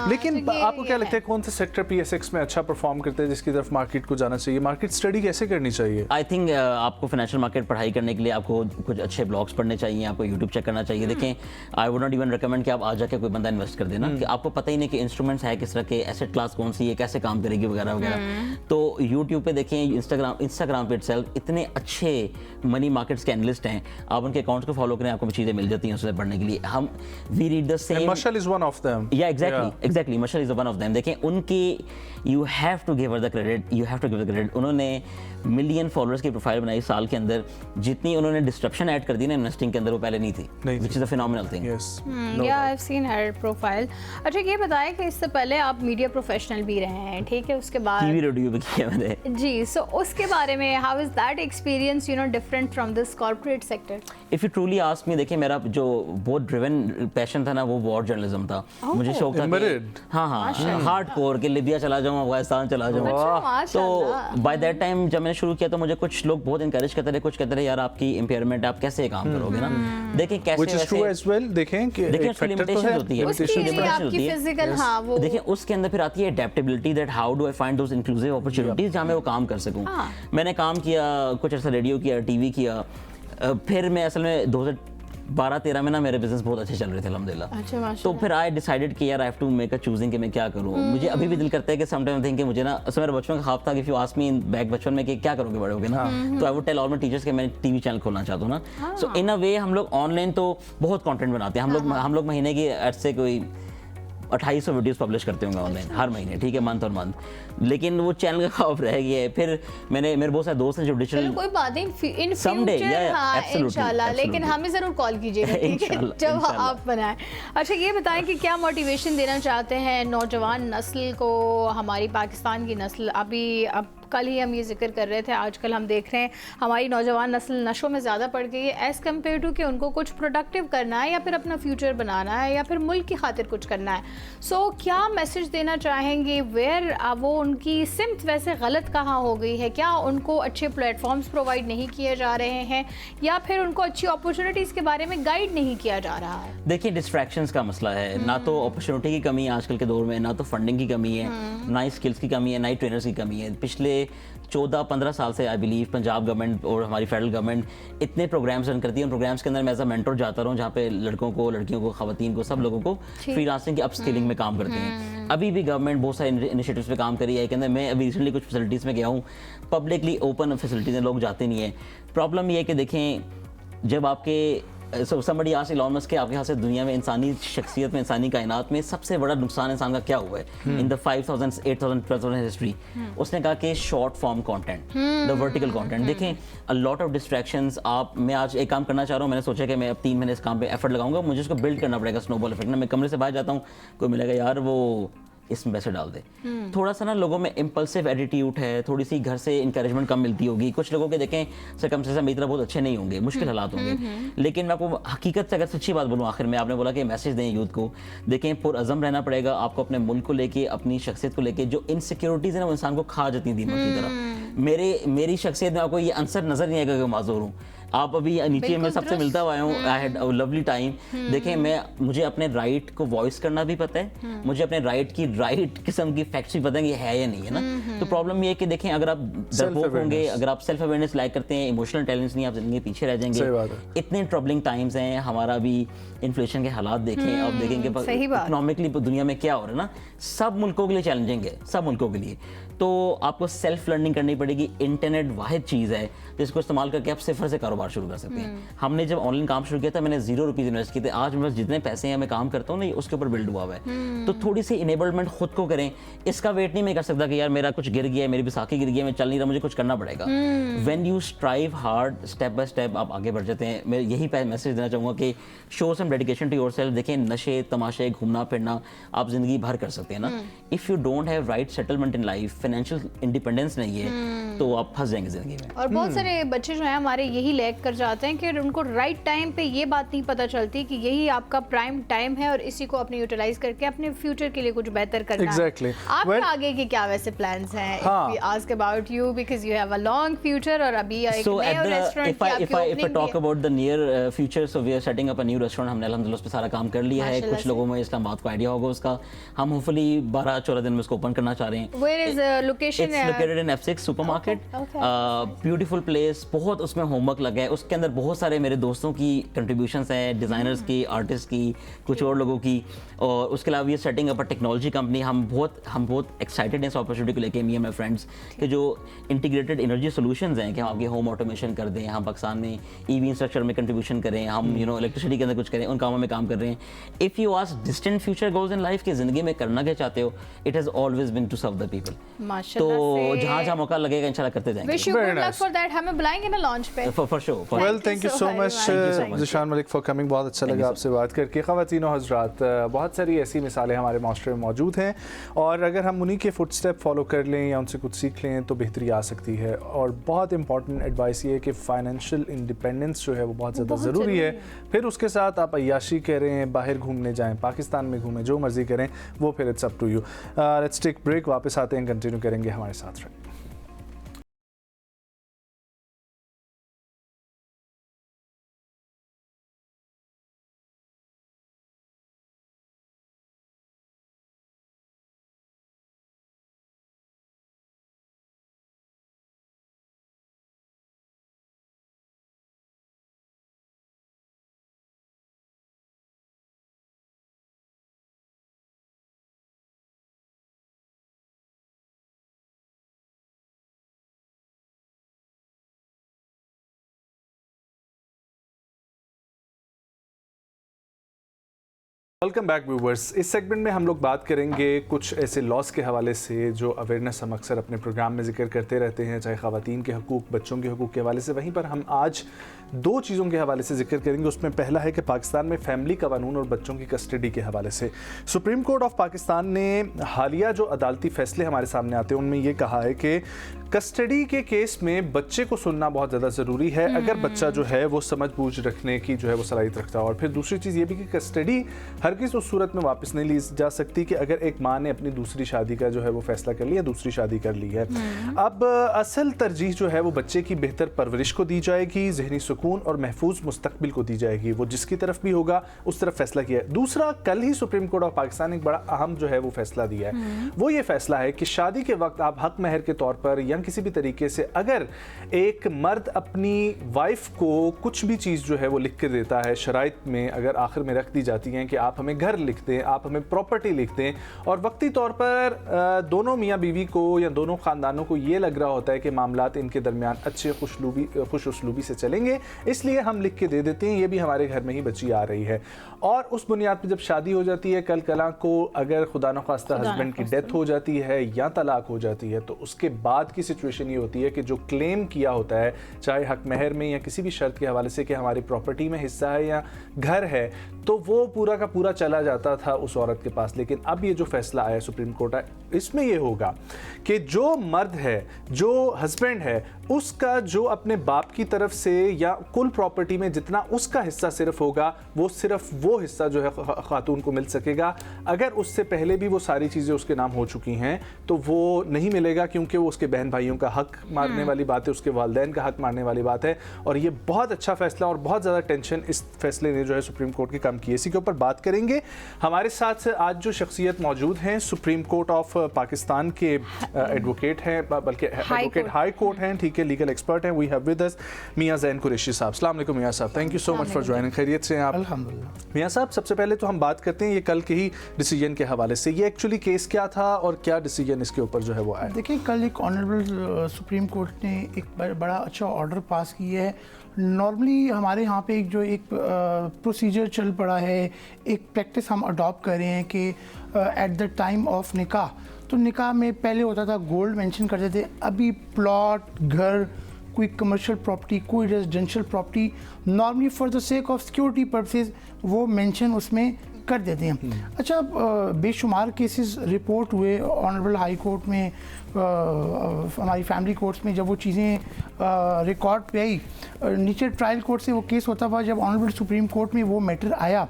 Speaker 2: लेकिन आपको क्या लगता है कौन सा सेक्टर PSX में अच्छा परफॉर्म करता है जिसकी तरफ मार्केट को जाना चाहिए? मार्केट स्टडी कैसे करनी चाहिए?
Speaker 4: आई थिंक आपको फाइनेंशियल मार्केट पढ़ाई करने के लिए आपको कुछ अच्छे ब्लॉग्स पढ़ने चाहिए, आपको यूट्यूब चेक करना चाहिए। देखें I would not even recommend कि आप आ जाके कोई बंदा इन्वेस्ट कर देना कि आपको पता ही नहीं कि इंस्ट्रूमेंट्स है किस तरह के, एसेट क्लास कौन सी है, कैसे काम करेगी वगैरह वगैरह। तो यूट्यूब पे देखें, इंस्टाग्राम पे इटसेल्फ इतने अच्छे मनी मार्केट्स के एनालिस्ट हैं, आप उनके अकाउंट्स को फॉलो करें, आपको चीज़ें मिल जाती हैं उससे पढ़ने के लिए। हम we read the same.
Speaker 2: Mashal is one of them.
Speaker 4: Yeah exactly Mashal is one of them. देखें उनकी you have to give the credit. उन्होंने मिलियन फॉलोअर्स की प्रोफाइल बनाई साल के अंदर। जितनी उन्होंने डिस्ट्रप्शन ऐड कर दी ना इन्वेस्टिंग के अंदर वो पहले नहीं थी, which is a phenomenal thing.
Speaker 1: Yeah I have seen her profile. अच्छा ये बताएं कि इससे पहले आप मीडिया प्रोफेशनल भी रहे हैं, ठीक है? उसके बाद
Speaker 4: टीवी रेडियो भी किया मैंने
Speaker 1: जी। सो उसके बारे में how is that experience different from this corporate sector?
Speaker 4: If you truly ask me, देखिए मेरा जो बहुत ड्रिवन पैशन था ना वो वॉर जर्नलिज्म था। मुझे शौक था हार्डकोर के लिबिया चला जाऊं, अफगानिस्तान चला जाऊं। तो बाय दैट टाइम जब मैंने शुरू किया तो मुझे कुछ लोग बहुत इनकरेज करते रहे, कुछ कहते रहे यार आपकी इम्पेयरमेंट, आप कैसे काम करोगे ना। देखें कैसे
Speaker 2: देखें कि
Speaker 4: उसकी लिमिटेशन होती है, देखिए उसके अंदर फिर आती है adaptability, that how do I find those inclusive opportunities जहां मैं वो काम कर सकूं। मैंने काम किया कुछ ऐसा, रेडियो किया, टीवी किया। फिर मैं असल में 2012-13 में ना मेरे बिजनेस बहुत अच्छे चल रहे थे अल्हम्दुलिल्लाह।
Speaker 1: अच्छा,
Speaker 4: तो फिर आई डिसाइडेड कि यार I have to make a choosing कि मैं क्या करूं। मुझे अभी भी दिल करता है कि समटाइम थिंक कि मुझे ना मेरा बचपन का ख्वाब था कि if you ask me back बचपन में कि क्या करोगे बड़े होगे ना, तो I would tell all my teachers कि मैं टीवी चैनल खोलना चाहता हूं ना। सो इन अ वे हम लोग ऑनलाइन तो बहुत कंटेंट बनाते हैं। हम लोग महीने की ऐसे कोई 2800 वीडियोस पब्लिश करते होंगे ऑनलाइन हर महीने, ठीक है, मंथ और मंथ। लेकिन वो चैनल का खौफ रह गया है। फिर मेरे बहुत सारे दोस्त हैं जो डिजिटल,
Speaker 1: कोई बात नहीं, इन
Speaker 4: Someday,
Speaker 1: फ्यूचर इंशाल्लाह, लेकिन हमें जरूर कॉल कीजिएगा, ठीक है, जब आप बनाएं। अच्छा ये बताएं कि क्या मोटिवेशन देना चाहते हैं नौजवान नस्ल को, हमारी पाकिस्तान की नस्ल? अभी अब कल ही हम ये जिक्र कर रहे थे, आजकल हम देख रहे हैं हमारी नौजवान नस्ल नशों में ज़्यादा पड़ गई है एज़ कम्पेयर टू कि उनको कुछ प्रोडक्टिव करना है या फिर अपना फ्यूचर बनाना है या फिर मुल्क की खातिर कुछ करना है। सो क्या मैसेज देना चाहेंगे, वेयर वो उनकी सिमत वैसे गलत कहाँ हो गई है? क्या उनको अच्छे प्लेटफॉर्म्स प्रोवाइड नहीं किए जा रहे हैं या फिर उनको अच्छी अपॉर्चुनिटीज़ के बारे में गाइड नहीं किया जा रहा है?
Speaker 4: देखिए, डिस्ट्रैक्शंस का मसला है, ना तो अपॉर्चुनिटी की कमी है आजकल के दौर में, ना तो फंडिंग की कमी है, ना ही स्किल्स की कमी है, ना ही ट्रेनर्स की कमी है। पिछले 14-15 साल से आई बिलीव पंजाब गवर्नमेंट और हमारी फेडरल गवर्नमेंट इतने प्रोग्राम्स रन करती है। उन प्रोग्राम्स के अंदर मैं एज अ मेंटर जाता रहा हूँ, जहाँ पे लड़कों को, लड़कियों को, खवातीन को, सब लोगों को फ्रीलांसिंग की अपस्किलिंग में काम करते हैं। अभी भी गवर्नमेंट बहुत सारे इनिशिएटिव्स पे काम करी है के अंदर। मैं अभी रिसेंटली कुछ फैसिलिटीज़ में गया हूँ, पब्लिकली ओपन फैसिलिटीज़ हैं, लोग जाते नहीं है। प्रॉब्लम ये है कि देखें, जब आपके somebody asked Elon Musk के आपके ख्याल से दुनिया में इंसानी शख्सियत में, इंसानी कायनात में सबसे बड़ा नुकसान इंसान का क्या हुआ है इन द 5000, 8000, 12,000 हिस्ट्री? उसने कहा कि short form content, the vertical content. देखें, अ लॉट ऑफ डिस्ट्रैक्शंस। मैं आज एक काम करना चाह रहा हूँ, मैंने सोचा कि मैं अब 3 महीने इस काम पे एफर्ट लगाऊंगा, मुझे उसको बिल्ड करना पड़ेगा, स्नोबॉल इफेक्ट ना। मैं कमरे से बाहर जाता हूँ, कोई मिलेगा, यार वो इसमें पैसे डाल दे। थोड़ा सा ना लोगों में इम्पल्सिव एटीट्यूड है, थोड़ी सी घर से इंकरेजमेंट कम मिलती होगी। कुछ लोगों के देखें सर्कमस्टेंसेस मेरी तरह बहुत अच्छे नहीं होंगे, मुश्किल हालात होंगे, लेकिन मैं आपको हकीकत से अगर सच्ची बात बोलूँ, आखिर में आपने बोला कि मैसेज दें यूथ को, देखें पुरअज़म रहना पड़ेगा आपको अपने मुल्क को लेके, अपनी शख्सियत को लेके। जो इनसिक्योरिटीज़ है ना, वो इंसान को खा जाती हैं दीमक की तरह। मेरी शख्सियत में आपको ये आंसर नजर नहीं आएगा कि माजूर हूँ। आप अभी नीचे मैं सबसे मिलता हुआ हूँ, I had a lovely time. देखें, मुझे अपने राइट को वॉइस करना भी पता है, मुझे अपने राइट की राइट किस्म की फैक्ट्स भी पता है कि है या नहीं है ना। तो प्रॉब्लम ये है कि देखें, अगर आप डरपोक होंगे, अगर आप सेल्फ अवेयरनेस लाइक करते हैं, इमोशनल टैलेंट्स नहीं, आप जिंदगी पीछे रह जाएंगे। इतने ट्रबलिंग टाइम्स हैं, हमारा भी इन्फ्लेशन के हालात देखें, अब देखेंगे इकोनॉमिकली दुनिया में क्या हो रहा है ना, सब मुल्कों के लिए चैलेंजिंग है, सब मुल्कों के लिए। तो आपको सेल्फ लर्निंग करनी पड़ेगी। इंटरनेट वाहिद चीज़ है जिसको इस्तेमाल करके आप सिफर से कारोबार शुरू कर सकते हैं। हमने जब ऑनलाइन काम शुरू किया था, मैंने 0 रुपीज़ इन्वेस्ट किए थे। आज मेरे पास जितने पैसे हैं, मैं काम करता हूँ ना, उसके ऊपर बिल्ड हुआ है। तो थोड़ी सी इनेबलमेंट खुद को करें। इसका वेट नहीं मैं कर सकता कि यार मेरा कुछ गिर गया है, मेरी बैसाखी गिर गई है, मैं चल नहीं रहा, मुझे कुछ करना पड़ेगा। When you strive hard, step by step आप आगे बढ़ जाते हैं। मैं यही मैसेज देना चाहूँगा कि show some dedication to yourself. देखें, नशे, तमाशे, घूमना फिरना आप जिंदगी भर कर सकते हैं ना। If you don't have right settlement in life, financial independence नहीं है, तो आप फंस जाएंगे जिंदगी में।
Speaker 1: और बहुत सारे बच्चे जो हैं हमारे यही लैग कर जाते हैं कि उनको राइट टाइम पे ये बात नहीं पता चलती कि यही आपका प्राइम टाइम है और इसी को अपने यूटिलाइज करके अपने फ्यूचर के लिए कुछ बेहतर करना है। आपके आगे के क्या वैसे प्लान्स हैं? If we ask about you because you have a long future और अभी एक नया रेस्टोरेंट की आपकी opening
Speaker 4: If I talk about the near future, so we are setting up a new restaurant. हमने अल्हम्दुलिल्लाह उस पे सारा काम कर लिया है। कुछ लोगों में इस्लामाबाद को आइडिया होगा उसका। हम होपफुली 12-14 दिन में इसको ओपन करना चाह रहे हैं।
Speaker 1: Where is location?
Speaker 4: It's located in F6 supermarket. Beautiful place, बहुत उसमें होमवर्क लगा है। उसके अंदर बहुत सारे मेरे दोस्तों की कंट्रीब्यूशंस हैं, डिज़ाइनर्स की, आर्टिस्ट की, कुछ और लोगों की। और उसके अलावा ये setting up a technology company. हम बहुत एक्साइटेड हैं इस अपॉर्चुनिटी को लेके, मी एंड माय फ्रेंड्स, कि जो इंटीग्रेटेड एनर्जी सॉल्यूशंस हैं कि हम आपके होम ऑटोमेशन कर दें, हम पाकिस्तान में ईवी इंफ्रास्ट्रक्चर में कंट्रीब्यूशन करें, हम इलेक्ट्रिसिटी के अंदर कुछ करें, उन कामों में काम कर रहे हैं। If you ask distant future goals in life की ज़िंदगी में करना क्या चाहते हो, it has always been to serve the people. तो जहाँ मौका लगेगा इंशाल्लाह करते जाएंगे।
Speaker 1: Wish you good luck for that. हमें बुलाएंगे ना लॉन्च पे?
Speaker 4: For sure.
Speaker 2: Well, thank you so much Zeeshan Malik for coming. बहुत अच्छा लगा आपसे बात करके। ख़वातीन और हज़रात, बहुत सारी ऐसी मिसालें हमारे माशरे में मौजूद हैं और अगर हम उन्हीं के फुटस्टेप फॉलो कर लें या उनसे कुछ सीख लें तो बेहतरी आ सकती है। और बहुत इंपॉर्टेंट एडवाइस ये है कि फाइनेंशियल इंडिपेंडेंस जो है वो बहुत ज़्यादा ज़रूरी है। फिर उसके साथ आप अय्याशी करें, बाहर घूमने जाएँ, पाकिस्तान में घूमें, जो मर्ज़ी करें, वो फिर it's up to you. Let's take break, वापस आते हैं, कंटिन्यू करेंगे, हमारे साथ रहें। Welcome back viewers. इस सेगमेंट में हम लोग बात करेंगे कुछ ऐसे लॉस के हवाले से जो अवेयरनेस हम अक्सर अपने प्रोग्राम में जिक्र करते रहते हैं, चाहे ख़वातीन के हकूक़, बच्चों के हकूक़ के हवाले से। वहीं पर हम आज 2 चीज़ों के हवाले से जिक्र करेंगे। उसमें पहला है कि पाकिस्तान में फैमिली कानून और बच्चों की कस्टडी के हवाले से सुप्रीम कोर्ट ऑफ पाकिस्तान ने हालिया जो अदालती फ़ैसले हमारे सामने आते हैं उनमें ये कहा है कि कस्टडी के केस में बच्चे को सुनना बहुत ज़्यादा ज़रूरी है, अगर बच्चा जो है वो समझ बूझ रखने की जो है वो सलाहियत रखता है। और फिर दूसरी चीज़ ये भी कि कस्टडी हर किसी उस सूरत में वापस नहीं ली जा सकती कि अगर एक माँ ने अपनी दूसरी शादी का जो है वो फैसला कर लिया, दूसरी शादी कर ली है। अब असल तरजीह जो है वो बच्चे की बेहतर परवरिश को दी जाएगी, जहनी सुकून और महफूज मुस्तकबिल को दी जाएगी। वो जिसकी तरफ भी होगा उस तरफ फैसला किया है। दूसरा, कल ही सुप्रीम कोर्ट ऑफ पाकिस्तान ने एक बड़ा अहम जो है वो फैसला दिया है। वो ये फैसला है कि शादी के वक्त आप हक महर के तौर पर या किसी भी तरीके से अगर एक मर्द अपनी वाइफ को कुछ भी चीज़ जो है वो लिख के देता है, शराइत में अगर आखिर में रख दी जाती हैं कि आप हमें घर लिख दें, आप हमें प्रॉपर्टी लिख दें, और वक्ती तौर पर दोनों मियाँ बीवी को या दोनों ख़ानदानों को ये लग रहा होता है कि मामलात इनके दरमियान अच्छे खुश उसलूबी से चलेंगे, इसलिए हम लिख के दे देते हैं, ये भी हमारे घर में ही बच्ची आ रही है। और उस बुनियाद पर जब शादी हो जाती है, कल कला को अगर खुदा न खास्ता हस्बैंड की डेथ हो जाती है या तलाक हो जाती है, तो उसके बाद की सिचुएशन ये होती है कि जो क्लेम किया होता है, चाहे हक महर में या किसी भी शर्त के हवाले से कि हमारी प्रॉपर्टी में हिस्सा है या घर है, तो वो पूरा का पूरा चला जाता था उस औरत के पास। लेकिन अब ये जो फैसला आया सुप्रीम कोर्ट है, इसमें ये होगा कि जो मर्द है, जो हस्बैंड है, उसका जो अपने बाप की तरफ से या कुल प्रॉपर्टी में जितना उसका हिस्सा सिर्फ होगा, वो सिर्फ वो हिस्सा जो है खातून को मिल सकेगा। अगर उससे पहले भी वो सारी चीज़ें उसके नाम हो चुकी हैं तो वो नहीं मिलेगा, क्योंकि वो उसके बहन भाइयों का हक मारने वाली बात है, उसके वालिदैन का हक मारने वाली बात है। और ये बहुत अच्छा फैसला और बहुत ज़्यादा टेंशन इस फैसले ने जो है सुप्रीम कोर्ट की कम की। इसी के ऊपर बात करेंगे। हमारे साथ आज जो शख्सियत मौजूद हैं, सुप्रीम कोर्ट ऑफ पाकिस्तान के एडवोकेट हैं, बल्कि एडवोकेट हाई कोर्ट हैं, ठीक है, लीगल एक्सपर्ट हैं। वी हैव विद अस मियां ज़ैन कुरैशी साहब। अस्सलाम वालेकुम मियां साहब, thank you so much for joining. खैरियत से हैं आप?
Speaker 5: अल्हम्दुलिल्लाह।
Speaker 2: मियां साहब, सबसे पहले तो हम बात करते हैं ये कल के ही डिसीजन के हवाले से। ये एक्चुअली केस क्या था और क्या डिसीजन इसके ऊपर जो है वो आया?
Speaker 5: देखिए, कल एक ऑनरेबल सुप्रीम कोर्ट ने एक बड़ा अच्छा ऑर्डर पास किया है। नॉर्मली हमारे यहाँ पे एक प्रोसीजर चल पड़ा है, एक प्रैक्टिस हम अडॉप्ट कर रहे हैं कि एट द टाइम ऑफ निकाह, तो निकाह में पहले होता था गोल्ड मेंशन करते थे, अभी प्लॉट, घर, कोई कमर्शियल प्रॉपर्टी, कोई residential property, normally for the sake of security purposes वो मेंशन उसमें कर देते हैं। अच्छा, बेशुमार केसेस रिपोर्ट हुए ऑनरेबल हाई कोर्ट में, हमारी फैमिली कोर्ट्स में, जब वो चीज़ें रिकॉर्ड पे आई, नीचे ट्रायल कोर्ट से वो केस होता हुआ जब ऑनरेबल सुप्रीम कोर्ट में वो मैटर आया,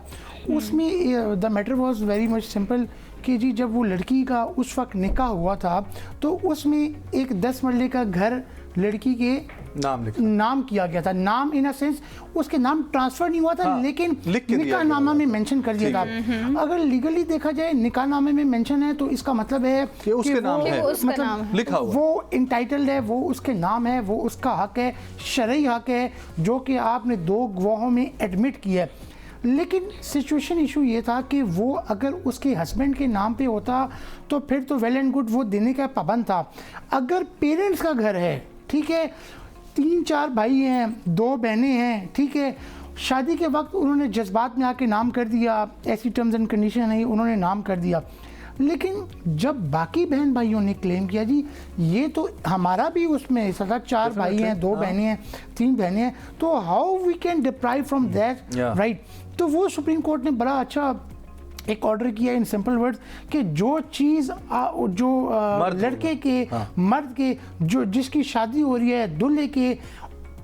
Speaker 5: उसमें the matter was very much simple कि जी, जब वो लड़की का उस वक्त निकाह हुआ था तो उसमें एक 10 मरले का घर लड़की के नाम किया गया था। नाम इन अ सेंस उसके नाम ट्रांसफर नहीं हुआ था, हाँ, लेकिन निकाहनामा में मेंशन कर दिया था। अगर लीगली देखा जाए निकाहनामे में मेंशन है तो इसका मतलब है
Speaker 2: कि उसके नाम है,
Speaker 5: मतलब
Speaker 2: लिखा हुआ,
Speaker 5: वो इंटाइटल्ड है, वो उसके नाम है, वो उसका हक है, शरई हक है, जो कि आपने 2 गवाहों में एडमिट किया है। लेकिन सिचुएशन इशू ये था कि वो अगर उसके हस्बैंड के नाम पे होता तो फिर तो वेल एंड गुड, वो देने का पाबंद था। अगर पेरेंट्स का घर है, ठीक है, 3-4 भाई हैं, 2 बहनें हैं, ठीक है, शादी के वक्त उन्होंने जज्बात में आके नाम कर दिया, ऐसी टर्म्स एंड कंडीशन है, उन्होंने नाम कर दिया। लेकिन जब बाकी बहन भाइयों ने क्लेम किया जी ये तो हमारा भी उसमें हिस्सा था, 4 भाई हैं, 2 बहनें हैं, 3 बहनें हैं, तो how we can deprive from that, right. तो वो सुप्रीम कोर्ट ने बड़ा अच्छा एक ऑर्डर किया इन सिंपल वर्ड्स कि जो चीज़ जो लड़के के, मर्द के, जो जिसकी शादी हो रही है दूल्हे के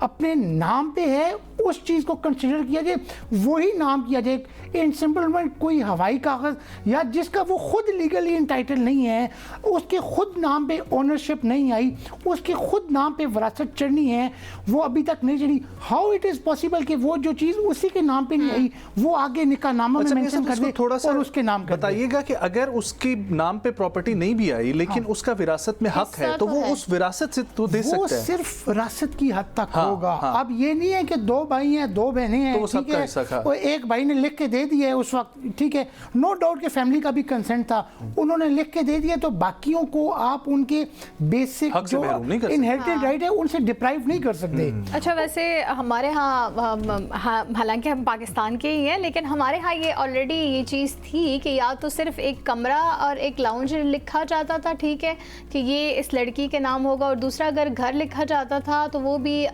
Speaker 5: अपने नाम पे है, उस चीज़ को कंसिडर किया जाए, वही नाम किया जाए। इन सिंपल वर्ड, कोई हवाई कागज़ या जिसका वो खुद लीगली इंटाइटल नहीं है, उसके खुद नाम पे ओनरशिप नहीं आई, उसके खुद नाम पे विरासत चढ़नी है, वो अभी तक नहीं चढ़ी। हाउ इट इज़ पॉसिबल कि वो जो चीज़ उसी के नाम पे नहीं आई वो आगे निकाहनामा में मेंशन कर दे
Speaker 2: थोड़ा सा
Speaker 5: और उसके नाम कर
Speaker 2: बताइएगा कि अगर उसके नाम पे प्रॉपर्टी नहीं भी आई लेकिन उसका विरासत में हक है तो वो उस विरासत से तो दे सकता है।
Speaker 5: वो सिर्फ विरासत की हद तक होगा। अब ये नहीं है कि 2 भाई हैं, 2 बहनें हैं, ठीक है, और एक भाई ने लिख के दे दिया है उस वक्त, ठीक है, नो डाउट कि फैमिली का भी कंसेंट था, उन्होंने लिख के दे दिया, तो बाकियों को आप उनके बेसिक जो इनहेरिटेड राइट है उनसे डिप्राइव नहीं कर सकते।
Speaker 1: अच्छा, वैसे हमारे यहाँ हालांकि हम पाकिस्तान के ही हैं, लेकिन हमारे यहाँ ये ऑलरेडी ये चीज़ थी कि या तो सिर्फ एक कमरा और एक लाउंज लिखा जाता था, ठीक है, कि ये इस लड़की के नाम होगा, और दूसरा अगर घर लिखा जाता था तो वो भी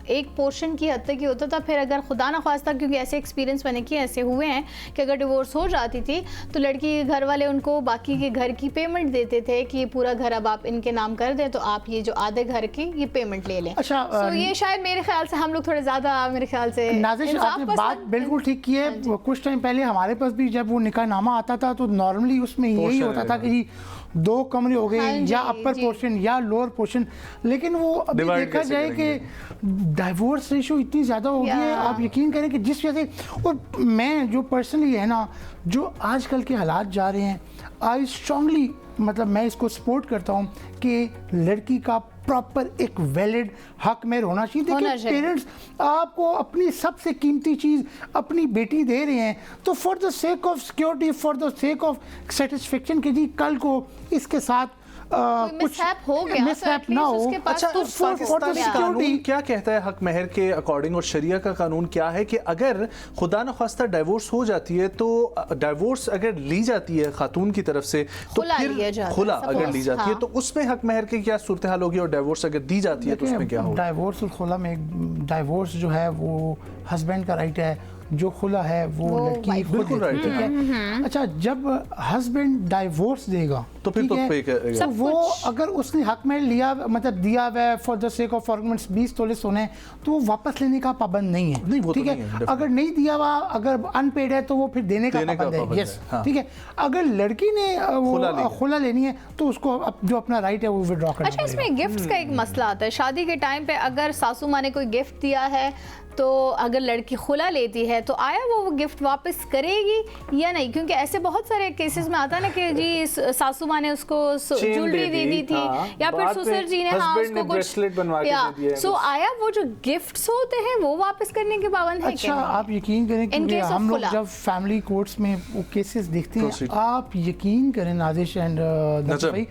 Speaker 1: एक पोर्शन की हद तक ही होता था। फिर अगर खुदा ना ख्वास्ता, क्योंकि ऐसे एक्सपीरियंस मैंने किए, ऐसे हुए हैं कि अगर डिवोर्स हो जाती थी तो लड़की के घर वाले उनको बाकी के घर की पेमेंट देते थे कि ये पूरा घर अब आप इनके नाम कर दें, तो आप ये जो आधे घर की ये पेमेंट ले लें।
Speaker 5: अच्छा,
Speaker 1: तो ये शायद मेरे ख्याल से हम लोग थोड़े ज़्यादा, मेरे ख्याल से
Speaker 5: नाज़िश, आपने बात बिल्कुल ठीक की है। कुछ टाइम पहले हमारे पास भी जब वो निकाहनामा आता था तो नॉर्मली उसमें यही होता था कि 2 कमरे हो गए, या अपर पोर्शन या लोअर पोर्शन। लेकिन वो अभी देखा जाए कि डाइवोर्स रेशो इतनी ज़्यादा हो गई है, आप यकीन करें कि जिस वजह से, और मैं जो पर्सनली है ना, जो आजकल के हालात जा रहे हैं, आई स्ट्रांगली, मतलब मैं इसको सपोर्ट करता हूँ कि लड़की का प्रॉपर एक वैलिड हक मेहर होना चाहिए। देखिए, पेरेंट्स आपको अपनी सबसे कीमती चीज़ अपनी बेटी दे रहे हैं, तो for the sake of security, for the sake of satisfaction के जी कल को इसके साथ कुछ मिसहैप ना हो।
Speaker 2: अच्छा, पाकिस्तानी कानून क्या कहता है हक महर के अकॉर्डिंग, और शरिया का कानून क्या है कि अगर खुदा न खास्ता डाइवोर्स हो जाती है तो डाइवोर्स अगर ली जाती है खातून की तरफ से तो फिर खुला अगर ली जाती है तो उसमें हक महर की क्या सूरत हाल होगी, और डाइवोर्स अगर दी जाती है तो उसमें क्या होगा?
Speaker 5: डाइवोर्स और खुला में, डाइवोर्स जो है वो हस्बैंड का राइट है, जो खुला है वो लड़की खुद
Speaker 2: राइट
Speaker 5: है। अच्छा, जब हस्बैंड डाइवोर्स देगा
Speaker 2: तो फिर तो पे करेगा।
Speaker 5: तो वो अगर उसने हक में लिया, मतलब दिया हुआ है for the sake of arguments 20 तोले सोने, तो वो वापस लेने का पाबंद नहीं है। ठीक है, अगर नहीं दिया हुआ, अगर अनपेड है तो वो फिर देने का पाबंद है। यस, ठीक है। अगर लड़की ने वो खुला लेनी है तो उसको जो अपना राइट है वो विड्रॉ करना।
Speaker 1: अच्छा, इसमें गिफ्ट्स का एक मसला आता है। शादी के टाइम पे अगर सासू माँ ने कोई गिफ्ट दिया है तो अगर लड़की खुला लेती है तो आया वो गिफ्ट वापस करेगी या नहीं? क्योंकि ऐसे बहुत सारे केसेस में आता है ना कि जी सासू माँ ने उसको ज्वेलरी दे दी थी, या फिर ससुर जी ने उसको कुछ, सो आया वो जो गिफ्ट्स होते हैं वो वापस करने के पाबंद है?
Speaker 5: अच्छा, आप यकीन करें कि हम लोग जब फैमिली कोर्ट्स में वो केसेस देखते हैं, आप यकीन करें नाज़िश एंड भाई,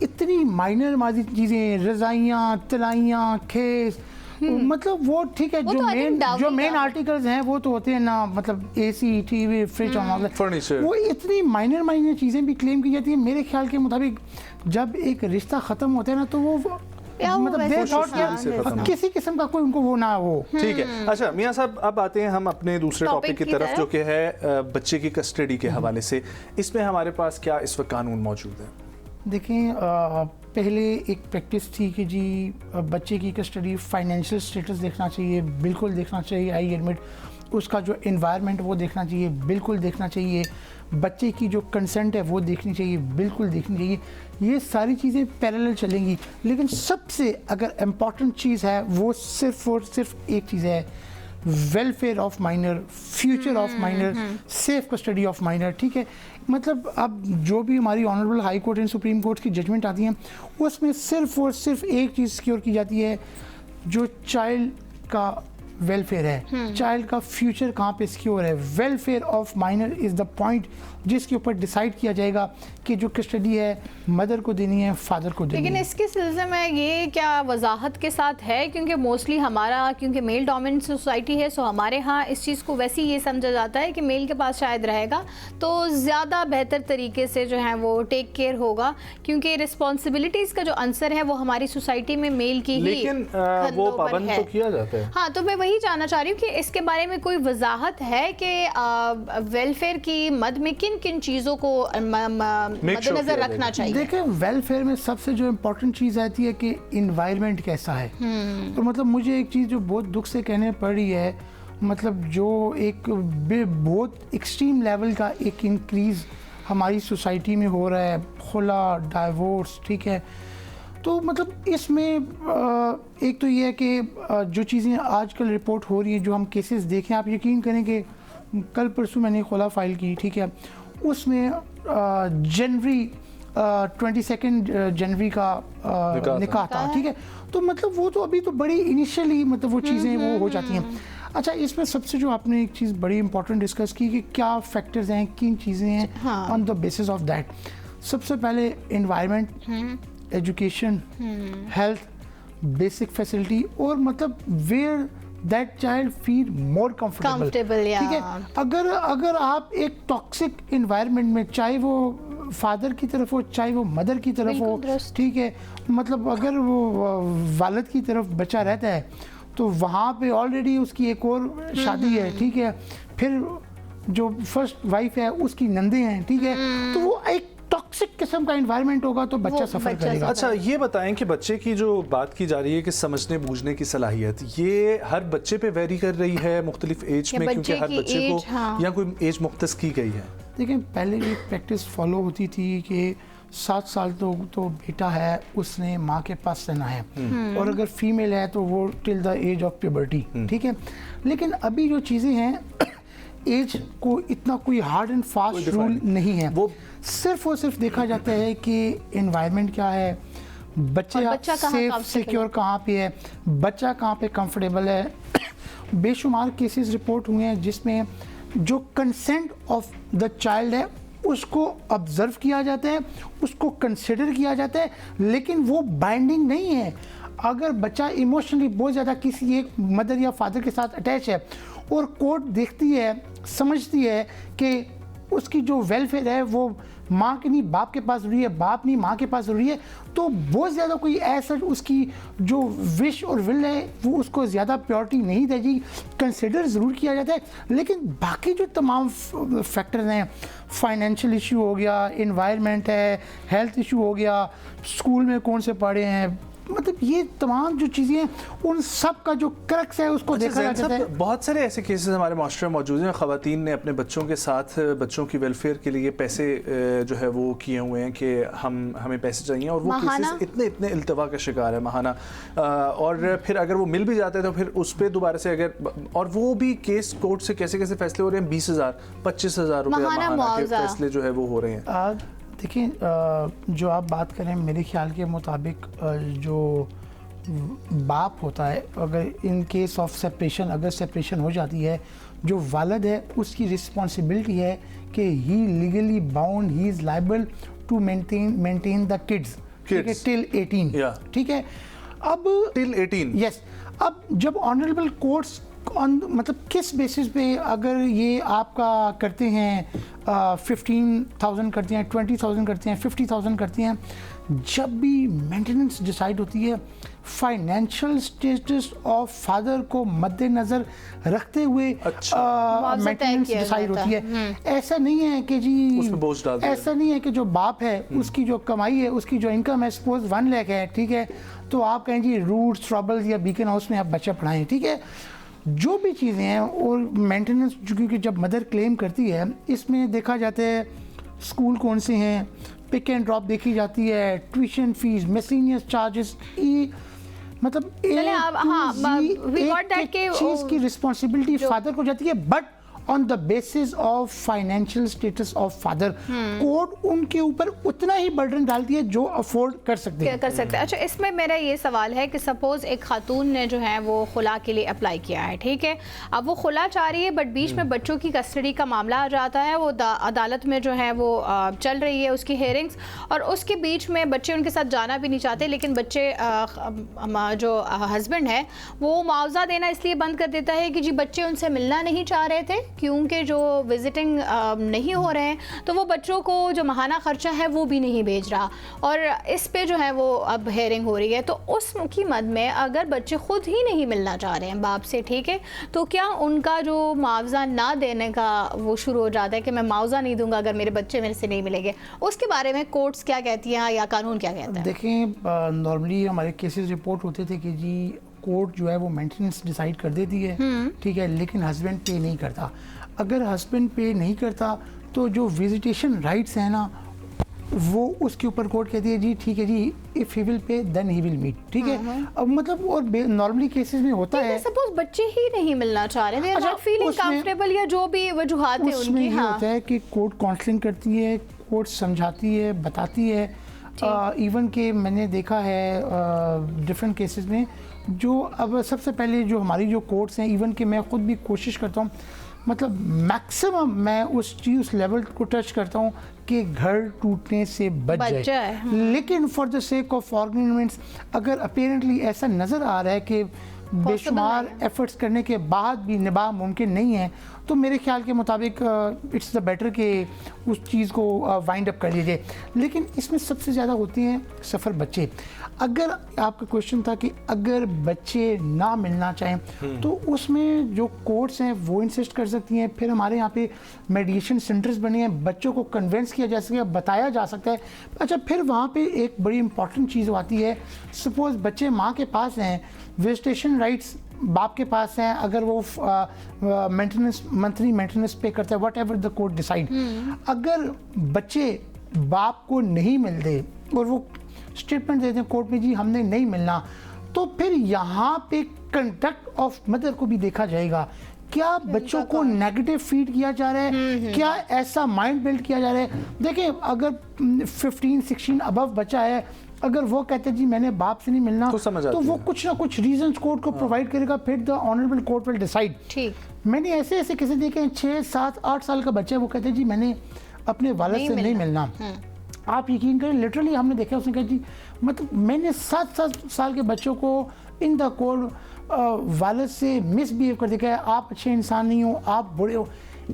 Speaker 5: इतनी माइनर चीज़ें, रज़ाइयाँ, तलाइयाँ, खेस, मतलब वो ठीक है, जो मेन आर्टिकल्स हैं वो तो होते हैं ना, मतलब एसी, टीवी, फ्रिज और
Speaker 2: फर्नीचर,
Speaker 5: वो इतनी माइनर चीज़ें भी क्लेम की जाती है। मेरे ख्याल के मुताबिक जब एक रिश्ता ख़त्म होता है ना तो वो मतलब किसी किस्म का कोई उनको वो ना हो।
Speaker 2: ठीक है। अच्छा मियां साहब, अब आते हैं हम अपने दूसरे टॉपिक की तरफ, जो कि है बच्चे की कस्टडी के हवाले से। इसमें हमारे पास क्या इस वक्त कानून मौजूद है?
Speaker 5: देखें, पहले एक प्रैक्टिस थी कि जी बच्चे की कस्टडी फाइनेंशियल स्टेटस देखना चाहिए, बिल्कुल देखना चाहिए, आई एडमिट। उसका जो एनवायरनमेंट वो देखना चाहिए, बिल्कुल देखना चाहिए। बच्चे की जो कंसेंट है वो देखनी चाहिए, बिल्कुल देखनी चाहिए। ये सारी चीज़ें पैरेलल चलेंगी, लेकिन सबसे अगर इम्पॉर्टेंट चीज़ है वो सिर्फ और सिर्फ एक चीज़ है, welfare of minor, future of minor, safe custody of minor. ठीक है, मतलब अब जो भी हमारी honourable high court and supreme court की जजमेंट आती हैं उसमें सिर्फ और सिर्फ एक चीज़ सिक्योर की जाती है, जो चाइल्ड का वेलफेयर है, चाइल्ड का फ्यूचर कहाँ पे सिक्योर है। Welfare of minor is the point जिसके ऊपर डिसाइड किया जाएगा कि जो कस्टडी है मदर को देनी है, फादर को देनी है।
Speaker 1: लेकिन इसके सिलसिले में ये क्या वजाहत के साथ है, क्योंकि मोस्टली हमारा, क्योंकि मेल डोमिनेंट सोसाइटी है, सो हमारे यहाँ इस चीज़ को वैसे ये समझा जाता है कि मेल के पास शायद रहेगा तो ज़्यादा बेहतर तरीके से जो है वो टेक केयर होगा, क्योंकि रिस्पॉन्सिबिलिटीज़ का जो आंसर है वो हमारी सोसाइटी में मेल की ही,
Speaker 2: लेकिन वो पाबंद तो किया जाता है।
Speaker 1: हाँ, तो मैं वही जानना चाह रही हूँ कि इसके बारे में कोई वजाहत है कि वेलफेयर की मद में किन किन चीज़ों को मद्देनजर रखना चाहिए?
Speaker 5: देखिए, वेलफेयर में सबसे जो इम्पोर्टेंट चीज़ आती है कि इन्वायरमेंट कैसा है। तो मतलब मुझे एक चीज़ जो बहुत दुख से कहने पड़ रही है, मतलब जो एक बहुत एक्सट्रीम लेवल का एक इंक्रीज़ हमारी सोसाइटी में हो रहा है, खुला डाइवोर्स, ठीक है। तो मतलब इसमें एक तो ये है कि जो चीज़ें आजकल रिपोर्ट हो रही है, जो हम केसेस देखें, आप यकीन करें कि कल परसों मैंने खुला फाइल की, ठीक है, उसमें जनवरी 22 जनवरी का निकाह था, ठीक है। तो मतलब वो तो अभी तो बड़ी इनिशियली मतलब वो चीज़ें वो हो जाती हैं। अच्छा, इसमें सबसे जो आपने एक चीज़ बड़ी इंपॉर्टेंट डिस्कस की कि क्या फैक्टर्स हैं, किन चीज़ें हैं, on the basis of that. सबसे पहले environment, education, health, basic facility, और मतलब where that child feel more comfortable, ठीक है। अगर आप एक टॉक्सिक इन्वायरमेंट में, चाहे वो फादर की तरफ हो चाहे वो मदर की तरफ हो, ठीक है, मतलब अगर वो वालिद की तरफ बच्चा रहता है तो वहाँ पे ऑलरेडी उसकी एक और शादी है, ठीक है, फिर जो फर्स्ट वाइफ है उसकी नंदे हैं, ठीक है, तो वो एक टॉक्सिक किस्म का एनवायरनमेंट होगा तो बच्चा सफर करेगा।
Speaker 2: अच्छा, ये बताएं कि बच्चे की जो बात की जा रही है कि समझने बूझने की सलाहियत, ये हर बच्चे पे वेरी कर रही है मुख्तलिफ एज में, क्योंकि हर बच्चे को या कोई एज मुख्तस की गई है?
Speaker 5: देखिए, पहले भी प्रैक्टिस फॉलो होती थी कि 7 साल तो बेटा है उसने माँ के पास रहना है, और अगर फीमेल है तो वो till the age of puberty, ठीक है। लेकिन अभी जो चीज़ें हैं एज को इतना कोई हार्ड एंड फास्ट रूल नहीं है, वो सिर्फ और सिर्फ देखा जाता है कि एनवायरनमेंट क्या है, बच्चा सेफ सिक्योर कहाँ पे है, बच्चा कहाँ पे कंफर्टेबल है। बेशुमार केसेस रिपोर्ट हुए हैं जिसमें जो कंसेंट ऑफ द चाइल्ड है उसको ऑब्जर्व किया जाता है, उसको कंसिडर किया जाता है, लेकिन वो बाइंडिंग नहीं है। अगर बच्चा इमोशनली बहुत ज़्यादा किसी एक मदर या फादर के साथ अटैच है और कोर्ट देखती है, समझती है कि उसकी जो वेलफेयर है वो माँ के नहीं बाप के पास ज़रूरी है, बाप नहीं माँ के पास ज़रूरी है, तो बहुत ज़्यादा कोई ऐसा उसकी जो विश और विल है वो उसको ज़्यादा प्योरिटी नहीं देगी, कंसिडर ज़रूर किया जाता है। लेकिन बाकी जो तमाम फैक्टर्स हैं, फाइनेंशियल इशू हो गया, एनवायरनमेंट है, हेल्थ इशू हो गया, स्कूल में कौन से पढ़े हैं, मतलब ये तमाम जो चीज़ें हैं उन सब का जो क्रक्स है उसको देखा जाता है।
Speaker 2: बहुत सारे ऐसे केसेस हमारे माशरे में मौजूद हैं, ख़वातीन ने अपने बच्चों के साथ बच्चों की वेलफेयर के लिए पैसे जो है वो किए हुए हैं कि हमें पैसे चाहिए, और वो केसेस इतने इल्तवा का शिकार है महाना, और फिर अगर वो मिल भी जाते हैं तो फिर उस पर दोबारा से अगर, और वो भी केस कोर्ट से कैसे कैसे फैसले हो रहे हैं, 20,000 25,000 रुपये महाना के फैसले जो है वो हो रहे हैं।
Speaker 5: देखिए, जो आप बात करें मेरे ख्याल के मुताबिक जो बाप होता है, अगर इन केस ऑफ सेपरेशन, अगर सेपरेशन हो जाती है, जो वालिद है उसकी रिस्पॉन्सिबिलिटी है कि he legally bound, he is liable to maintain the kids, ठीक है, टिल 18, ठीक है। अब
Speaker 2: टिल 18,
Speaker 5: यस। अब जब ऑनरेबल कोर्ट्स मतलब किस बेसिस पे अगर ये आपका करते हैं 15,000 करते हैं, 20,000 करते हैं, 50,000 करते हैं, जब भी मेंटेनेंस डिसाइड होती है फाइनेंशियल स्टेटस ऑफ फादर को मद्देनजर रखते हुए मेंटेनेंस डिसाइड होती है। ऐसा नहीं है कि जी, ऐसा नहीं है कि जो बाप है उसकी जो कमाई है, उसकी जो इनकम है, सपोज 1 लाख है, ठीक है, तो आप कहें जी रूट्स, ट्रबल्स या बीकन हाउस में आप बच्चा पढ़ाएं, ठीक है। जो भी चीज़ें हैं और मेंटेनेंस, क्योंकि जब मदर क्लेम करती है इसमें देखा जाता है स्कूल कौन से हैं, पिक एंड ड्रॉप देखी जाती है, ट्यूशन फीस, मिसलेनियस चार्जेस, मतलब एक चीज़ की रिस्पॉन्सिबिलिटी फादर को जाती है, but on the basis of financial status of father. Court उनके ऊपर उतना ही बर्डन डालती है जो अफोर्ड कर सकते हैं।
Speaker 1: अच्छा, इसमें मेरा ये सवाल है कि सपोज एक खातून ने जो है वो खुला के लिए अप्लाई किया है, ठीक है, अब वो खुला चाह रही है, बट बीच में बच्चों की कस्टडी का मामला आ जाता है, वो अदालत में जो है वो चल रही है उसकी हेयरिंग्स, और उसके बीच में बच्चे उनके साथ जाना भी नहीं चाहते, लेकिन बच्चे जो हस्बैंड है वो मुआवजा देना इसलिए बंद कर देता है कि जी बच्चे उनसे मिलना नहीं चाह रहे थे क्योंकि जो विजिटिंग नहीं हो रहे हैं, तो वो बच्चों को जो माहाना खर्चा है वो भी नहीं भेज रहा, और इस पे जो है वो अब हेयरिंग हो रही है। तो उस कीमत में अगर बच्चे खुद ही नहीं मिलना चाह रहे हैं बाप से, ठीक है, तो क्या उनका जो मुआवजा ना देने का वो शुरू हो जाता है कि मैं मुआवजा नहीं दूंगा अगर मेरे बच्चे मेरे से नहीं मिलेंगे? उसके बारे में कोर्ट्स क्या कहती हैं या कानून क्या कहता है?
Speaker 5: देखें, नॉर्मली हमारे केसेस रिपोर्ट होते थे कि जी कोर्ट जो है वो मेंटेनेंस डिसाइड कर देती है, ठीक है, लेकिन हस्बैंड पे नहीं करता। अगर हस्बैंड पे नहीं करता तो जो विजिटेशन राइट्स हैं ना वो उसके ऊपर कोर्ट कहती है जी ठीक है जी, if he will pay then he will meet, ठीक है। अब मतलब और नॉर्मली केसेस में होता है,
Speaker 1: सपोज बच्चे ही नहीं मिलना चाह रहे हैं, नॉट फीलिंग कंफर्टेबल या जो भी वजूहात है उनकी, हाँ,
Speaker 5: होता है कि कोर्ट काउंसलिंग करती है, कोर्ट समझाती है, बताती है। इवन के मैंने देखा है डिफरेंट केसेस में, जो अब सबसे पहले जो हमारी जो कोर्ट्स हैं, इवन कि मैं ख़ुद भी कोशिश करता हूँ, मतलब मैक्सिमम मैं उस लेवल को टच करता हूँ कि घर टूटने से बच जाए। लेकिन फॉर द सेक ऑफ ऑर्गेनाइजमेंट्स, अगर अपेरेंटली ऐसा नज़र आ रहा है कि बेशुमार एफर्ट्स करने के बाद भी निभा मुमकिन नहीं है, तो मेरे ख्याल के मुताबिक इट्स द बेटर कि उस चीज़ को वाइंड अप कर लीजिए। लेकिन इसमें सबसे ज़्यादा होते हैं सफ़र बच्चे। अगर आपका क्वेश्चन था कि अगर बच्चे ना मिलना चाहें तो उसमें जो कोर्ट्स हैं वो इंसिस्ट कर सकती हैं। फिर हमारे यहाँ पे मेडिएशन सेंटर्स बने हैं, बच्चों को कन्विंस किया जा सके, बताया जा सकता है। अच्छा, फिर वहाँ पे एक बड़ी इंपॉर्टेंट चीज़ आती है, सपोज़ बच्चे माँ के पास हैं, विजिटेशन राइट्स बाप के पास हैं, अगर वो मेंटेनेंस मंथली मेंटेनेंस पे करता है, what ever the court decide, अगर बच्चे बाप को नहीं मिलते और वो स्टेटमेंट देते हैं कोर्ट में जी हमने नहीं मिलना, तो फिर यहाँ पे कंडक्ट ऑफ मदर को भी देखा जाएगा। क्या बच्चों को नेगेटिव फीड किया जा रहा है, क्या ऐसा माइंड बिल्ड किया जा रहा है? देखिए, अगर 15-16 अबव बच्चा है, अगर वो कहते हैं जी मैंने बाप से नहीं मिलना, तो वो कुछ ना कुछ रीजंस कोर्ट को प्रोवाइड करेगा, फिर the honourable court will decide.
Speaker 1: ठीक,
Speaker 5: मैंने ऐसे ऐसे किसी देखे हैं 6, 7, 8 साल का बच्चा है, वो कहते हैं जी मैंने अपने वालिद से नहीं मिलना। आप यकीन करें, लिटरली हमने देखा, उसने कहा जी मतलब मैंने 7 साल के बच्चों को इन द कोर्ट वालिद से मिसबिहेव कर देखा है, आप अच्छे इंसान नहीं हो, आप बुरे हो।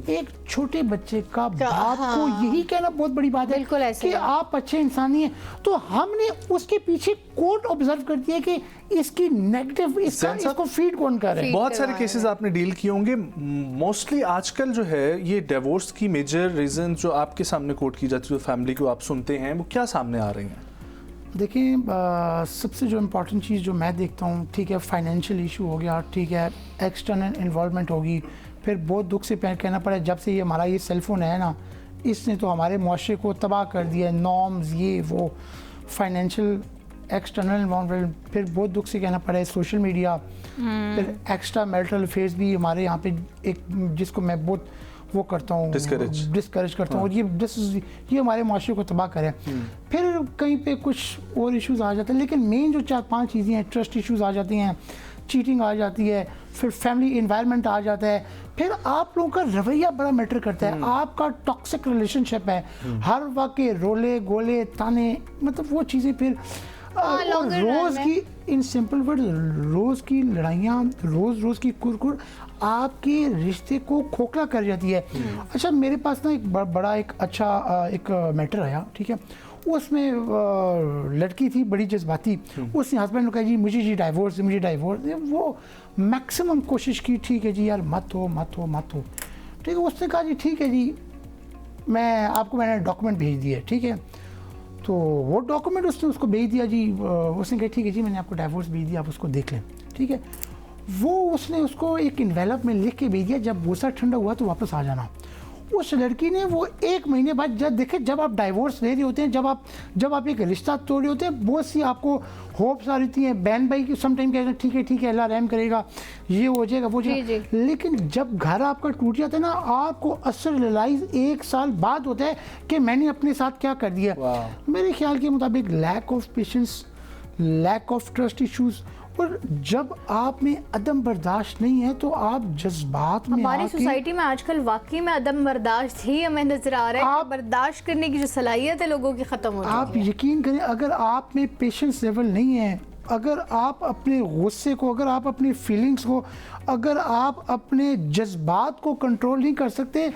Speaker 5: एक छोटे बच्चे का बाप को यही कहना बहुत बड़ी बात है कि आप अच्छे इंसान नहीं हैं। तो हमने उसके पीछे कोर्ट ऑब्जर्व कर दिया कि इसकी नेगेटिव इसको फीड कौन कर रहा है।
Speaker 2: बहुत सारे केसेस आपने डील किए होंगे। मोस्टली आजकल जो है ये डिवोर्स की मेजर रीजन जो आपके सामने कोट की जाती है, जो फैमिली को आप सुनते हैं, वो क्या सामने आ रही हैं?
Speaker 5: देखिए, सबसे जो इम्पोर्टेंट चीज़ जो मैं देखता हूँ, ठीक है, फाइनेंशियल इशू हो गया, ठीक है, एक्सटर्नल इन्वॉल्वमेंट होगी, फिर बहुत दुख से कहना पड़ा जब से ये हमारा ये सेलफोन है ना, इसने तो हमारे मुआशरे को तबाह कर दिया, नॉर्म्स ये वो, फाइनेंशियल एक्सटर्नल इन्वॉल्वमेंट, फिर बहुत दुख से कहना पड़ा है सोशल मीडिया, फिर एक्स्ट्रा मैरिटल अफेयर्स भी हमारे यहाँ पे एक जिसको मैं बहुत वो करता हूँ, डिस्करेज करता हूँ, और ये हमारे माशरे को तबाह करे। फिर कहीं पे कुछ और इश्यूज आ जाते हैं, लेकिन मेन जो 4-5 चीज़ें हैं, ट्रस्ट इश्यूज आ जाती हैं, चीटिंग आ जाती है, फिर फैमिली इन्वायरमेंट आ जाता है, फिर आप लोगों का रवैया बड़ा मैटर करता है। आपका टॉक्सिक रिलेशनशिप है, हर वक्त रोले गोले ताने, मतलब वो चीज़ें फिर रोज़ की, इन सिंपल वर्ड, रोज़ की लड़ाइयाँ, रोज़ की कुरकुर आपके रिश्ते को खोखला कर जाती है। अच्छा, मेरे पास ना एक बड़ा एक अच्छा एक मैटर आया, ठीक है, उसमें लड़की थी बड़ी जज्बाती, उसने हस्बैंड को कहा जी मुझे जी डाइवोर्स, मुझे डाइवोर्स। वो मैक्सिमम कोशिश की, ठीक है जी यार मत हो, ठीक है। उसने कहा जी ठीक है जी, मैंने डॉक्यूमेंट भेज दिए, ठीक है। तो वो डॉक्यूमेंट उसने उसको भेज दिया जी, उसने कहा ठीक है जी मैंने आपको डाइवोर्स भेज दिया, आप उसको देख लें, ठीक है। वो उसने उसको एक इन्वेलप में लिख के भेज दिया, जब गुस्सा ठंडा हुआ तो वापस आ जाना। उस लड़की ने वो 1 महीने बाद जब आप डाइवोर्स ले रहे होते हैं, जब आप एक रिश्ता तोड़ रहे होते हैं, बहुत सी आपको होप्स आ रही हैं, बहन भाई की समटाइम कहते हैं ठीक है अल्लाह रहम करेगा, ये हो जाएगा वो जाएगा। लेकिन जब घर आपका टूट जाता है ना, आपको असर रियलाइज 1 साल बाद होता है कि मैंने अपने साथ क्या कर दिया। मेरे ख्याल के मुताबिक lack of patience, lack of trust issues, और जब आप में अदम बर्दाश्त नहीं है तो आप जज्बात में
Speaker 1: हमारी सोसाइटी में आजकल वाकई में अदम बर्दाश्त ही हमें नजर आ रहा है। बर्दाश्त करने की जो सलाहियत है लोगों की खत्म हो चुकी है।
Speaker 5: आप यकीन करें, अगर आप में पेशेंस लेवल नहीं है, अगर आप अपने गुस्से को, अगर आप अपनी फीलिंग्स को, अगर आप अपने जज्बात को कंट्रोल नहीं कर सकते,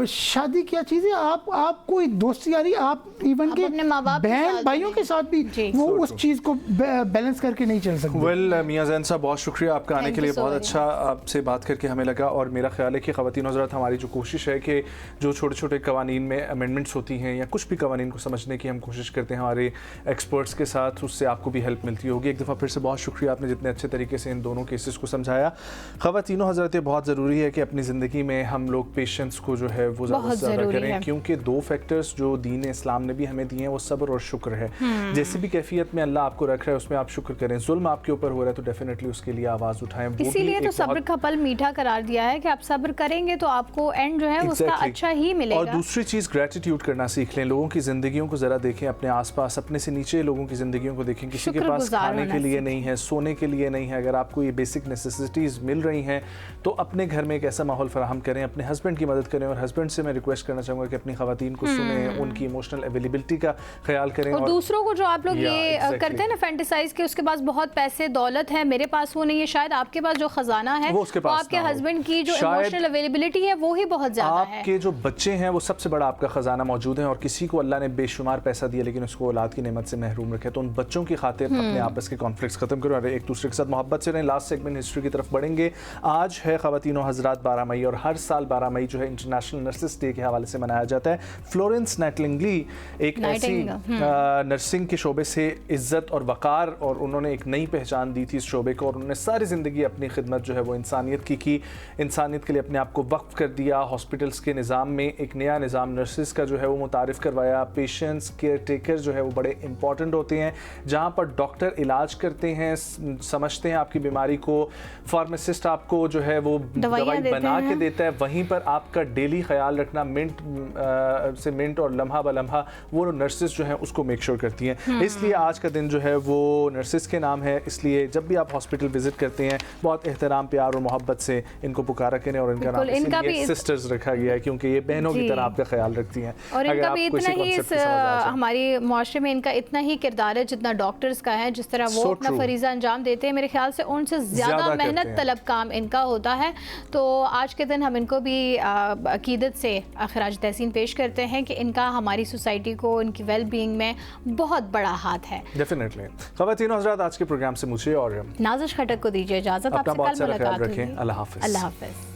Speaker 5: शादी क्या चीज़ है, आप कोई दोस्ती यारी, आप इवन के बहन भाइयों के साथ भी वो उस चीज़ को बैलेंस करके नहीं चल सकते।
Speaker 2: वेल मियां ज़ैन साहब, बहुत शुक्रिया आपका आने के लिए, बहुत अच्छा आपसे बात करके हमें लगा। और मेरा ख्याल है कि ख़वातीन हज़रात, हमारी जो कोशिश है कि जो छोटे छोटे कवानीन में अमेंडमेंट्स होती हैं या कुछ भी कवानीन को समझने की हम कोशिश करते हैं हमारे एक्सपर्ट्स के साथ, उससे आपको भी हेल्प मिलती होगी। एक दफ़ा फिर से बहुत शुक्रिया, आपने जितने अच्छे तरीके से इन दोनों केसेस को समझाया। ख़वातीन हज़रात, बहुत ज़रूरी है कि अपनी ज़िंदगी में हम लोग पेशेंस को जो है वो ज़्यादा करें, क्योंकि 2 फैक्टर्स जो दीन इस्लाम ने भी हमें दिए हैं वो सब्र और शुक्र है। जैसे भी कैफियत में अल्लाह आपको रख रहा है उसमें आप शुक्र करें। जुल्म आपके ऊपर हो रहा है तो डेफिनेटली उसके लिए आवाज़ उठाएं।
Speaker 1: इसीलिए तो सब्र का फल मीठा करार दिया है कि आप सब्र करेंगे तो आपको एंड जो है उसका अच्छा ही मिलेगा।
Speaker 2: और दूसरी चीज़, ग्रेटिट्यूड करना सीख लें। लोगों की ज़िंदगियों को ज़रा देखें, अपने आसपास अपने से नीचे लोगों की ज़िंदगियों को देखें। किसी के पास खाने के लिए नहीं है, सोने के लिए नहीं है, अगर आपको ये बेसिक नेसेसिटीज़ मिल रही हैं तो अपने घर में एक ऐसा माहौल फराहम करें, अपने हस्बैंड की मदद करें और हस्बैंड से मैं रिक्वेस्ट करना चाहूँगा कि अपनी ख़वातीन को सुने, उनकी इमोशनल अवेलेबिलिटी का ख्याल करें।
Speaker 1: और दूसरों को जो आप लोग
Speaker 2: Yeah,
Speaker 1: ये
Speaker 2: exactly.
Speaker 1: करते हैं ना फैंटिसाइज के उसके पास बहुत पैसे दौलत है, मेरे पास वो नहीं है, शायद आपके पास जो खजाना है
Speaker 2: वो उसके पास
Speaker 1: आपके
Speaker 2: ना हो।
Speaker 1: हस्बैंड की जो
Speaker 2: शायद
Speaker 1: इमोशनल अवेलेबिलिटी है वो ही बहुत ज्यादा है।
Speaker 2: आपके जो बच्चे हैं वो सबसे बड़ा आपका खजाना मौजूद है, और किसी को अल्लाह ने बेशुमार पैसा दिया लेकिन उसको औलाद की नेमत से महरूम रखे, तो उन बच्चों की खातिर अपने आपस के कॉन्फ्लिक्ट्स खत्म करो और एक दूसरे के साथ मोहब्बत से रहें। लास्ट सेगमेंट हिस्ट्री की तरफ बढ़ेंगे। आज है ख़वातीनो हज़रात 12 मई, और हर साल 12 मई जो है इंटरनेशनल नर्सेस डे के हवाले से मनाया जाता है। फ्लोरेंस नाइटिंगेल एक ऐसी नर्सिंग के शोबे से इज़्ज़त और वक़ार, और उन्होंने एक नई पहचान दी थी इस शोबे को, और उन्होंने सारी ज़िंदगी अपनी खिदमत जो है वो इंसानियत की इंसानियत के लिए अपने आप को वक्फ कर दिया। हॉस्पिटल्स के निज़ाम में एक नया निज़ाम नर्सिस का जो है वो मुतारिफ़ करवाया। पेशेंट्स केयर टेकर जो है वो बड़े इंपॉर्टेंट होते हैं, जहाँ पर डॉक्टर इलाज करते हैं, समझते हैं आपकी बीमारी को, फार्मासिस्ट आपको जो है वो दवाई बना के देता है, वहीं पर आपका डेली ख्याल रखना मिनट से मिनट और लम्हा ब लम्हा वो नर्सिस जो है उसको मेक श्योर करती हैं। इसलिए आज का दिन जो है वो नर्सिस के नाम है, इसलिए जब भी आप हॉस्पिटल विजिट करते हैं बहुत एहतराम, प्यार और मोहब्बत से इनको पुकारा करें, और इनका नाम इसीलिए सिस्टर्स रखा गया है क्योंकि ये बहनों की तरह आपका ख्याल रखती हैं।
Speaker 1: और इनका भी इतना ही हमारे मुआशरे में इनका इतना ही किरदार है जितना डॉक्टर्स का है। जिस तरह वो अपना फरीज़ा अंजाम देते हैं, मेरे ख्याल से उनसे ज़्यादा मेहनत तलब काम इनका होता है। तो आज के दिन हम इनको भी अकीदत से खराज तहसीन पेश करते हैं कि इनका हमारी सोसाइटी को, इनकी वेल बीइंग में बहुत बड़ा हाथ है।
Speaker 2: डेफिनेटली। ख़वातीनो हज़रात, आज के प्रोग्राम से मुझे और
Speaker 1: नाज़िश खटक को दीजिए इजाज़त। आपसे कल मुलाकात होगी।
Speaker 2: अल्लाह हाफ़िज़।
Speaker 1: अल्लाह हाफ़िज़।